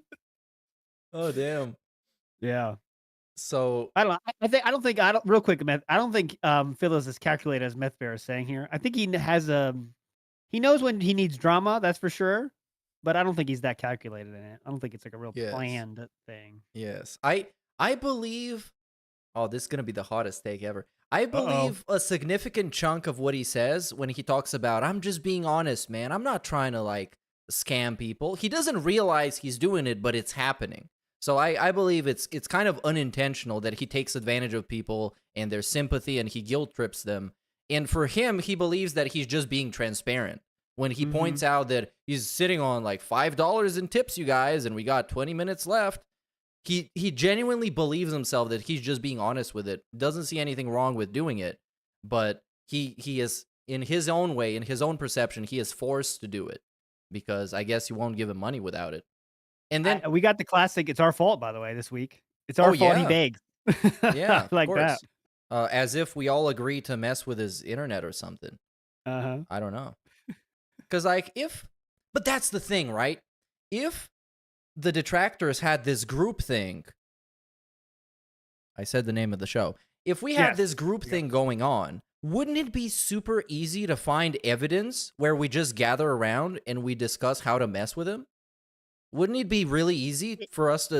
Oh, damn. Yeah. So I don't know. I don't think real quick, Meth. I don't think Phil is as calculated as Meth Bear is saying here. I think he has he knows when he needs drama, that's for sure. But I don't think he's that calculated in it. I don't think it's like a real planned thing. Yes. I believe this is gonna be the hottest take ever. I believe a significant chunk of what he says when he talks about I'm just being honest, man. I'm not trying to like scam people. He doesn't realize he's doing it, but it's happening. So I believe it's kind of unintentional that he takes advantage of people and their sympathy and he guilt trips them. And for him, he believes that he's just being transparent. When he points out that he's sitting on like $5 in tips, you guys, and we got 20 minutes left, he genuinely believes himself that he's just being honest with it. Doesn't see anything wrong with doing it, but he is, in his own way, in his own perception, he is forced to do it because I guess you won't give him money without it. And then we got the classic "It's our fault," by the way, this week. It's our fault. He begged. Yeah, like of that. course. As if we all agree to mess with his internet or something. I don't know. Because but that's the thing, right? If the detractors had this group thing, I said the name of the show. If we had this group thing going on, wouldn't it be super easy to find evidence where we just gather around and we discuss how to mess with him? Wouldn't it be really easy for us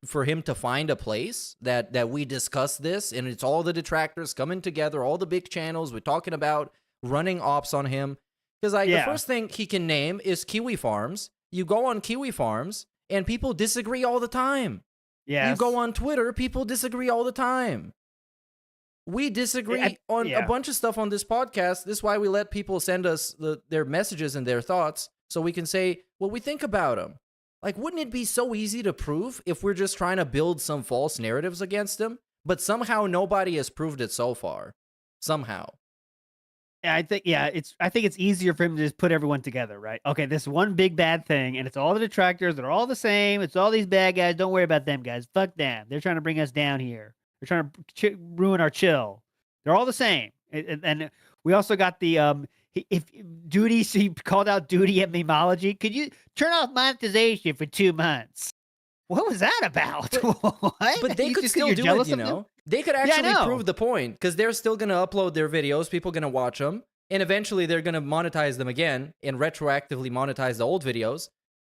for him to find a place that we discuss this and it's all the detractors coming together, all the big channels, we're talking about running ops on him? Because the first thing he can name is Kiwi Farms. You go on Kiwi Farms and people disagree all the time. Yeah. You go on Twitter, people disagree all the time. We disagree on a bunch of stuff on this podcast. This is why we let people send us their messages and their thoughts so we can say what we think about them. Like, wouldn't it be so easy to prove if we're just trying to build some false narratives against them? But somehow nobody has proved it so far. Somehow. I think it's easier for him to just put everyone together, right? Okay, this one big bad thing, and it's all the detractors. They're all the same. It's all these bad guys. Don't worry about them guys. Fuck them. They're trying to bring us down here. They're trying to ruin our chill. They're all the same. And we also got the if Duty, he called out Duty at Memology. Could you turn off monetization for 2 months? What was that about? What? But they could still do it, you know? They could actually prove the point because they're still going to upload their videos. People are going to watch them. And eventually they're going to monetize them again and retroactively monetize the old videos.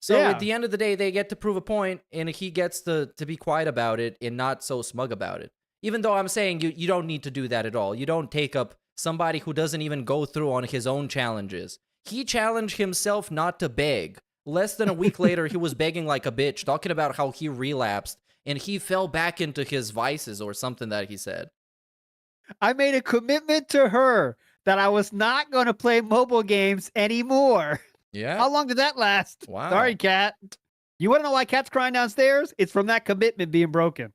So Yeah. at the end of the day, they get to prove a point, and he gets to be quiet about it and not so smug about it. Even though I'm saying you don't need to do that at all. You don't take up somebody who doesn't even go through on his own challenges. He challenged himself not to beg. Less than a week later, he was begging like a bitch, talking about how he relapsed and he fell back into his vices or something that he said. I made a commitment to her that I was not going to play mobile games anymore. Yeah. How long did that last? Wow. Sorry, Cat. You want to know why Cat's crying downstairs? It's from that commitment being broken.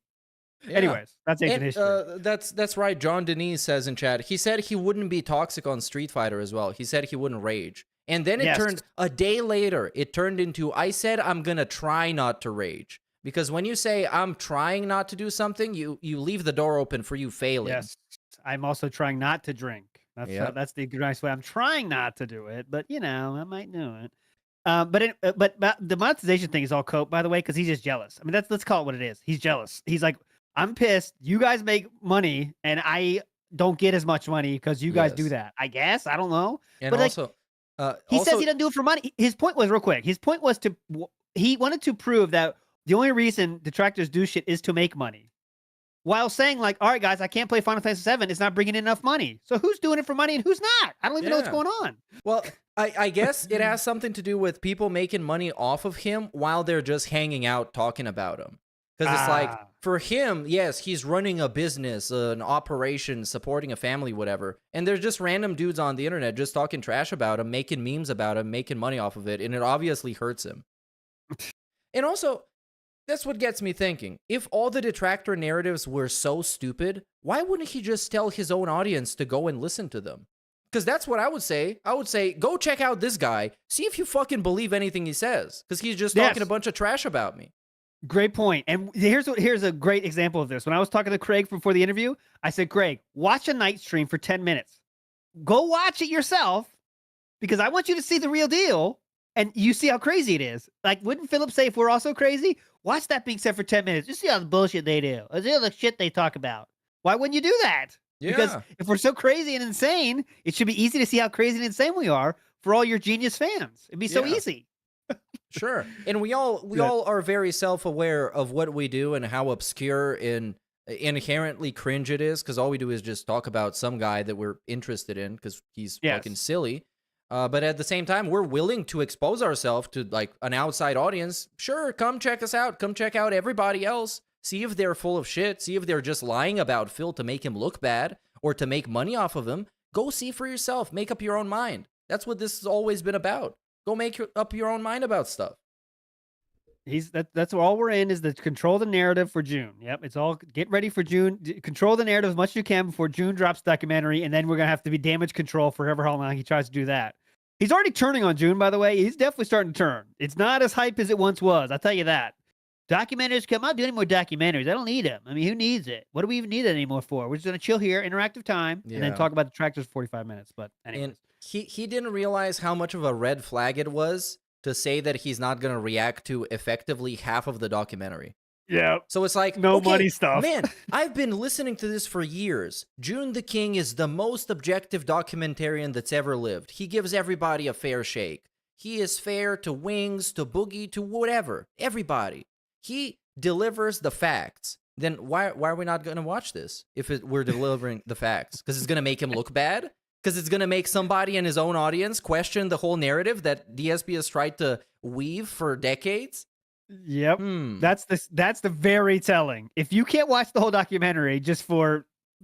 Yeah. Anyways, that's ancient history. That's right. John Denise says in chat, he said he wouldn't be toxic on Street Fighter as well. He said he wouldn't rage. And then it turned, a day later, it turned into, I said I'm going to try not to rage. Because when you say I'm trying not to do something, you leave the door open for you failing. Yes. I'm also trying not to drink. That's the nice way. I'm trying not to do it, but I might do it. But the monetization thing is all cope, by the way, because he's just jealous. I mean, let's call it what it is. He's jealous. He's like, I'm pissed. You guys make money, and I don't get as much money because you guys do that. I guess I don't know. And but also, he says he doesn't do it for money. His point was real quick. His point was he wanted to prove that the only reason detractors do shit is to make money. While saying like, all right, guys, I can't play Final Fantasy VII. It's not bringing in enough money. So who's doing it for money and who's not? I don't even know what's going on. Well, I guess it has something to do with people making money off of him while they're just hanging out talking about him. Because it's like, for him, yes, he's running a business, an operation, supporting a family, whatever. And there's just random dudes on the internet just talking trash about him, making memes about him, making money off of it. And it obviously hurts him. And also, that's what gets me thinking. If all the detractor narratives were so stupid, why wouldn't he just tell his own audience to go and listen to them? Because that's what I would say. I would say, go check out this guy. See if you fucking believe anything he says. Because he's just talking a bunch of trash about me. Great point. And here's a great example of this. When I was talking to Craig before the interview, I said, Craig, watch a night stream for 10 minutes. Go watch it yourself because I want you to see the real deal. And you see how crazy it is. Like, wouldn't Philip say if we're also crazy? Watch that being said for 10 minutes. Just see all the bullshit they do. See all the shit they talk about. Why wouldn't you do that? Yeah. Because if we're so crazy and insane, it should be easy to see how crazy and insane we are for all your genius fans. It'd be so easy. Sure. And we all are very self-aware of what we do and how obscure and inherently cringe it is, because all we do is just talk about some guy that we're interested in because he's fucking silly. But at the same time, we're willing to expose ourselves to like an outside audience. Sure, come check us out. Come check out everybody else. See if they're full of shit. See if they're just lying about Phil to make him look bad or to make money off of him. Go see for yourself. Make up your own mind. That's what this has always been about. Go make up your own mind about stuff. That's all we're in is to control the narrative for June. Yep, it's all get ready for June. Control the narrative as much as you can before June drops documentary, and then we're gonna have to be damage control for however long he tries to do that. He's already turning on June, by the way. He's definitely starting to turn. It's not as hype as it once was. I'll tell you that. Documentaries come out. Do any more documentaries? I don't need them. I mean, who needs it? What do we even need it anymore for? We're just gonna chill here, interactive time, and then talk about the tractors for 45 minutes. But anyways. And he didn't realize how much of a red flag it was to say that he's not going to react to effectively half of the documentary. Yeah. So it's like, no okay, money stuff. Man, I've been listening to this for years. June the King is the most objective documentarian that's ever lived. He gives everybody a fair shake. He is fair to Wings, to Boogie, to whatever. Everybody. He delivers the facts. Then why are we not going to watch this if we're delivering the facts? Because it's going to make him look bad? Because it's going to make somebody in his own audience question the whole narrative that DSP has tried to weave for decades? Yep. That's the very telling. If you can't watch the whole documentary just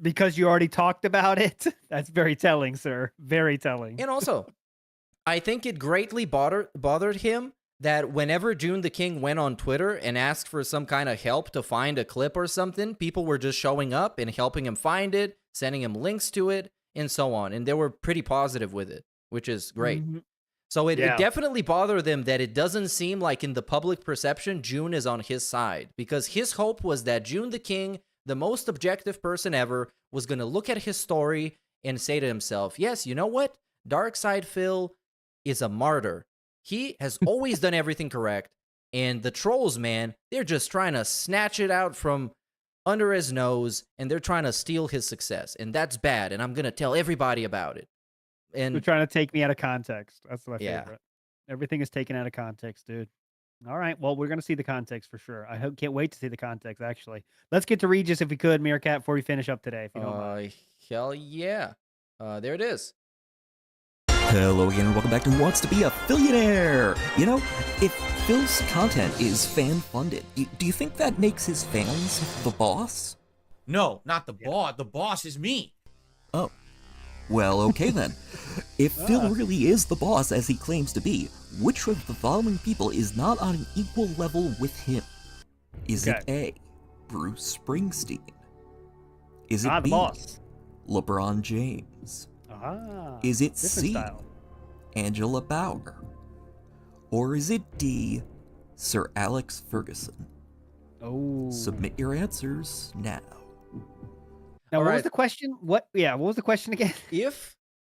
because you already talked about it, that's very telling, sir. Very telling. And also, I think it greatly bothered him that whenever June the King went on Twitter and asked for some kind of help to find a clip or something, people were just showing up and helping him find it, sending him links to it, and so on. And they were pretty positive with it, which is great. Mm-hmm. So it definitely bothered them that it doesn't seem like in the public perception, June is on his side. Because his hope was that June the King, the most objective person ever, was going to look at his story and say to himself, yes, you know what? Darkside Phil is a martyr. He has always done everything correct. And the trolls, man, they're just trying to snatch it out from under his nose, and they're trying to steal his success, and that's bad, and I'm going to tell everybody about it. And they're trying to take me out of context. That's my favorite. Everything is taken out of context, dude. All right. Well, we're going to see the context for sure. Can't wait to see the context, actually. Let's get to Regis, if we could, Meerkat, before we finish up today, if you don't mind. Hell yeah. There it is. Hello again, and welcome back to Who Wants to Be a Billionaire? You know, if Phil's content is fan-funded, do you think that makes his fans the boss? No, not the boss. The boss is me. Oh. Well, okay then. If Phil really is the boss as he claims to be, which of the following people is not on an equal level with him? Is it A, Bruce Springsteen? Is it the B, boss. LeBron James? Is it C, Angela Bauer? Or is it D, Sir Alex Ferguson? Oh. Submit your answers now. Now, what was the question? What was the question again?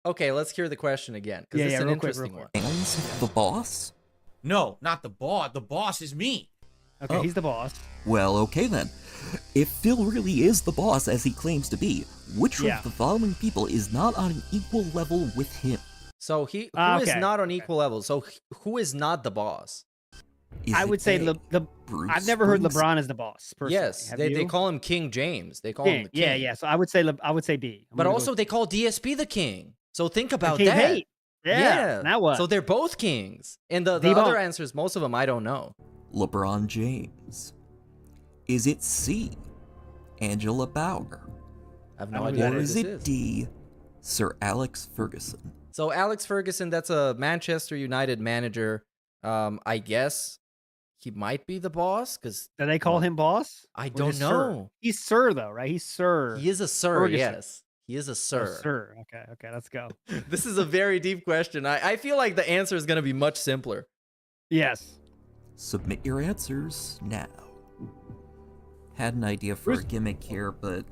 Okay, let's hear the question again, because it's an interesting one. The boss? No, not the boss. The boss is me. Okay, he's the boss. Well, okay then. If Phil really is the boss as he claims to be, which of the following people is not on an equal level with him? So who is not on equal level? So who is not the boss? I would say I've never heard LeBron as the boss. Personally. Yes, they call him King James. They call him the king. Yeah. So I would say B. But also they call DSP the king. So think about King that. Hate. Yeah. Now what? So they're both kings. And the other answers, most of them I don't know. LeBron James. Is it C, Angela Bauer? I have no idea. Or is it D, Sir Alex Ferguson? So Alex Ferguson, that's a Manchester United manager. I guess he might be the boss because do they call him boss? I don't know. Sir? He's Sir though, right? He's Sir. He is a Sir. Ferguson. Yes, he is a Sir. Oh, Sir. Okay, let's go. This is a very deep question. I feel like the answer is going to be much simpler. Yes. Submit your answers now. Had an idea for a gimmick here, but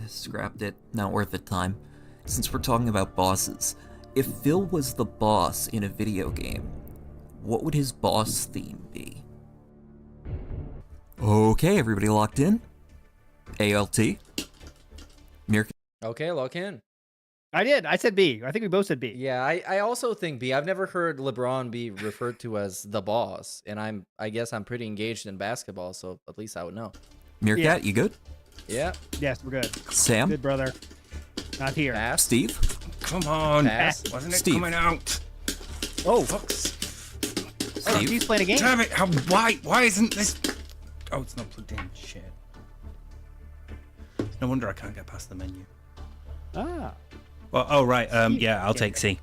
scrapped it. Not worth the time. Since we're talking about bosses, if Phil was the boss in a video game, what would his boss theme be? Okay, everybody locked in? ALT? Mirka? Okay, lock in. I did. I said B. I think we both said B. Yeah, I also think B. I've never heard LeBron be referred to as the boss, and I guess I'm pretty engaged in basketball, so at least I would know. Meerkat, you good? Yeah. Yes, we're good. Sam? Good, brother. Not here. Pass. Steve? Come on. Pass. Wasn't it Steve. coming out? Oh. Steve? He's playing a game. Damn it. Why isn't this... Oh, it's not plugged in. Shit. No wonder I can't get past the menu. Well, oh, right. Yeah, I'll take C.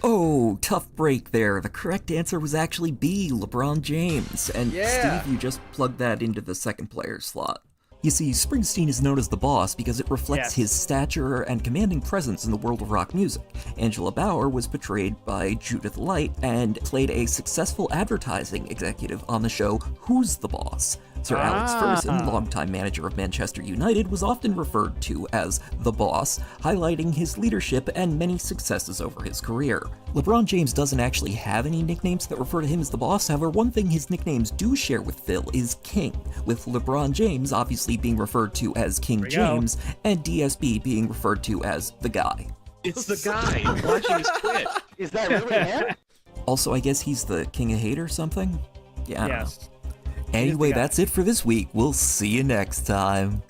Oh, tough break there. The correct answer was actually B, LeBron James. And Yeah. Steve, you just plugged that into the second player slot. You see, Springsteen is known as the boss because it reflects his stature and commanding presence in the world of rock music. Angela Bauer was portrayed by Judith Light and played a successful advertising executive on the show Who's the Boss? Sir Alex Ferguson, longtime manager of Manchester United, was often referred to as the boss, highlighting his leadership and many successes over his career. LeBron James doesn't actually have any nicknames that refer to him as the boss, however, one thing his nicknames do share with Phil is King, with LeBron James obviously being referred to as King James, and DSP being referred to as the guy. It's the guy. I'm watching his quit. Is that really him? Also, I guess he's the king of hate or something? Yeah, I don't know. Yes. Anyway, that's it for this week. We'll see you next time.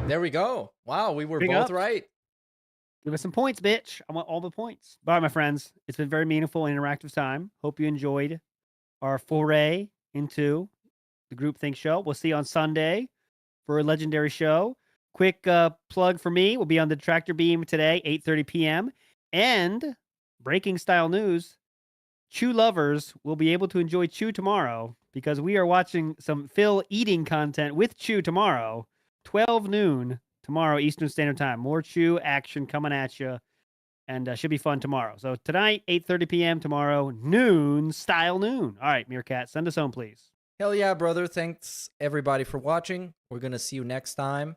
There we go. Wow, we were Big both ups. right. Give us some points, bitch. I want all the points. All right, my friends. It's been very meaningful and interactive time. Hope you enjoyed our foray into the Group Think show. We'll see you on Sunday for a legendary show. Quick plug for me. We'll be on the Tractor Beam today, 8:30 p.m. And breaking style news, Chew lovers will be able to enjoy Chew tomorrow because we are watching some Phil eating content with Chew tomorrow, 12 noon tomorrow Eastern Standard Time. More Chew action coming at you, and should be fun tomorrow. So tonight, 8:30 p.m. Tomorrow, noon. All right, Meerkat, send us home, please. Hell yeah, brother. Thanks, everybody, for watching. We're going to see you next time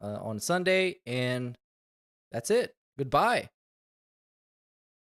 on Sunday, and that's it. Goodbye.